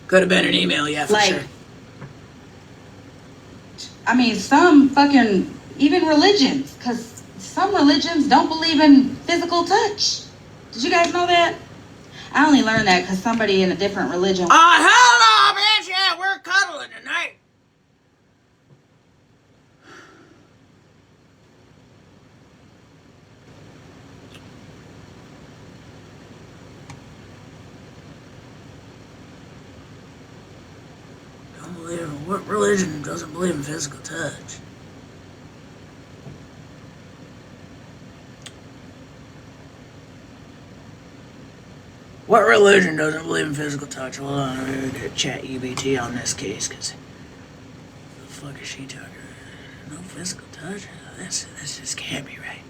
Could have been an email, yeah, for sure. I mean, some fucking, even religions, because some religions don't believe in physical touch. Did you guys know that? I only learned that because somebody in a different religion. Oh, hell no, bitch! Yeah, we're cuddling tonight. Don't believe in what religion doesn't believe in physical touch? What religion doesn't believe in physical touch? Well, I'm going to get chat EBT on this case, because the fuck is she talking about? No physical touch? This just can't be right.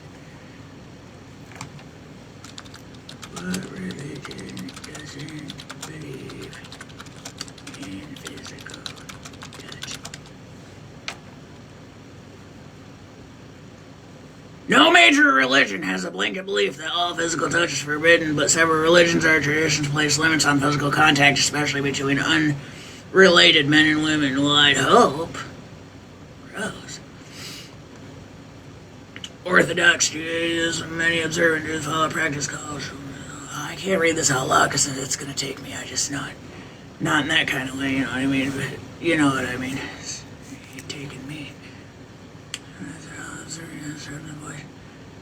What religion doesn't believe in physical touch? No major religion has a blanket belief that all physical touch is forbidden, but several religions or traditions place limits on physical contact, especially between unrelated men and women. Well, I'd hope. Gross. Orthodox Judaism, many observant Jews follow practice called. I can't read this out loud because it's going to take me. I just not in that kind of way, you know what I mean? But you know what I mean. You're taking me.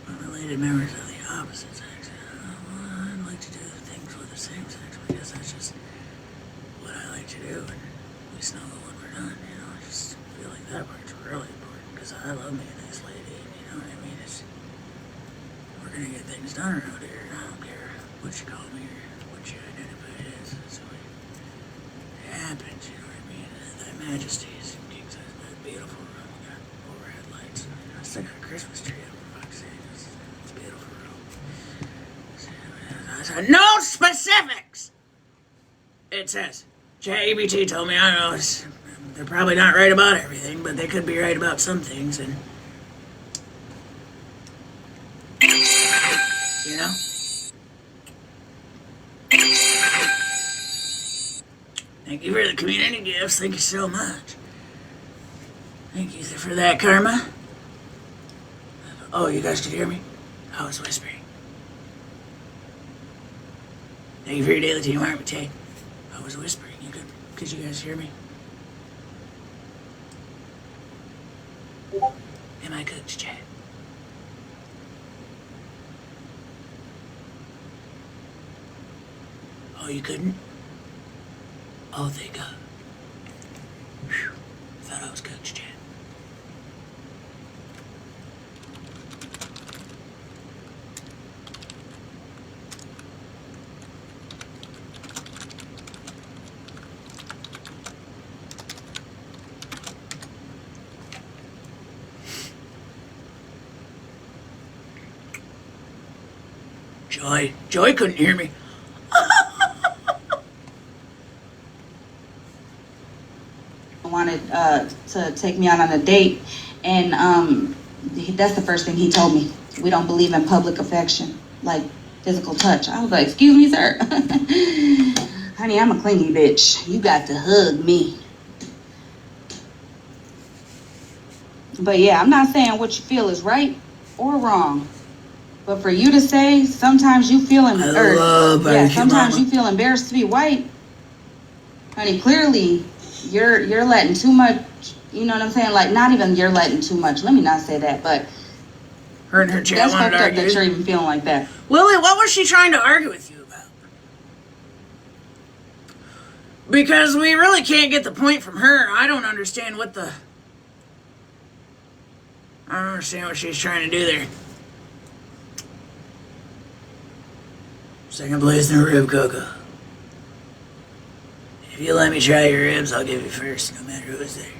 Unrelated members of the opposite sex. I'd like to do things with the same sex because that's just what I like to do, and we snuggle when we're done. You know, I just feel like that part's really important because I love me a nice lady. You know what I mean? We're gonna get things done around here. I don't care what you call me or what you identify as. So it happens. You know what I mean? That majesty is king size, that beautiful room. We got overhead lights. I still got a Christmas tree up. For fuck's sake, it's beautiful room. No specifics. It says. JABT told me, I don't know, they're probably not right about everything, but they could be right about some things, and you know? Thank you for the community gifts. Thank you so much. Thank you for that, Karma. Oh, you guys could hear me? I was whispering. Thank you for your daily team art, Tay. I was whispering. Could you guys hear me? Am I cooked, chat? Oh, you couldn't? Oh, thank God. Whew. Thought I was cooked, chat. Joy couldn't hear me. Wanted to take me out on a date, and that's the first thing he told me. We don't believe in public affection, like physical touch. I was like, excuse me, sir. Honey, I'm a clingy bitch. You got to hug me. But yeah, I'm not saying what you feel is right or wrong. But for you to say sometimes you feel sometimes you feel embarrassed to be white, honey, clearly you're letting too much, you know what I'm saying? Like, not even you're letting too much. Let me not say that, but her and her chat that's wanted fucked to up argue. that you're even feeling like that. Lily, what was she trying to argue with you about? Because we really can't get the point from her. I don't understand what she's trying to do there. Second place in the rib cocoa. If you let me try your ribs, I'll give you first, no matter who's there.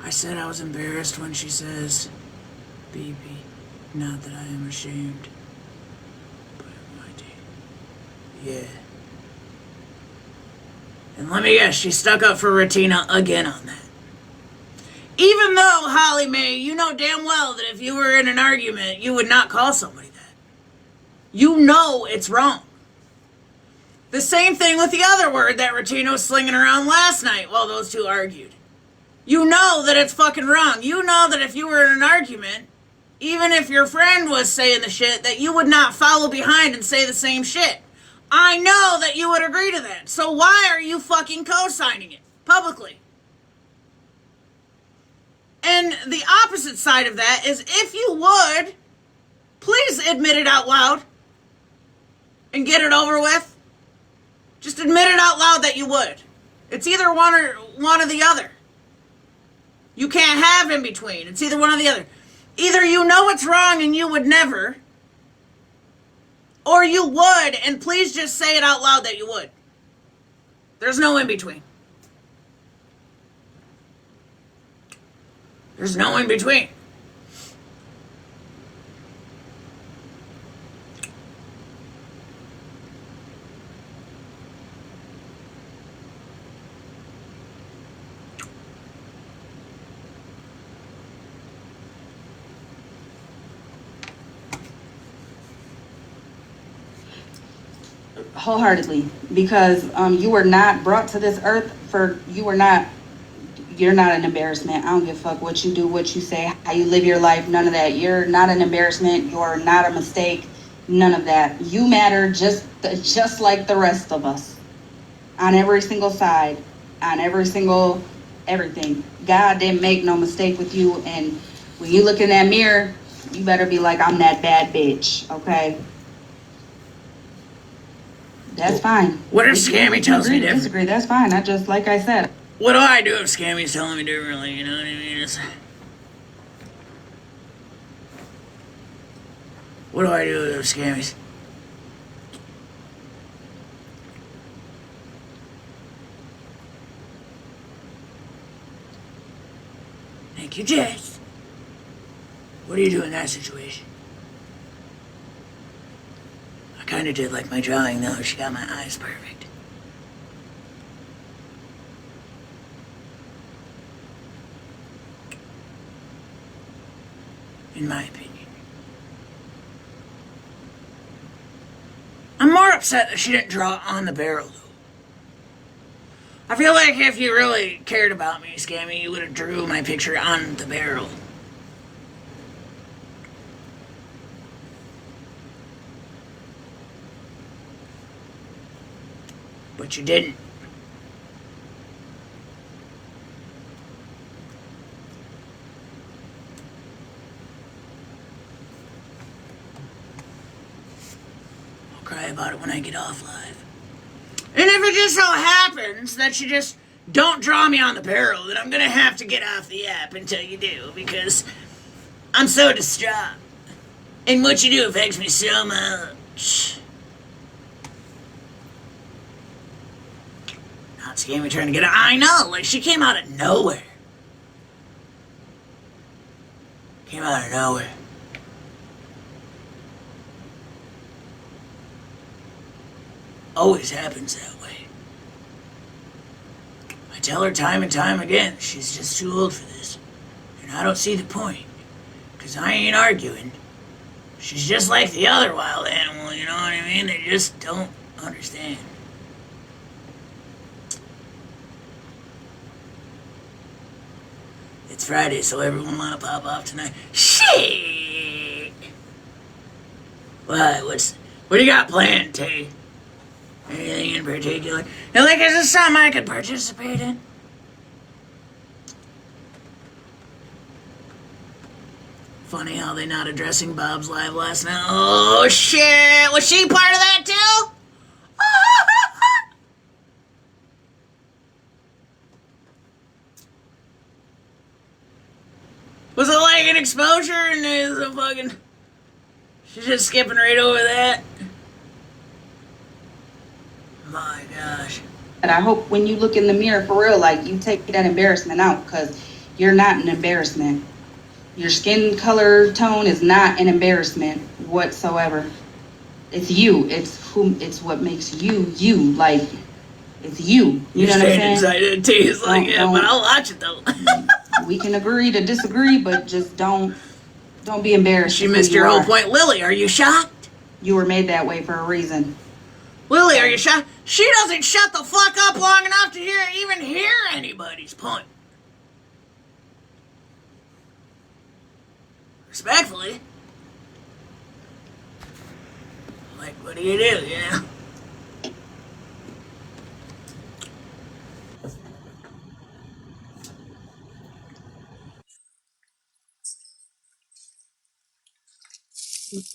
I said I was embarrassed when she says, "BB, not that I am ashamed, but I do." Yeah. And let me guess, she stuck up for Ratina again on that. Even though, Holly Mae, you know damn well that if you were in an argument, you would not call somebody that. You know it's wrong. The same thing with the other word that Ratina was slinging around last night while those two argued. You know that it's fucking wrong. You know that if you were in an argument, even if your friend was saying the shit, that you would not follow behind and say the same shit. I know that you would agree to that. So why are you fucking co-signing it publicly? And the opposite side of that is, if you would, please admit it out loud and get it over with. Just admit it out loud that you would. It's either one or the other. You can't have in between. It's either one or the other. Either you know it's wrong and you would never, or you would, and please just say it out loud that you would. There's no in between. There's no in between. Wholeheartedly, because you were not brought to this earth for, you're not an embarrassment. I don't give a fuck what you do, what you say, how you live your life, none of that. You're not an embarrassment. You're not a mistake. None of that. You matter just like the rest of us, on every single side, on every single everything. God didn't make no mistake with you, and when you look in that mirror, you better be like, I'm that bad bitch, okay? That's fine. What if Scammy tells me different? Disagree, that's fine. I just, like I said. What do I do if Scammy's telling me differently? You know what I mean? What do I do if Scammy's? Thank you, Jess. What do you do in that situation? I kind of did like my drawing, though. She got my eyes perfect. In my opinion. I'm more upset that she didn't draw on the barrel, though. I feel like if you really cared about me, Scammy, you would have drew my picture on the barrel. But you didn't. I'll cry about it when I get off live. And if it just so happens that you just don't draw me on the barrel, then I'm gonna have to get off the app until you do, because I'm so distraught. And what you do affects me so much. Not Scammy trying to get out. I know, like she came out of nowhere. Came out of nowhere. Always happens that way. I tell her time and time again, she's just too old for this. And I don't see the point. Because I ain't arguing. She's just like the other wild animal, you know what I mean? They just don't understand. It's Friday, so everyone wanna pop off tonight. Shit! What do you got planned, Tay? Anything in particular? And like, is this something I could participate in? Funny how they not addressing Bob's live last night. Oh shit! Was she part of that too? Was it like an exposure and there's a fucking... She's just skipping right over that? My gosh. And I hope when you look in the mirror for real, like, you take that embarrassment out, because you're not an embarrassment. Your skin color tone is not an embarrassment whatsoever. It's you. It's what makes you, you. Like, it's you. You know what I'm saying? Excited too. It's like, yeah, but I'll watch it though. We can agree to disagree, but just don't be embarrassed. She missed your whole point. Lily, are you shocked? You were made that way for a reason. Lily, are you shocked? She doesn't shut the fuck up long enough to even hear anybody's point. Respectfully. Like, what do you do, you know?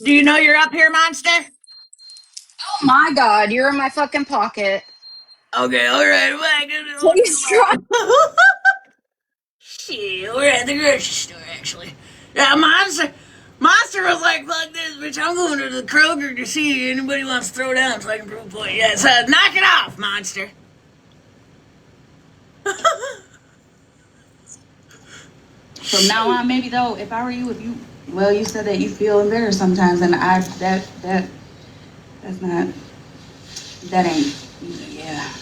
Do you know you're up here, monster? Oh my god, you're in my fucking pocket. Okay, alright. Please try. Shit, we're at the grocery store, actually. Yeah, Monster was like, fuck this, bitch, I'm going to the Kroger to see if anybody wants to throw down so I can prove a point. Yeah, so knock it off, Monster. From now on, maybe though, if I were you, you said that you feel embarrassed sometimes, and that ain't, yeah.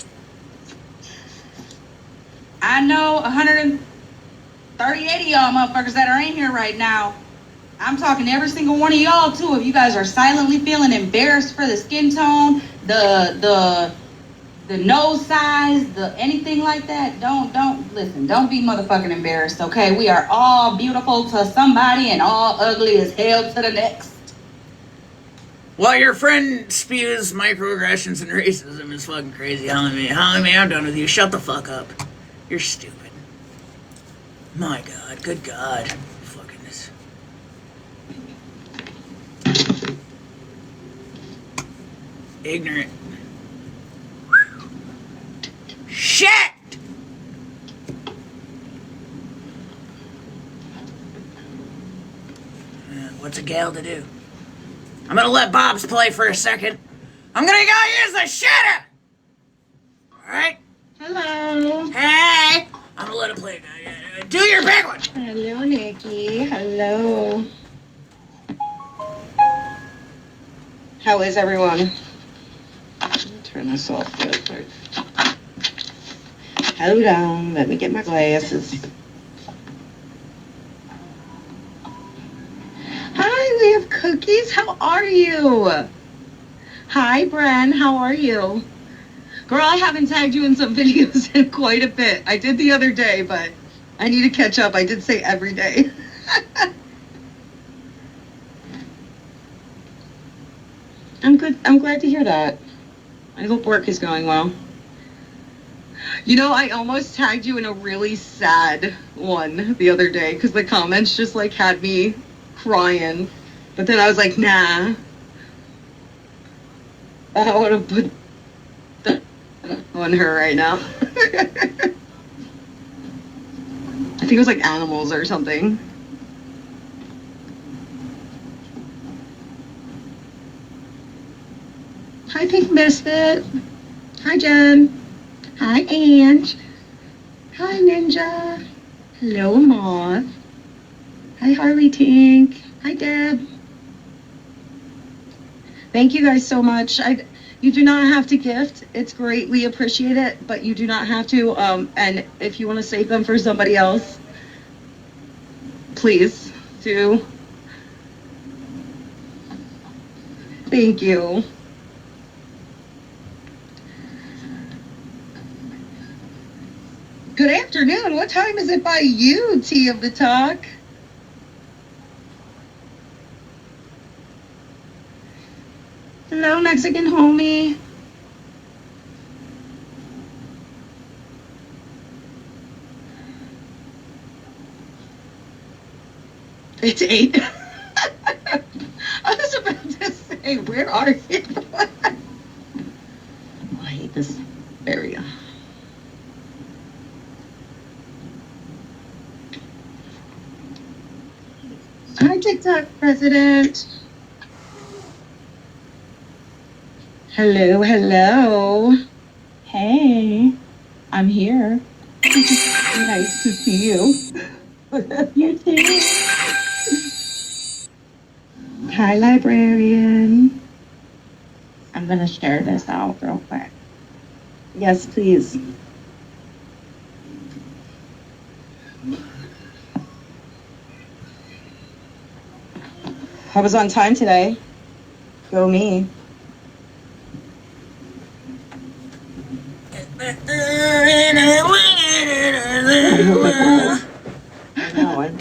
I know 138 of y'all motherfuckers that are in here right now. I'm talking to every single one of y'all too. If you guys are silently feeling embarrassed for the skin tone, the nose size, anything like that, don't listen. Don't be motherfucking embarrassed, okay? We are all beautiful to somebody and all ugly as hell to the next. While your friend spews microaggressions and racism is fucking crazy, Holly Mae, I'm done with you. Shut the fuck up. You're stupid. My God, good God. Fuckingness. Ignorant. Shit! What's a gal to do? I'm gonna let Bob's play for a second. I'm gonna go use the shitter! Alright? Hello. Hey! I'm gonna let him play. Do your big one! Hello, Nikki. Hello. How is everyone? Turn this off real quick. Hold on. Let me get my glasses. Hi, we have cookies. How are you? Hi, Bren. How are you? Girl, I haven't tagged you in some videos in quite a bit. I did the other day, but I need to catch up. I did say every day. I'm good. I'm glad to hear that. I hope work is going well. You know, I almost tagged you in a really sad one the other day because the comments just like had me crying. But then I was like, nah. I don't want to put that on her right now. I think it was like animals or something. Hi, Pink Misfit. Hi, Jen. Hi, Ange. Hi, Ninja. Hello, Moth. Hi, Harley Tink. Hi, Deb. Thank you guys so much. You do not have to gift. It's great. We appreciate it, but you do not have to. And if you want to save them for somebody else, please do. Thank you. Good afternoon. What time is it by you, Tea of the Talk? Hello, Mexican homie. It's 8. I was about to say, where are you? Oh, I hate this area. Hi, TikTok president. Hello, hello. Hey, I'm here. Nice to see you. You too. Hi, librarian. I'm gonna share this out real quick. Yes, please. I was on time today. Go me.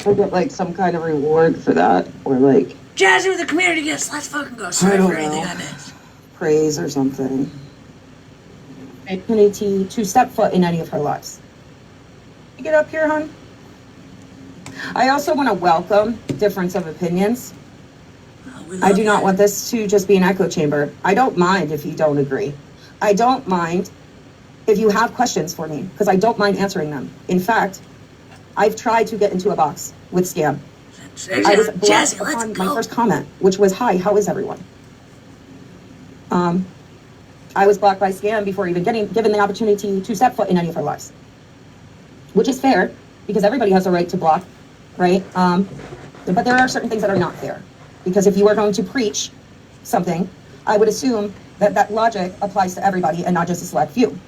I get like some kind of reward for that, or like Jazzy with the community gifts. Let's fucking go. Sorry for anything I missed. praise or something. Opportunity to step foot in any of her lives. You get up here, hon. I also want to welcome difference of opinions. I do not want this to just be an echo chamber. I don't mind if you don't agree. I don't mind if you have questions for me, because I don't mind answering them. In fact, I've tried to get into a box with Scam. I was blocked upon my first comment, which was, "Hi, how is everyone?" I was blocked by Scam before even given the opportunity to step foot in any of her lives, which is fair because everybody has a right to block, right? But there are certain things that are not fair, because if you are going to preach something, I would assume that logic applies to everybody and not just a select few.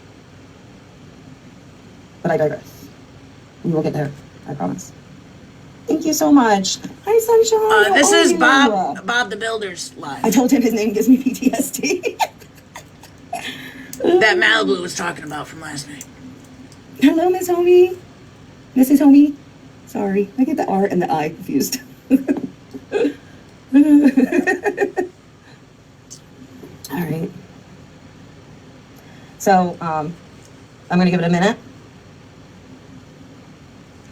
But I digress. We will get there, I promise. Thank you so much. Hi, Sunshine. This How are is you? Bob the Builder's live. I told him his name gives me PTSD. That Malibu was talking about from last night. Hello, Miss Homie. Mrs. Homie. Sorry, I get the R and the I confused. All right. So, I'm going to give it a minute,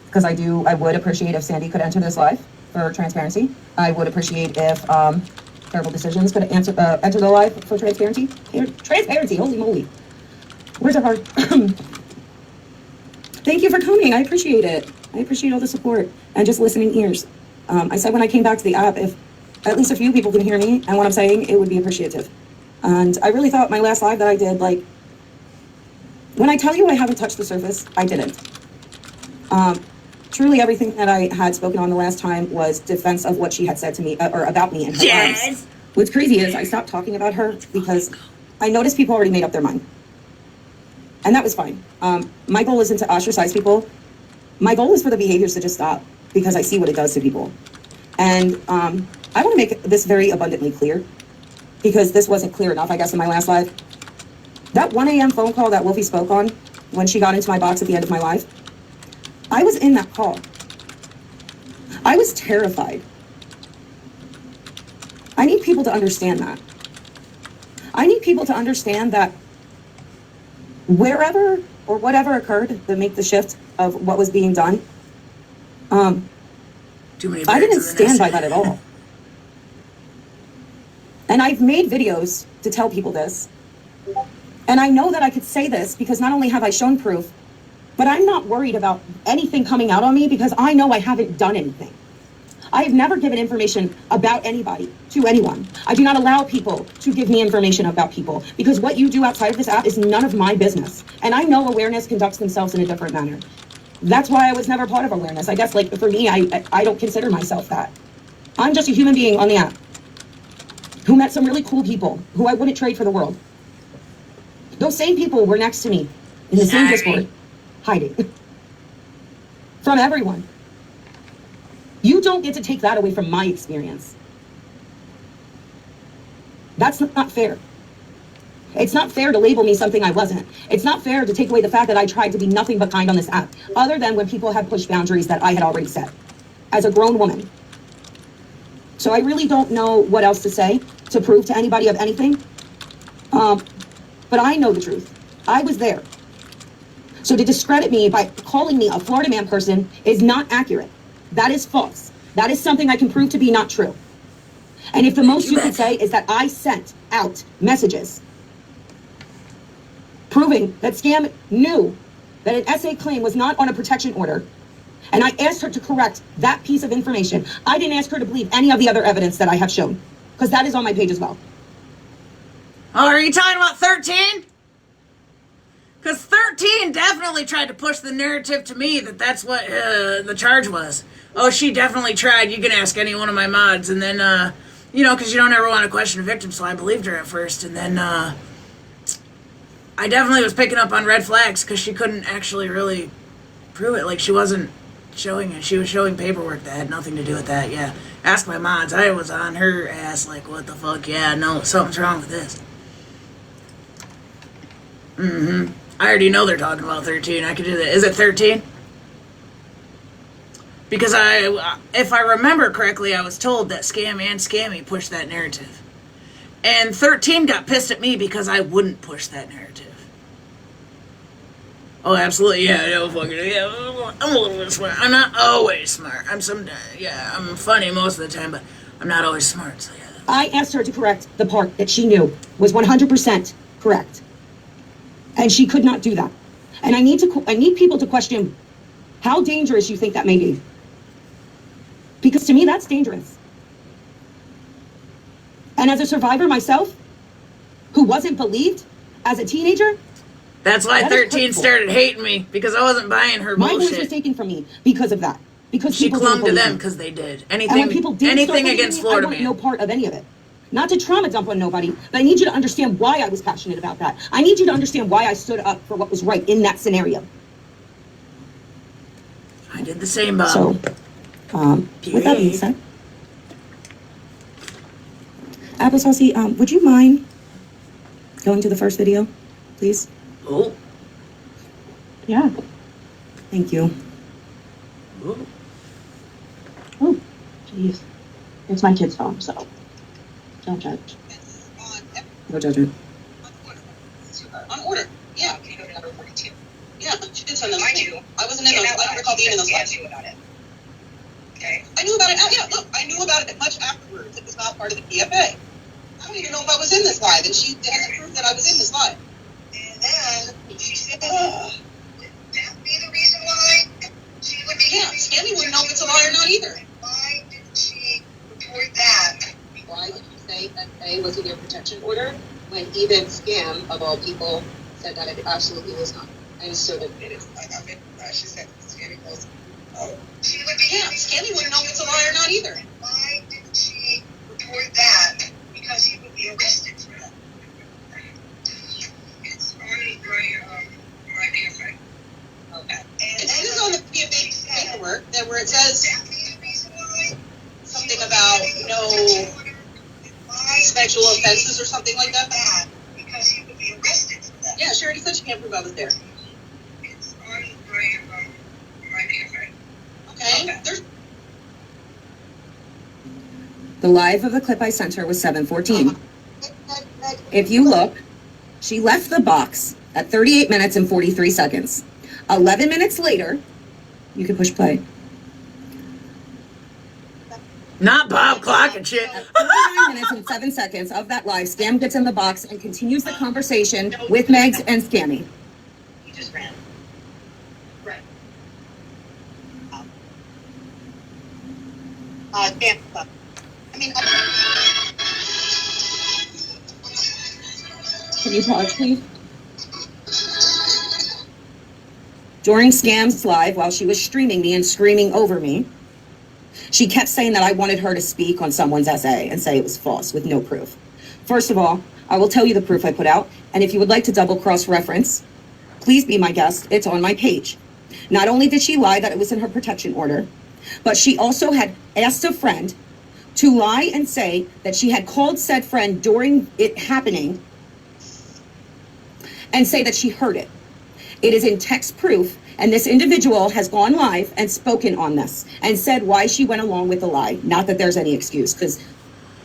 because I would appreciate if Sandy could enter this live for transparency. I would appreciate if Terrible Decisions could enter the live for transparency. Transparency, holy moly. Where's our heart? Thank you for coming. I appreciate it. I appreciate all the support and just listening ears. I said when I came back to the app, if at least a few people can hear me and what I'm saying, it would be appreciative. And I really thought my last live that I did, like, when I tell you I haven't touched the surface, I didn't. Truly everything that I had spoken on the last time was defense of what she had said to me, or about me in her lives. What's crazy is I stopped talking about her because I noticed people already made up their mind. And that was fine. My goal isn't to ostracize people. My goal is for the behaviors to just stop, because I see what it does to people. And I want to make this very abundantly clear, because this wasn't clear enough, I guess, in my last live. That 1 a.m. phone call that Wolfie spoke on when she got into my box at the end of my live, I was in that call. I was terrified. I need people to understand that. I need people to understand that wherever or whatever occurred to make the shift of what was being done, I didn't stand by that at all. And I've made videos to tell people this. And I know that I could say this because not only have I shown proof, but I'm not worried about anything coming out on me because I know I haven't done anything. I have never given information about anybody to anyone. I do not allow people to give me information about people because what you do outside of this app is none of my business. And I know awareness conducts themselves in a different manner. That's why I was never part of awareness. I guess, like, for me, I don't consider myself that. I'm just a human being on the app who met some really cool people who I wouldn't trade for the world. Those same people were next to me in the same Discord, hiding from everyone. You don't get to take that away from my experience. That's not fair. It's not fair to label me something I wasn't. It's not fair to take away the fact that I tried to be nothing but kind on this app, other than when people had pushed boundaries that I had already set as a grown woman. So I really don't know what else to say to prove to anybody of anything. But I know the truth. I was there. So to discredit me by calling me a Florida man person is not accurate. That is false. That is something I can prove to be not true. And if the most you could say is that I sent out messages proving that Scam knew that an SA claim was not on a protection order, and I asked her to correct that piece of information, I didn't ask her to believe any of the other evidence that I have shown, because that is on my page as well. Oh, are you talking about 13? Because 13 definitely tried to push the narrative to me that that's what the charge was. Oh, she definitely tried. You can ask any one of my mods. And then, because you don't ever want to question a victim, so I believed her at first. And then I definitely was picking up on red flags because she couldn't actually really prove it. Like, she wasn't showing it. She was showing paperwork that had nothing to do with that, yeah. Ask my mods. I was on her ass like, what the fuck? Yeah, no, something's wrong with this. I already know they're talking about 13. I could do that. Is it 13? Because if I remember correctly, I was told that Scam and Scammy pushed that narrative. And 13 got pissed at me because I wouldn't push that narrative. Oh, absolutely, yeah, no fucking, yeah, I'm a little bit smart. I'm not always smart. I'm funny most of the time, but I'm not always smart, so yeah. I asked her to correct the part that she knew was 100% correct. And she could not do that. And I need people to question how dangerous you think that may be. Because to me, that's dangerous. And as a survivor myself, who wasn't believed as a teenager, that's why that is 13 hurtful. started hating me, because I wasn't buying her My voice was bullshit. taken from me because of that. Because She people clung didn't to believe them me. because they did. And when Anything, people did start anything believing against me, Florida I want man. no part of any of it. Not to trauma dump on nobody, but I need you to understand why I was passionate about that. I need you to understand why I stood up for what was right in that scenario. I did the same, Bob. So, with that being said, Apple Saucy, would you mind going to the first video, please? Oh. Yeah. Thank you. Oh. Oh, jeez. It's my kid's phone, so don't judge. No judgment. On order. Yeah. Can you go to number 42? Yeah, she did send those. I knew. I wasn't in those. I don't recall being in those lives. I knew about it. Okay. I knew about it. Yeah, look, I knew about it much afterwards. It was not part of the PFA. I don't even know if I was in this live, and she had proof that I was in this live. And then she said, would that be the reason why she would be? Yeah, Scammy wouldn't know if it's a lie or not either. Why didn't she report that? Why did you say that A was in your protection order when even Scam, of all people, said that it absolutely was not? And so that it is. She said Scammy was. Oh. She would be. Yeah, Scammy wouldn't know if it's a lie or not either. Why didn't she report that? Because he would be arrested for that. It's on my PFA. Okay. And it is on the PFA paperwork where it says something about no sexual offenses or something like that. Because he would be arrested for that. Yeah, she already said she can't prove I was there. It's on my PFA. Okay. There's The live of the clip I sent her was 7:14. If you look, she left the box at 38 minutes and 43 seconds. 11 minutes later, you can push play. Not Bob clock and shit. At 39 minutes and 7 seconds of that live, Scam gets in the box and continues the conversation with Megs and Scammy. He just ran. Right. Damn. I mean, Can you pause, please? During Scam's live, while she was streaming me and screaming over me, she kept saying that I wanted her to speak on someone's essay and say it was false with no proof. First of all, I will tell you the proof I put out, and if you would like to double cross-reference, please be my guest. It's on my page. Not only did she lie that it was in her protection order, but she also had asked a friend to lie and say that she had called said friend during it happening and say that she heard it. It is in text proof, and this individual has gone live and spoken on this and said why she went along with the lie. Not that there's any excuse, because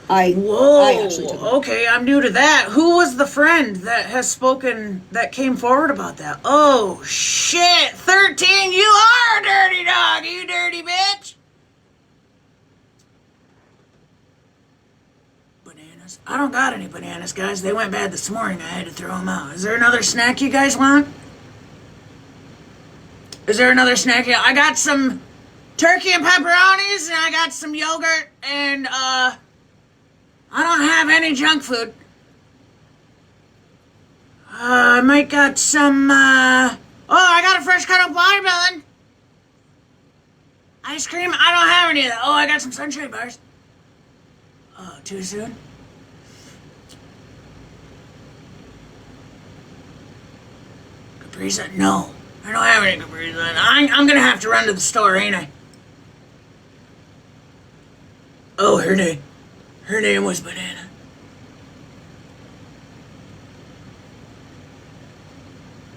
I actually took it. Okay, I'm new to that. Who was the friend that has spoken, that came forward about that? Oh, shit. 13, you are a dirty dog, you dirty bitch. Bananas. I don't got any bananas, guys. They went bad this morning. I had to throw them out. Is there another snack you guys want? Is there another snack? I got some turkey and pepperonis, and I got some yogurt, and, I don't have any junk food. I might got some, I got a fresh cut of watermelon. Ice cream, I don't have any of that. Oh, I got some sunshine bars. Oh, too soon? Capri Sun? No. I don't have any Capri Sun. I'm gonna have to run to the store, ain't I? Oh, her name was Banana.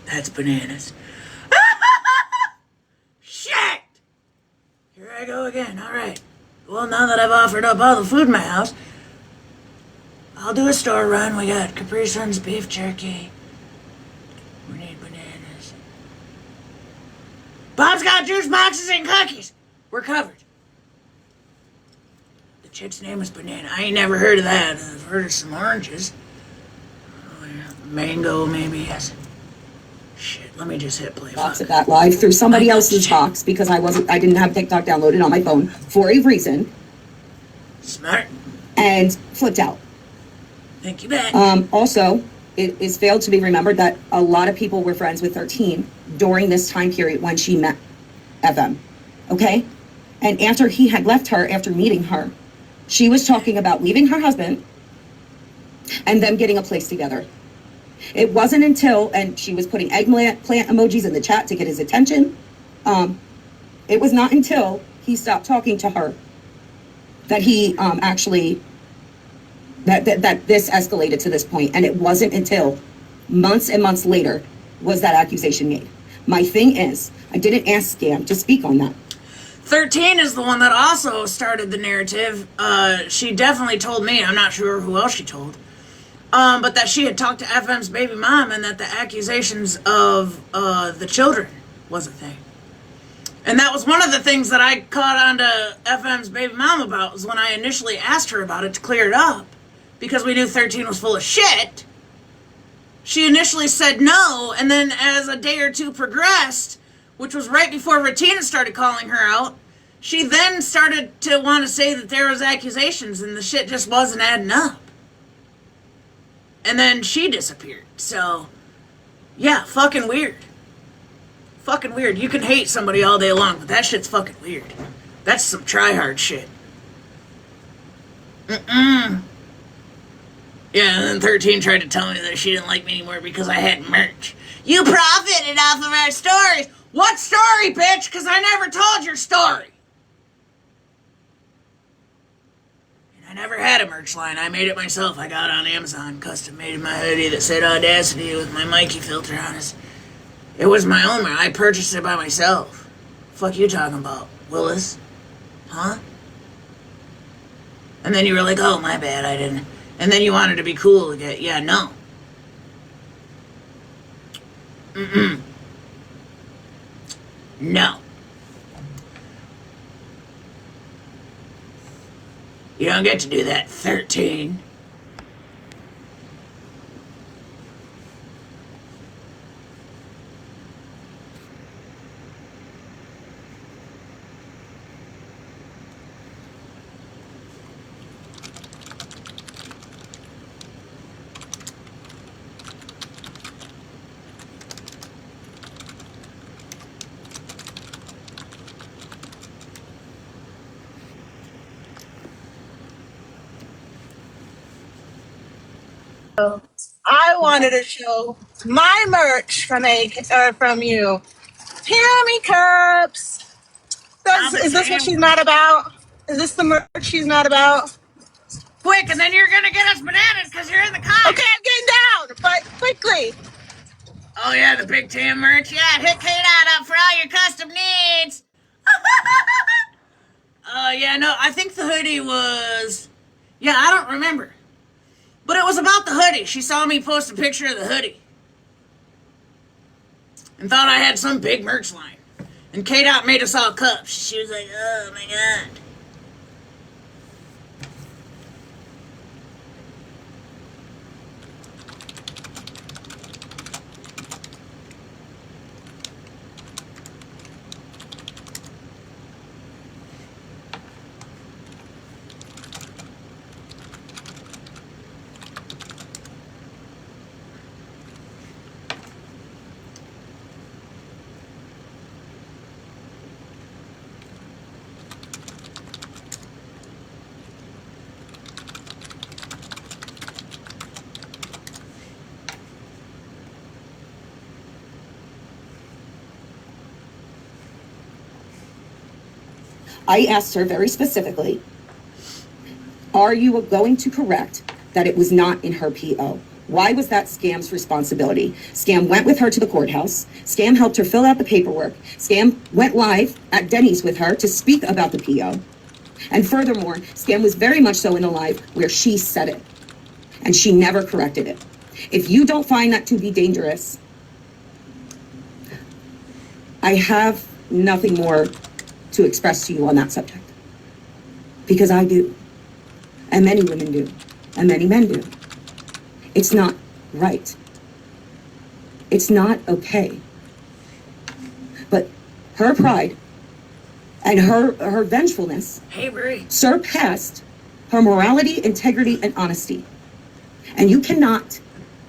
That's bananas. Shit! Here I go again. All right. Well, now that I've offered up all the food in my house, I'll do a store run. We got Capri Sun's beef jerky. We need bananas. Bob's got juice boxes and cookies. We're covered. The chick's name was Banana. I ain't never heard of that. I've heard of some oranges. Oh, yeah. Mango, maybe, yes. Shit, let me just hit play. Box of that live through somebody else's box because I didn't have TikTok downloaded on my phone for a reason. Smart. And flipped out. Thank you, back. Also, it is failed to be remembered that a lot of people were friends with 13 during this time period when she met FM. Okay? And after he had left her, after meeting her, she was talking about leaving her husband and them getting a place together. It wasn't until, and she was putting eggplant emojis in the chat to get his attention. It was not until he stopped talking to her that he actually, that this escalated to this point. And it wasn't until months and months later was that accusation made. My thing is, I didn't ask Scam to speak on that. 13 is the one that also started the narrative. She definitely told me, I'm not sure who else she told, but that she had talked to FM's baby mom and that the accusations of the children was a thing. And that was one of the things that I caught on to FM's baby mom about, was when I initially asked her about it to clear it up, because we knew 13 was full of shit. She initially said no, and then as a day or two progressed, which was right before Ratina started calling her out, she then started to want to say that there was accusations and the shit just wasn't adding up. And then she disappeared. So, yeah, fucking weird. Fucking weird. You can hate somebody all day long, but that shit's fucking weird. That's some try-hard shit. Yeah, and then 13 tried to tell me that she didn't like me anymore because I had merch. You profited off of our stories. What story, bitch? Because I never told your story. And I never had a merch line. I made it myself. I got it on Amazon, custom made my hoodie that said Audacity with my Mikey filter on it. It was my own. I purchased it by myself. Fuck you talking about, Willis? Huh? And then you were like, oh, my bad, I didn't. And then you wanted to be cool again. Yeah, no. No. You don't get to do that, 13. I wanted to show my merch from you. Tammy cups. Is this what she's not about? Is this the merch she's not about? Quick, and then you're gonna get us bananas because you're in the car. Okay, I'm getting down, but quickly. Oh yeah, the Big Tam merch. Yeah, hit K-Dot up for all your custom needs. Yeah, no, I think the hoodie was... Yeah, I don't remember. But it was about the hoodie. She saw me post a picture of the hoodie. And thought I had some big merch line. And K-Dot made us all cups. She was like, oh my god. I asked her very specifically, are you going to correct that it was not in her PO? Why was that Scam's responsibility? Scam went with her to the courthouse. Scam helped her fill out the paperwork. Scam went live at Denny's with her to speak about the PO. And furthermore, Scam was very much so in the live where she said it. And she never corrected it. If you don't find that to be dangerous, I have nothing more to express to you on that subject. Because I do. And many women do. And many men do. It's not right. It's not okay. But her pride and her vengefulness Hey, Brie. surpassed her morality, integrity, and honesty. And you cannot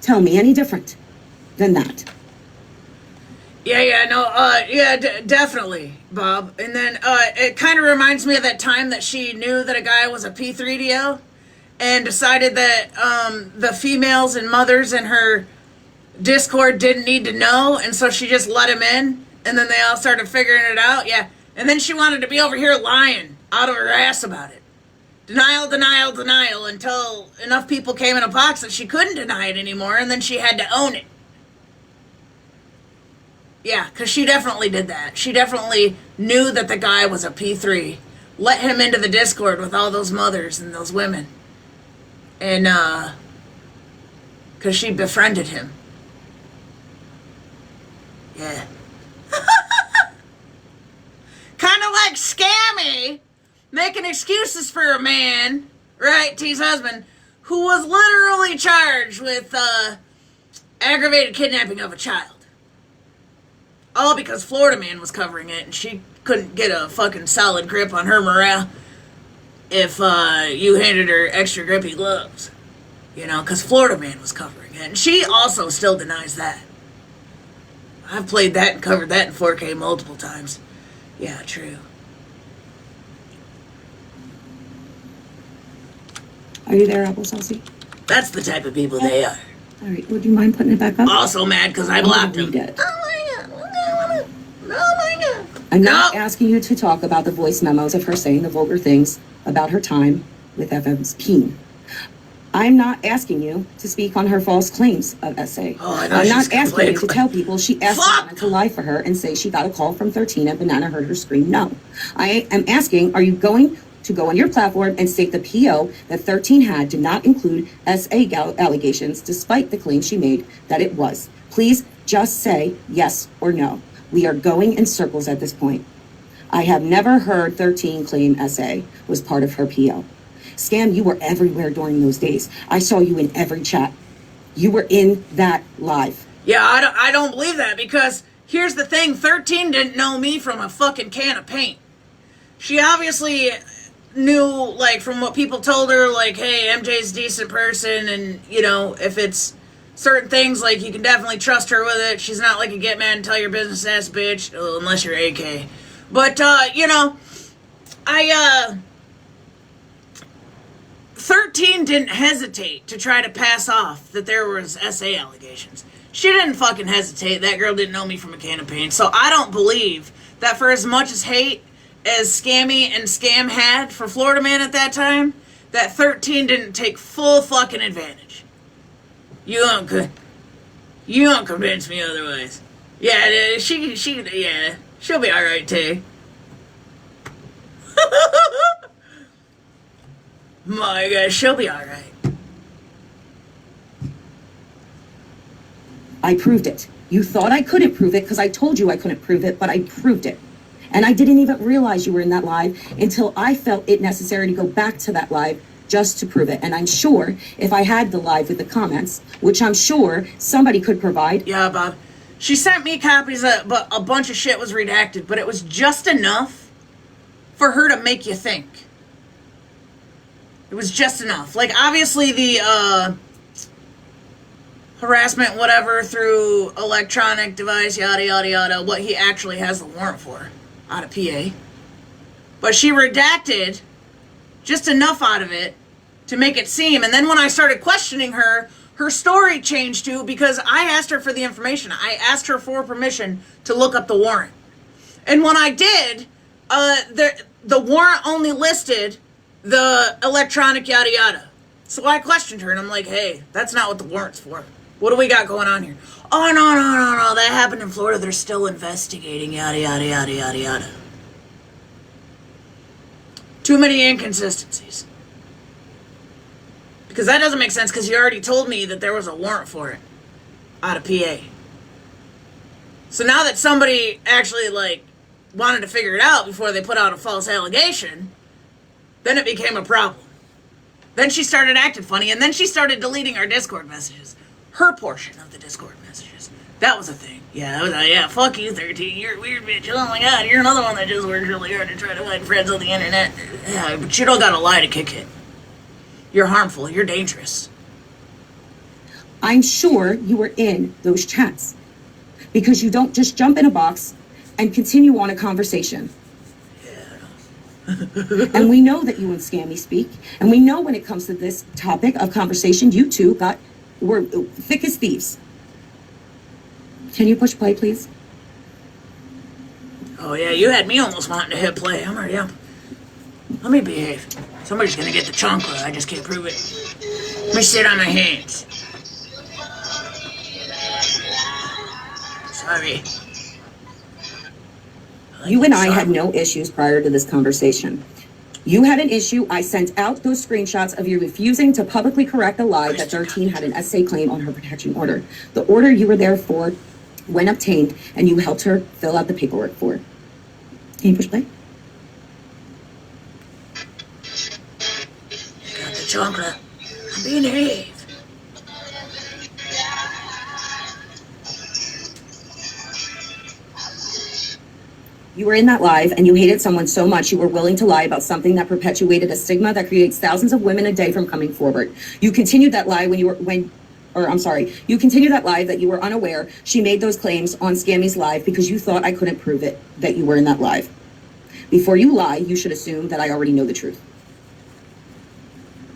tell me any different than that. Definitely, Bob. And then it kind of reminds me of that time that she knew that a guy was a P3DO and decided that the females and mothers in her Discord didn't need to know, and so she just let him in, and then they all started figuring it out. Yeah, and then she wanted to be over here lying out of her ass about it. Denial, denial, denial, until enough people came in a box that she couldn't deny it anymore, and then she had to own it. Yeah, because she definitely did that. She definitely knew that the guy was a P3, let him into the Discord with all those mothers and those women. And, because she befriended him. Yeah. Kind of like Scammy making excuses for a man, right, T's husband, who was literally charged with aggravated kidnapping of a child. All because Florida Man was covering it, and she couldn't get a fucking solid grip on her morale if you handed her extra grippy gloves. You know, because Florida Man was covering it. And she also still denies that. I've played that and covered that in 4K multiple times. Yeah, true. Are you there, Apple Saucy? That's the type of people they are. All right, would you mind putting it back up? Also mad because I blocked him. I'm not asking you to talk about the voice memos of her saying the vulgar things about her time with FM's Peen. I'm not asking you to speak on her false claims of SA. I'm not asking you to tell people she asked Banana to lie for her and say she got a call from 13 and Banana heard her scream no. I am asking, are you going to go on your platform and state the PO that 13 had did not include SA allegations despite the claim she made that it was? Please just say yes or no. We are going in circles at this point. I have never heard 13 claim SA was part of her PO. Scam, you were everywhere during those days. I saw you in every chat. You were in that live. Yeah, I don't believe that, because here's the thing. 13 didn't know me from a fucking can of paint. She obviously knew, like, from what people told her, like, hey, MJ's a decent person, and, you know, if it's certain things, like, you can definitely trust her with it. She's not like a get mad and tell your business ass bitch, unless you're AK. But, you know, 13 didn't hesitate to try to pass off that there was SA allegations. She didn't fucking hesitate. That girl didn't know me from a can of paint. So I don't believe that for as much as hate as Scammy and Scam had for Florida Man at that time, that 13 didn't take full fucking advantage. You don't convince me otherwise. Yeah, she'll be alright too. My God, she'll be alright. I proved it. You thought I couldn't prove it because I told you I couldn't prove it, but I proved it. And I didn't even realize you were in that live until I felt it necessary to go back to that live just to prove it. And I'm sure if I had the live with the comments, which I'm sure somebody could provide. Yeah, Bob. She sent me copies of, but a bunch of shit was redacted, but it was just enough for her to make you think. It was just enough. Like, obviously the harassment, whatever, through electronic device, yada, yada, yada, what he actually has the warrant for out of PA. But she redacted just enough out of it to make it seem. And then when I started questioning her, her story changed too, because I asked her for the information. I asked her for permission to look up the warrant. And when I did, the warrant only listed the electronic yada yada. So I questioned her and I'm like, hey, that's not what the warrant's for. What do we got going on here? Oh, no, that happened in Florida. They're still investigating, yada, yada, yada, yada, yada. Too many inconsistencies. Because that doesn't make sense, because you already told me that there was a warrant for it out of PA. So now that somebody actually, like, wanted to figure it out before they put out a false allegation, then it became a problem. Then she started acting funny, and then she started deleting our Discord messages. her portion of the Discord messages. That was a thing. Yeah, that was yeah, fuck you, 13. You're a weird bitch. Oh my god, you're another one that just works really hard to try to find friends on the internet. Yeah, but you don't gotta lie to kick it. You're harmful. You're dangerous. I'm sure you were in those chats because you don't just jump in a box and continue on a conversation. And we know that you and Scammy speak, and we know when it comes to this topic of conversation, you two were thick as thieves. Can you push play, please? Oh yeah, you had me almost wanting to hit play. I'm already up. Let me behave. Somebody's gonna get the chancla. I just can't prove it. Let me sit on my hands. Sorry. You and I had no issues prior to this conversation. You had an issue. I sent out those screenshots of you refusing to publicly correct a lie that 13 had an essay claim on her protection order. The order you were there for when obtained, and you helped her fill out the paperwork for. Can you push play? Got the chancla. I'm being behave. You were in that live and you hated someone so much you were willing to lie about something that perpetuated a stigma that creates thousands of women a day from coming forward. You continued that lie you continued that lie that you were unaware she made those claims on Scammy's live because you thought I couldn't prove it, that you were in that live. Before you lie, you should assume that I already know the truth.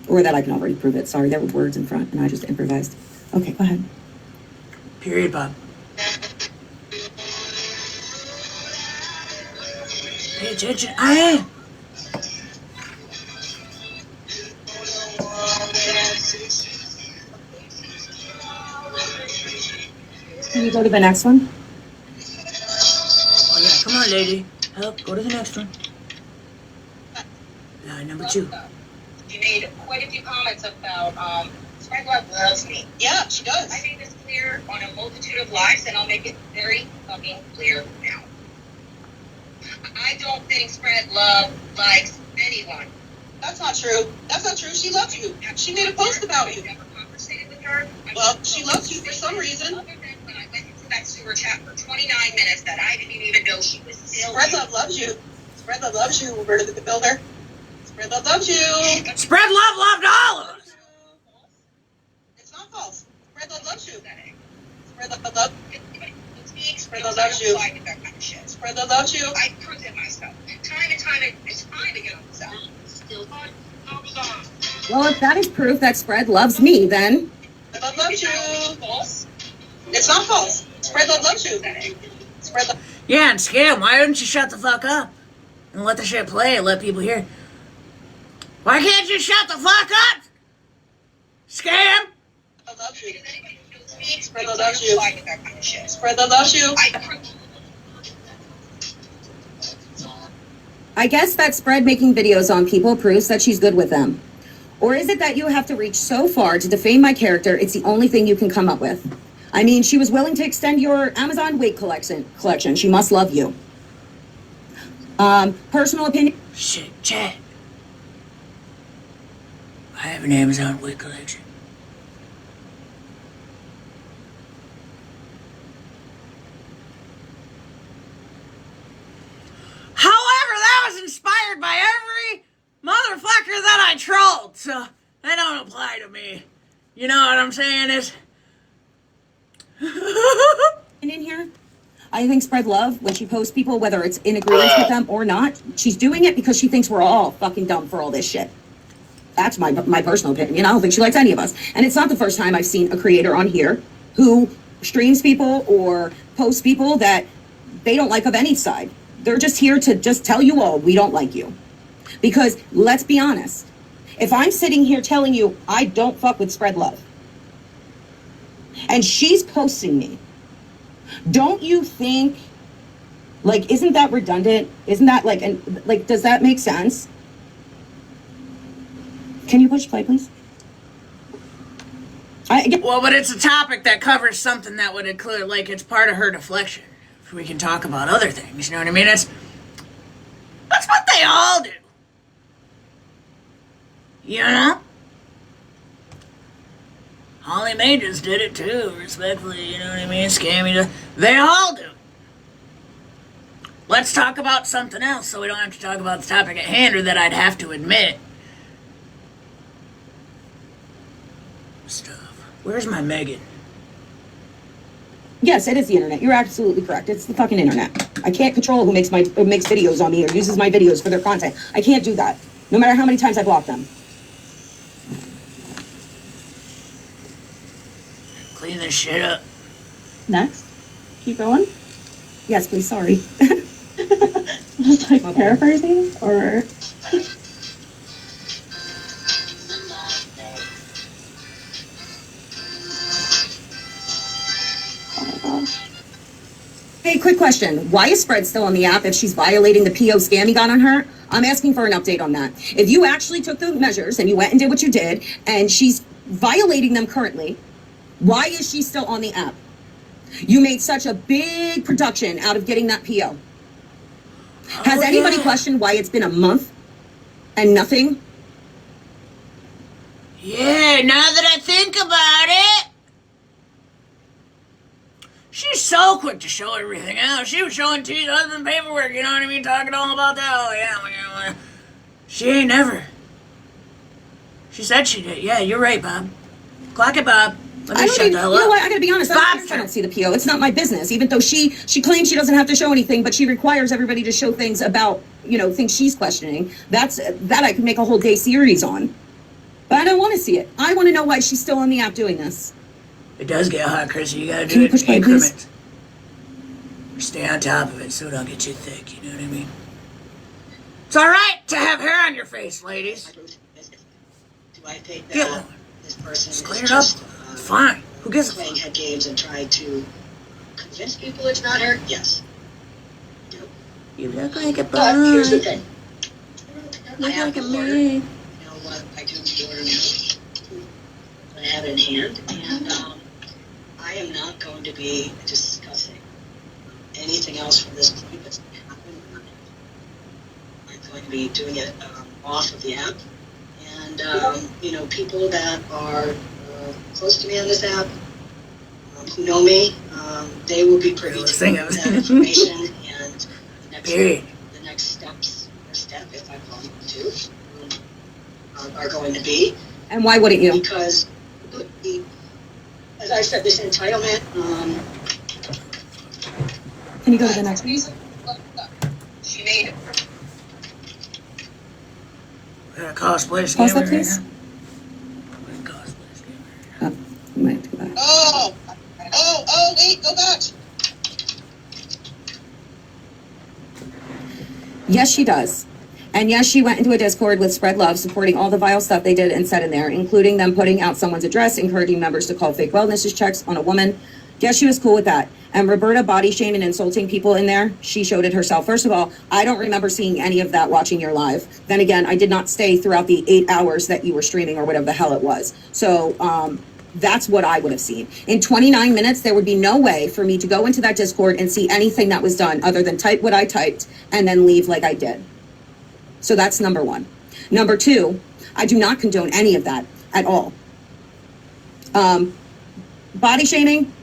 Or that I can already prove it. Sorry, there were words in front and I just improvised. Okay, go ahead. Period, Bob. Pay attention. I am. Can you go to the next one? Oh yeah, come on, lady. Help, go to the next one. Number 2. You made quite a few comments about, Spread Love loves me. Yeah, she does. I made this clear on a multitude of lives, and I'll make it very fucking clear now. I don't think Spread Love likes anyone. That's not true. That's not true. She loves you. She made a post about you. Never conversated with her. Well, she loves you for some reason. Other than when I went into that sewer chat for 29 minutes that I didn't even know she was still. Spread Love loves you. Spread Love loves you, Roberta the Builder. Spread Love loves you. Spread Love loved all of us. It's not false. Spread Love loves you. Spread Love loves you. Spread Love loves you. Spread Love loves you. I proved it myself. Time and time again on myself. Still fun. Well, if that is proof that Spread loves me, then... Spread Love loves you. False. It's not false. Spread Love loves you. Spread Love. Yeah, and Scam, why don't you shut the fuck up? And let the shit play and let people hear. Why can't you shut the fuck up? Scam? I love you. Spread Love loves you. Spread Love loves you. I guess that Spread making videos on people proves that she's good with them. Or is it that you have to reach so far to defame my character, it's the only thing you can come up with? I mean, she was willing to extend your Amazon wig collection. She must love you. Personal opinion? Shit, chat. I have an Amazon wig collection. However, that was inspired by every motherfucker that I trolled, so that don't apply to me. You know what I'm saying? Is in here? I think Spread Love, when she posts people, whether it's in agreement with them or not, she's doing it because she thinks we're all fucking dumb for all this shit. That's my personal opinion. I don't think she likes any of us. And it's not the first time I've seen a creator on here who streams people or posts people that they don't like of any side. They're just here to just tell you all, we don't like you. Because let's be honest, if I'm sitting here telling you I don't fuck with Spread Love, and she's posting me, don't you think, like, isn't that redundant? Isn't that like, does that make sense? Can you push play, please? Well, but it's a topic that covers something that would include, like, it's part of her deflection. If we can talk about other things, you know what I mean? That's what they all do. You know? Holly Majors did it too, respectfully, you know what I mean? Scammy, they all do. Let's talk about something else so we don't have to talk about the topic at hand, or that I'd have to admit. Stuff. Where's my Megan? Yes, it is the internet. You're absolutely correct. It's the fucking internet. I can't control who makes videos on me or uses my videos for their content. I can't do that, no matter how many times I block them. Clean this shit up. Next. Keep going. Yes, please. Sorry. Just like paraphrasing or. Hey, quick question. Why is Spread still on the app if she's violating the PO scam got on her? I'm asking for an update on that. If you actually took the measures and you went and did what you did, and she's violating them currently, why is she still on the app? You made such a big production out of getting that PO. Has anybody questioned why it's been a month and nothing? Yeah, now that I think about it. She's so quick to show everything out. She was showing T's husband paperwork, you know what I mean? Talking all about that. Oh, yeah. She ain't never. She said she did. Yeah, you're right, Bob. Clock it, Bob. Let me shut the hell up. You know what? I gotta be honest. I don't see the PO. It's not my business. Even though she claims she doesn't have to show anything, but she requires everybody to show things about, things she's questioning. That I could make a whole day series on. But I don't want to see it. I want to know why she's still on the app doing this. It does get hot, Chrissy. You gotta Can do you it push in play, increments. Stay on top of it so it don't get too thick, you know what I mean? It's alright to have hair on your face, ladies. Do I think Get that one. this person Just is clean it up. just It's fine. Who gives a playing fuck? head games and trying to convince people it's not her? Yes. You look like a But here's the bug. thing. Look I have like a the order. me. You know what I do with the order now? I have it in hand, and I am not going to be discussing anything else from this point that's happened. I'm going to be doing it off of the app. And, people that are close to me on this app, who know me, they will be privy to that information and the next steps, or step, if I call them to, are going to be. And why wouldn't you? Because, as I said, this entitlement, Can you go to the next? she made it. Got a cosplay Pause that, scammer please. right You might do that. Oh, wait, go back. Yes, she does. And yes, she went into a Discord with Spread Love, supporting all the vile stuff they did and said in there, including them putting out someone's address, encouraging members to call fake wellness checks on a woman. Yes, she was cool with that. And Roberta body shaming and insulting people in there, she showed it herself. First of all, I don't remember seeing any of that watching your live. Then again, I did not stay throughout the 8 hours that you were streaming or whatever the hell it was. So that's what I would have seen. In 29 minutes, there would be no way for me to go into that Discord and see anything that was done other than type what I typed and then leave like I did. So that's number one. Number two, I do not condone any of that at all. Body shaming,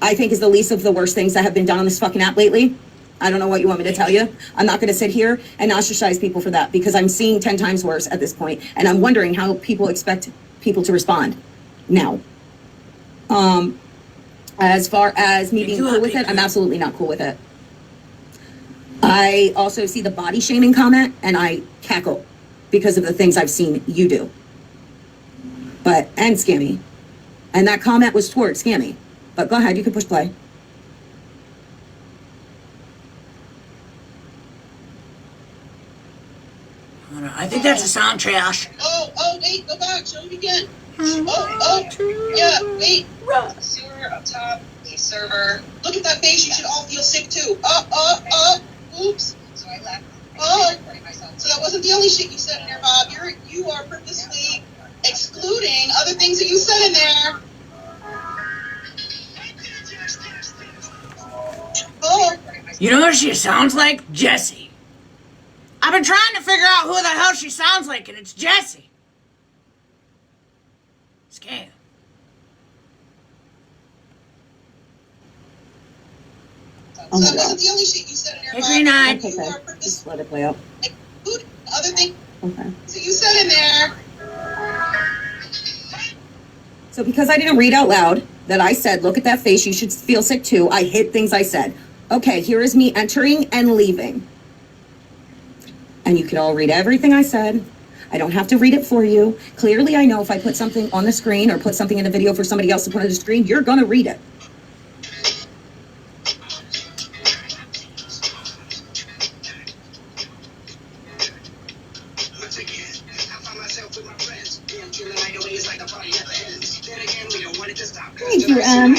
I think, is the least of the worst things that have been done on this fucking app lately. I don't know what you want me to tell you. I'm not going to sit here and ostracize people for that because I'm seeing 10 times worse at this point, and I'm wondering how people expect people to respond now. As far as me being cool with it, I'm absolutely not cool with it. I also see the body shaming comment and I cackle because of the things I've seen you do. And Scammy. And that comment was towards Scammy. But go ahead, you can push play. I think that's a sound trash. Wait, go back, show it again. Yeah, wait. Sewer up top, the server. Look at that face, you should all feel sick too. Oops. So I left. So that wasn't the only shit you said in there, Bob. You are purposely excluding other things that you said in there. You know what she sounds like? Jessie. I've been trying to figure out who the hell she sounds like, and it's Jessie. Scam. Oh my So this god. is the only shit you said in your Hey, Green Eye. Okay, okay. Just let it play out. other thing Okay. that you said in there. So because I didn't read out loud that I said, look at that face, you should feel sick too, I hit things I said. Okay, here is me entering and leaving. And you can all read everything I said. I don't have to read it for you. Clearly, I know if I put something on the screen or put something in a video for somebody else to put on the screen, you're gonna read it. Thank you, Em.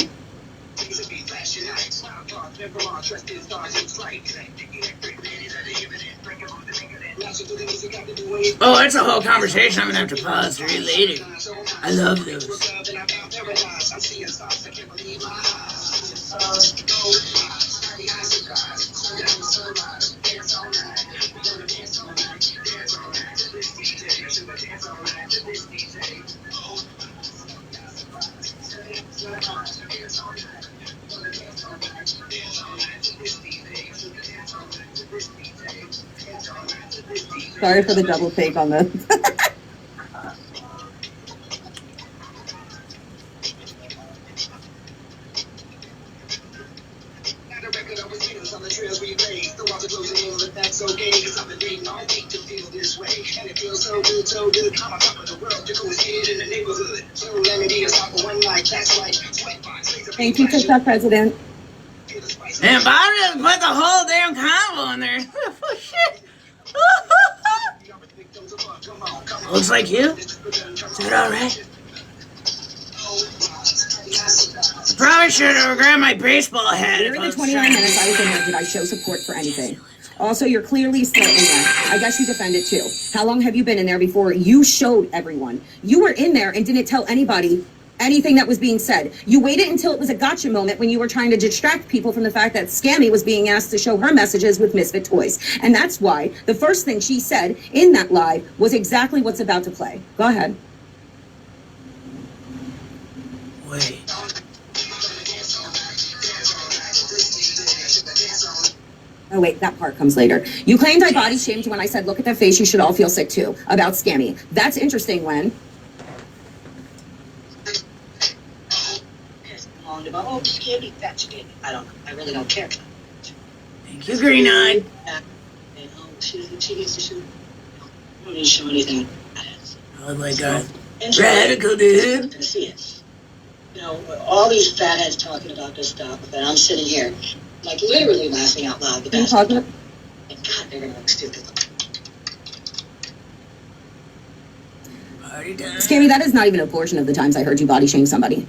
Oh, that's a whole conversation I'm gonna have to pause to read later. I love those. Sorry for the double take on this. Thank you, TikTok president. Man, Bob just put the whole damn combo in there. Shit. Looks like you. Is it alright? I probably should have grabbed my baseball hat. During the 29 minutes I was in there, did I show support for anything? Also, you're clearly still in there. I guess you defend it too. How long have you been in there before you showed everyone? You were in there and didn't tell anybody anything that was being said. You waited until it was a gotcha moment when you were trying to distract people from the fact that Scammy was being asked to show her messages with Misfit Toys. And that's why the first thing she said in that live was exactly what's about to play. Go ahead. Wait. Oh wait, that part comes later. You claimed I body shamed when I said, look at that face, you should all feel sick too, about Scammy. That's interesting when... About, oh, Scammy, that's it. I don't know. I really don't care. Thank you, Green Eye. She needs to shoot. I don't need to show anything. Oh my god. Radical, dude. To see it. You know, all these fatheads talking about this stuff, and I'm sitting here, like literally laughing out loud. Are you talking? And God, they're gonna look stupid. Party time. Scammy, that is not even a portion of the times I heard you body shame somebody.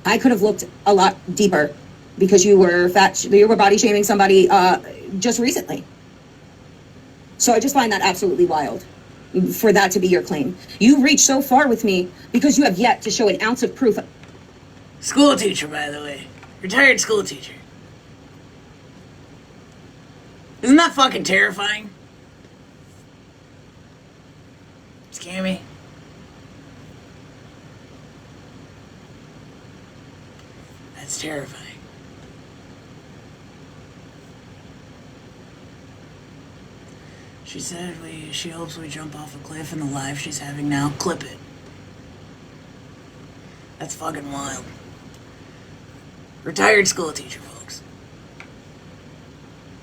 I could have looked a lot deeper because you were body shaming somebody just recently. So I just find that absolutely wild for that to be your claim. You reached so far with me because you have yet to show an ounce of proof. School teacher, by the way. Retired school teacher. Isn't that fucking terrifying? Scammy. That's terrifying. She said she hopes we jump off a cliff in the live she's having now. Clip it. That's fucking wild. Retired school teacher, folks.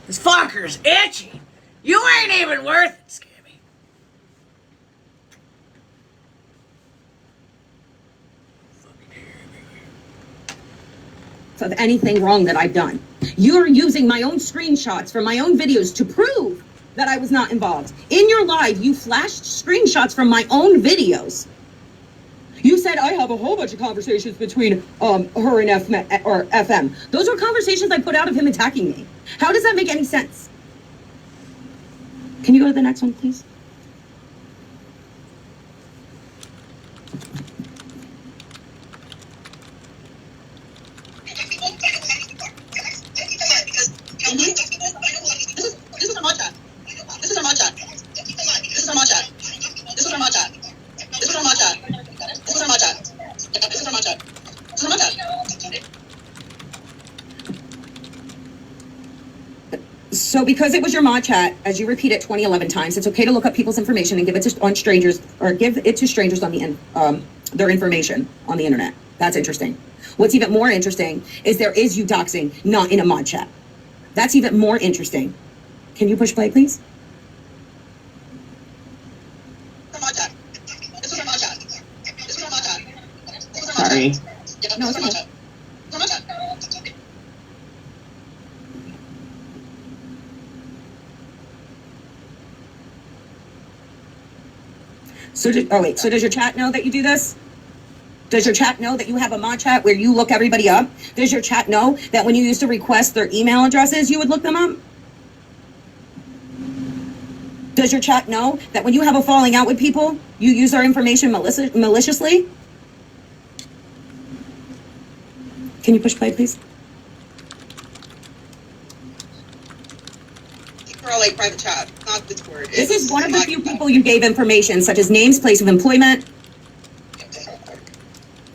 This fucker's itchy. You ain't even worth it, Scammy. Of anything wrong that I've done. You're using my own screenshots from my own videos to prove that I was not involved. In your live, you flashed screenshots from my own videos. You said I have a whole bunch of conversations between her and FM. Those were conversations I put out of him attacking me. How does that make any sense? Can you go to the next one, please? This is our matcha. This is our matcha. This is our matcha. This is our matcha. This is our matcha. This is our matcha. This is our matcha. This is our matcha. So because it was your mod chat, as you repeat it 20-11 times, it's okay to look up people's information and give it to on strangers, or give it to strangers on the their information on the internet. That's interesting. What's even more interesting is there is you doxing, not in a mod chat. That's even more interesting. Can you push play, please? Sorry. No, it's okay. So does your chat know that you do this? Does your chat know that you have a mod chat where you look everybody up? Does your chat know that when you used to request their email addresses, you would look them up? Does your chat know that when you have a falling out with people, you use their information maliciously? Can you push play, please? Girl, private chat, not Discord. This is one of the few people you gave information, such as names, place of employment,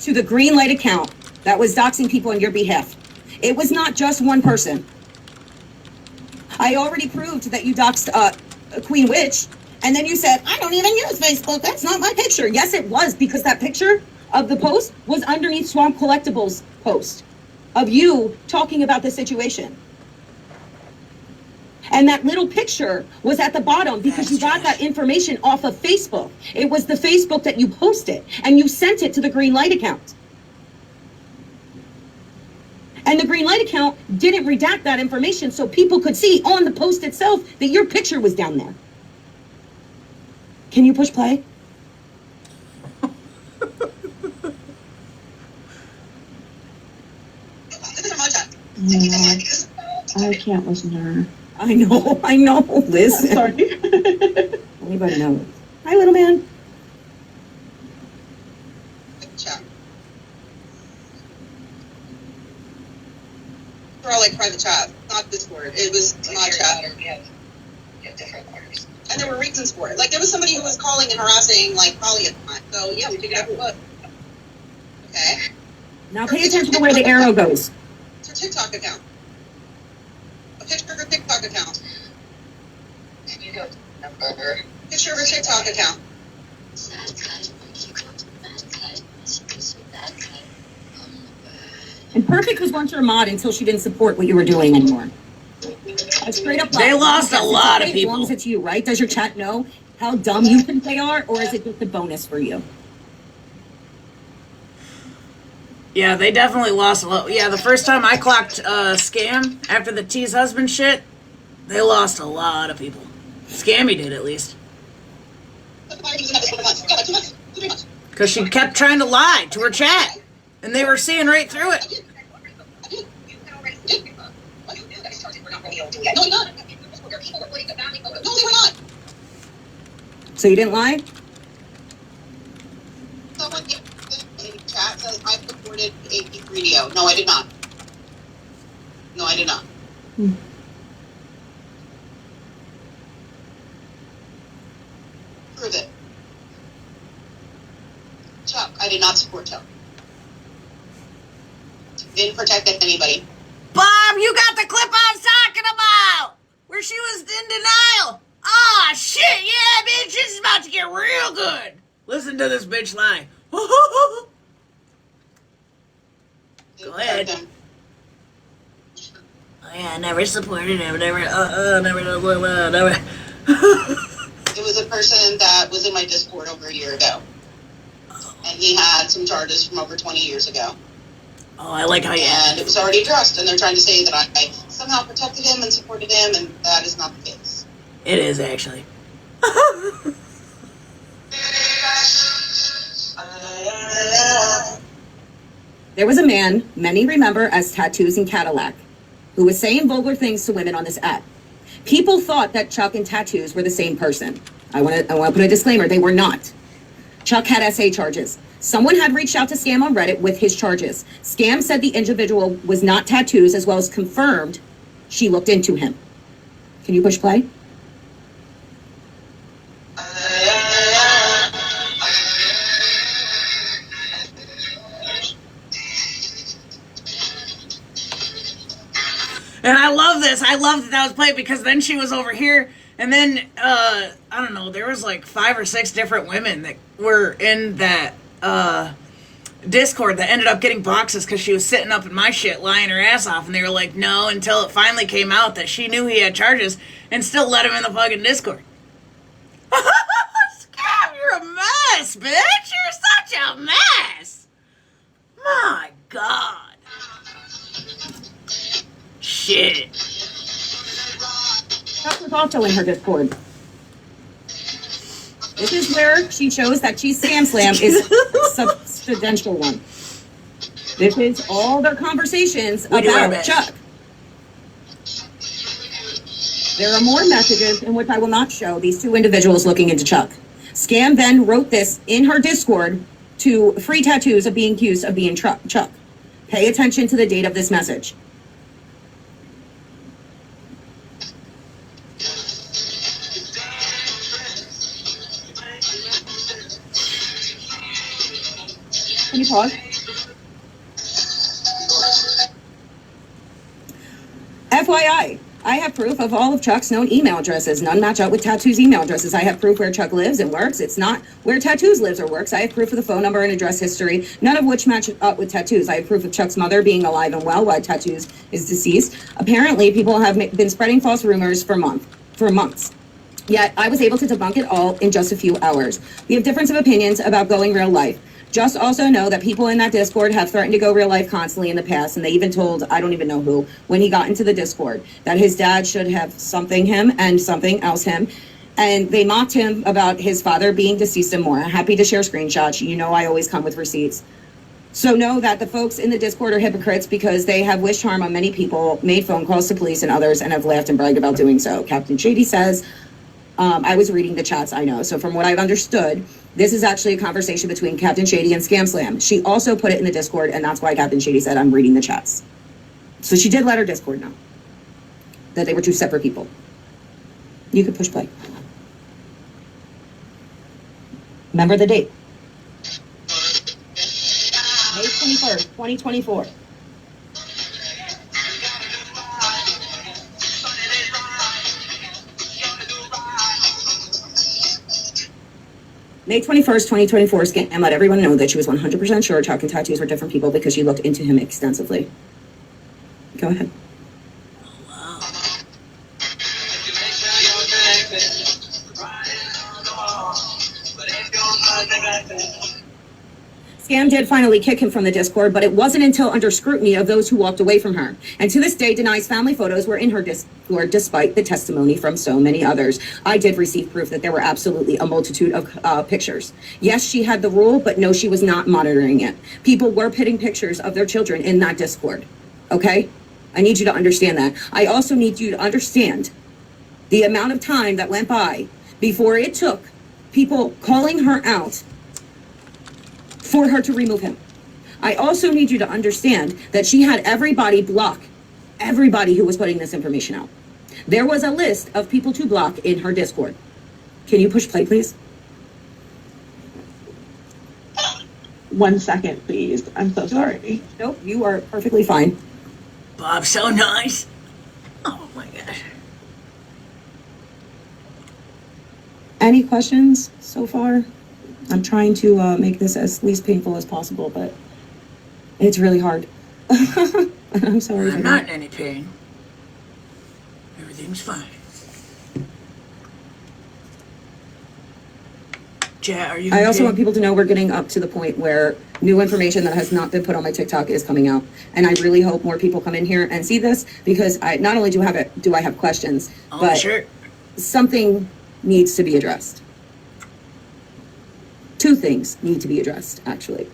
to the green light account that was doxing people on your behalf. It was not just one person. I already proved that you doxed Queen Witch, and then you said, I don't even use Facebook, that's not my picture. Yes, it was, because that picture of the post was underneath Swamp Collectibles' post of you talking about the situation. And that little picture was at the bottom because you got that information off of Facebook. It was the Facebook that you posted, and you sent it to the Green Light account. And the Green Light account didn't redact that information so people could see on the post itself that your picture was down there. Can you push play? No, I can't listen to her. I know, Liz. Sorry. Anybody know? Hi, little man. Girl, private chat, not Discord. It was mod chat. And there were reasons for it. Like, there was somebody who was calling and harassing, probably at the time. So, yeah, we figured out who it was. Okay. Now pay attention to where the arrow goes. It's her TikTok account. A picture of her TikTok account. Picture of her TikTok account. And Perfect was once your mod until she didn't support what you were doing anymore. A straight up lie. They lost a lot of As people. long as it's you, right? Does your chat know how dumb you think they are, or is it just a bonus for you? Yeah, they definitely lost a lot. Yeah, the first time I clocked Scam after the T's husband shit, they lost a lot of people. Scammy did, at least. Because she kept trying to lie to her chat, and they were seeing right through it. No, not. No, they were not. So you didn't lie? Someone in chat says I supported AP Radio. No, I did not. No, I did not. Prove it. Chuck, I did not support Chuck. Didn't protect anybody. Bob, you got the clip I was talking about! Where she was in denial! Ah, shit, yeah, bitch, this is about to get real good! Listen to this bitch lie. Go ahead. Oh yeah, I never supported him, never. It was a person that was in my Discord over a year ago. And he had some charges from over 20 years ago. Oh, I like how you... And it was already addressed, and they're trying to say that I somehow protected him and supported him, and that is not the case. It is, actually. There was a man many remember as Tattoos and Cadillac who was saying vulgar things to women on this app. People thought that Chuck and Tattoos were the same person. I want to put a disclaimer, they were not. Chuck had SA charges. Someone had reached out to Scam on Reddit with his charges. Scam said the individual was not Tattoos, as well as confirmed she looked into him. Can you push play? And I love this. I love that was played because then she was over here, and then I don't know. There was like 5 or 6 different women that were in that Discord that ended up getting boxes because she was sitting up in my shit, lying her ass off, and they were like, no, until it finally came out that she knew he had charges and still let him in the fucking Discord. Scam, you're a mess, bitch. You're such a mess. My God. Shit. That was also in her Discord. This is where she shows that Cheese Scam Slam is a substantial one. This is all their conversations about Chuck. There are more messages in which I will not show these 2 individuals looking into Chuck. Scam then wrote this in her Discord to free tattoos of being accused of being Chuck. Pay attention to the date of this message. Can you pause? FYI, I have proof of all of Chuck's known email addresses. None match up with Tattoo's email addresses. I have proof where Chuck lives and works. It's not where Tattoo's lives or works. I have proof of the phone number and address history, none of which match up with Tattoo's. I have proof of Chuck's mother being alive and well while Tattoo's is deceased. Apparently, people have been spreading false rumors for months. Yet, I was able to debunk it all in just a few hours. We have difference of opinions about going real life. Just also know that people in that Discord have threatened to go real life constantly in the past, and they even told, I don't even know who, when he got into the Discord, that his dad should have something him and something else him. And they mocked him about his father being deceased and more. I'm happy to share screenshots. You know I always come with receipts. So know that the folks in the Discord are hypocrites because they have wished harm on many people, made phone calls to police and others, and have laughed and bragged about doing so. Captain Shady says, I was reading the chats, I know. So from what I've understood, this is actually a conversation between Captain Shady and Scam Slam. She also put it in the Discord, and that's why Captain Shady said, I'm reading the chats. So she did let her Discord know that they were 2 separate people. You could push play. Remember the date. May 21st, 2024. May 21st, 2024, Scam let everyone know that she was 100% sure Chuck and Tattoos were different people because she looked into him extensively. Go ahead. Scam did finally kick him from the Discord, but it wasn't until under scrutiny of those who walked away from her. And to this day denies family photos were in her Discord despite the testimony from so many others. I did receive proof that there were absolutely a multitude of pictures. Yes, she had the rule, but no, she was not monitoring it. People were putting pictures of their children in that Discord. Okay? I need you to understand that. I also need you to understand the amount of time that went by before it took people calling her out for her to remove him. I also need you to understand that she had everybody block everybody who was putting this information out. There was a list of people to block in her Discord. Can you push play, please? 1 second, please. I'm so sorry. Nope, you are perfectly fine. Bob's so nice. Oh my gosh. Any questions so far? I'm trying to make this as least painful as possible, but it's really hard. I'm sorry. I'm not in any pain. Everything's fine. Chat, are you I also okay? want people to know we're getting up to the point where new information that has not been put on my TikTok is coming out. And I really hope more people come in here and see this because I not only do I have questions, but sure. Something needs to be addressed. 2 things need to be addressed, actually.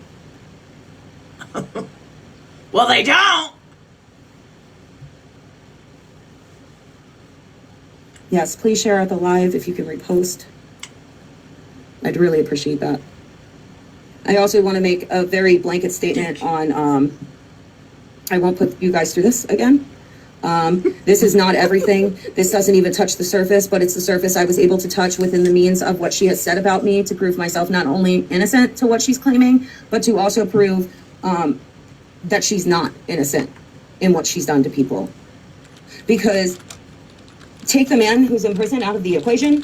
Well, they don't. Yes, please share out the live if you can repost. I'd really appreciate that. I also want to make a very blanket statement on, I won't put you guys through this again. This is not everything. This doesn't even touch the surface, but it's the surface I was able to touch within the means of what she has said about me to prove myself not only innocent to what she's claiming, but to also prove that she's not innocent in what she's done to people. Because take the man who's in prison out of the equation,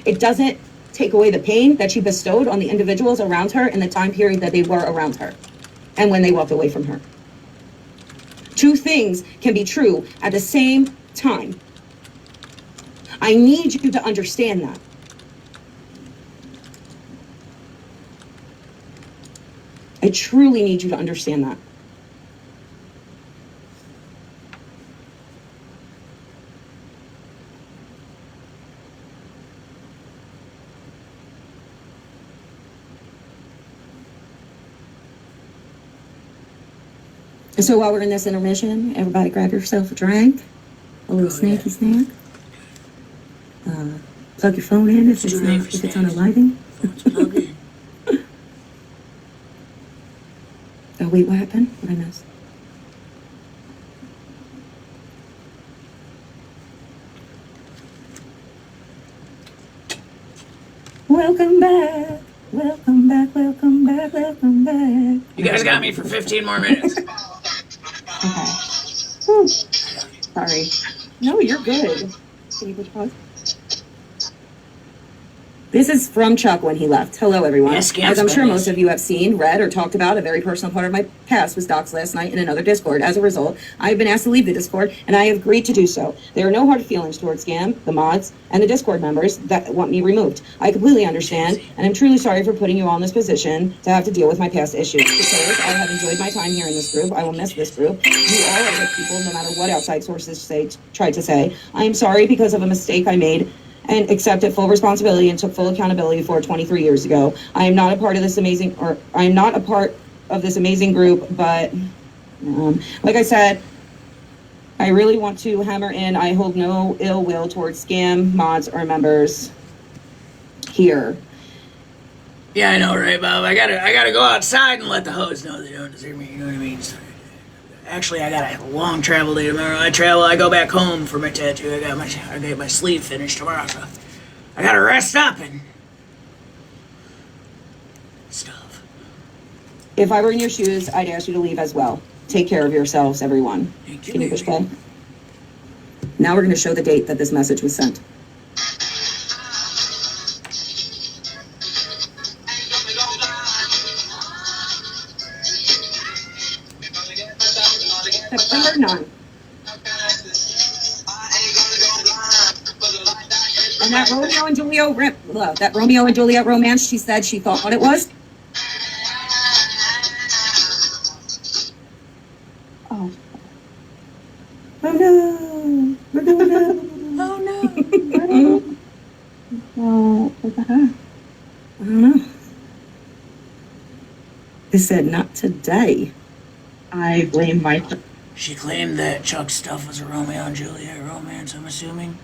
it doesn't take away the pain that she bestowed on the individuals around her in the time period that they were around her and when they walked away from her. Two things can be true at the same time. I need you to understand that. I truly need you to understand that. So while we're in this intermission, everybody grab yourself a drink, a little snacky snack. Plug your phone in if it's on a lighting. Oh wait, what happened? What did I miss? Welcome back. Welcome back. Welcome back. Welcome back. You guys got me for 15 more minutes. Okay. Whew. Sorry. No, you're good. Can you push pause? This is from Chuck when he left. Hello, everyone. Yes, As I'm sure most of you have seen, read, or talked about, a very personal part of my past was doxed last night in another Discord. As a result, I have been asked to leave the Discord, and I have agreed to do so. There are no hard feelings towards Scam, the mods, and the Discord members that want me removed. I completely understand, and I'm truly sorry for putting you all in this position to have to deal with my past issues. Because I have enjoyed my time here in this group. I will miss this group. You all are good people, no matter what outside sources tried to say. I am sorry because of a mistake I made and accepted full responsibility and took full accountability for 23 years ago. I am not a part of this amazing group, but like I said, I really want to hammer in, I hold no ill will towards Scam, mods, or members here. Yeah, I know, right, Bob? I gotta go outside and let the hoes know they don't deserve me, you know what I mean? Actually, I got a long travel day tomorrow. I go back home for my tattoo. I got my sleeve finished tomorrow, so I gotta rest up and stuff. If I were in your shoes, I'd ask you to leave as well. Take care of yourselves, everyone. Can you push play? Now we're going to show the date that this message was sent. September 9th. And that Romeo and Juliet romance, she said she thought what it was. Oh. Oh no. Oh no. Oh no. Well, what the heck? I don't know. They said not today. I blame my... She claimed that Chuck's stuff was a Romeo and Juliet romance, I'm assuming.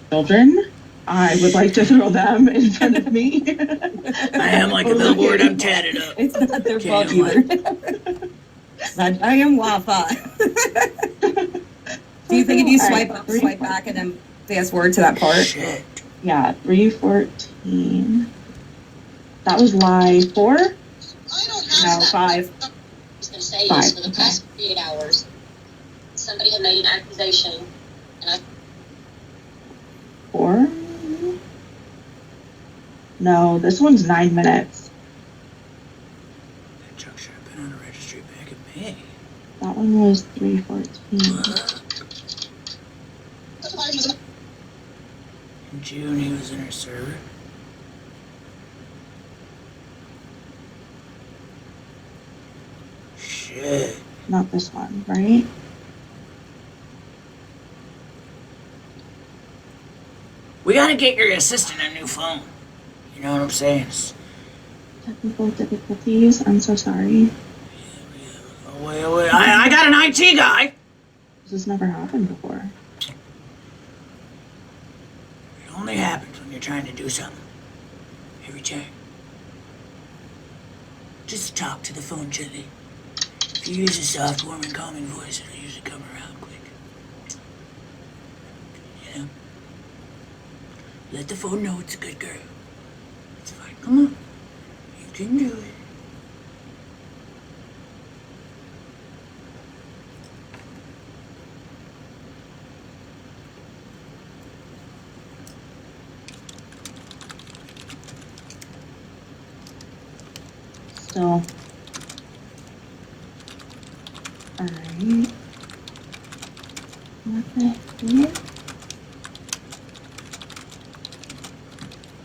Children, I would like to throw them in front of me. I am like a billboard, I'm tatted up. It's not their fault either. I am Wi-Fi. Do you think if you swipe up, swipe back, and then fast forward to that part? Shit. Yeah, 314. That was lie 4? No, 5. I was going to say is for the past 48 hours, somebody had made an accusation, and I... 4? No, this one's 9 minutes. That Chuck should have been on a registry back in May. That one was 314. In June, he was in her server. Shit. Not this one, right? We gotta get your assistant a new phone. You know what I'm saying? Technical difficulties. I'm so sorry. Oh, wait. I got an IT guy. This has never happened before. It only happens when you're trying to do something. Every time. Just talk to the phone gently. If you use a soft, warm, and calming voice, it'll usually come around quick. You know? Let the phone know it's a good girl. It's fine. Come on. You can do it. So, alright. What the heck?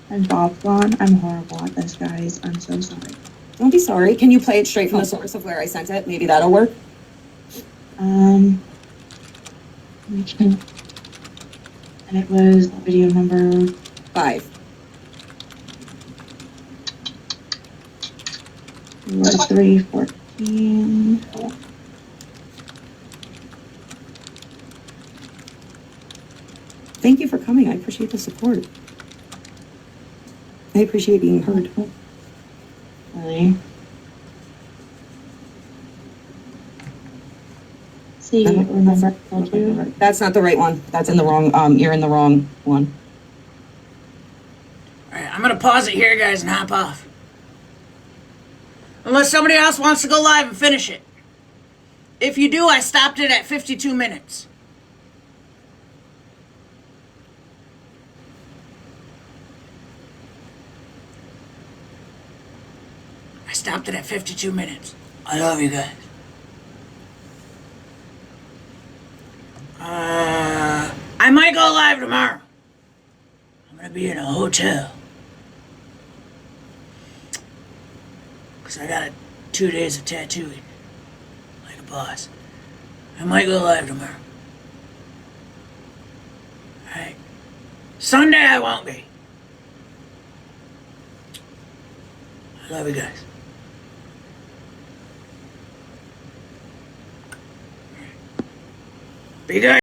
And Bob's gone. I'm horrible at this, guys. I'm so sorry. Don't be sorry. Can you play it straight from the source of where I sent it? Maybe that'll work. Which one? And it was video number 5. It was 314. Thank you for coming. I appreciate the support. I appreciate being heard. Really? See, I don't remember. I told you. That's not the right one. That's in the wrong, you're in the wrong one. Alright, I'm gonna pause it here, guys, and hop off. Unless somebody else wants to go live and finish it. If you do, I stopped it at 52 minutes. I stopped it at 52 minutes. I love you guys. I might go live tomorrow. I'm gonna be in a hotel. Because I got 2 days of tattooing. Like a boss. I might go live tomorrow. Alright. Sunday I won't be. I love you guys. Be good.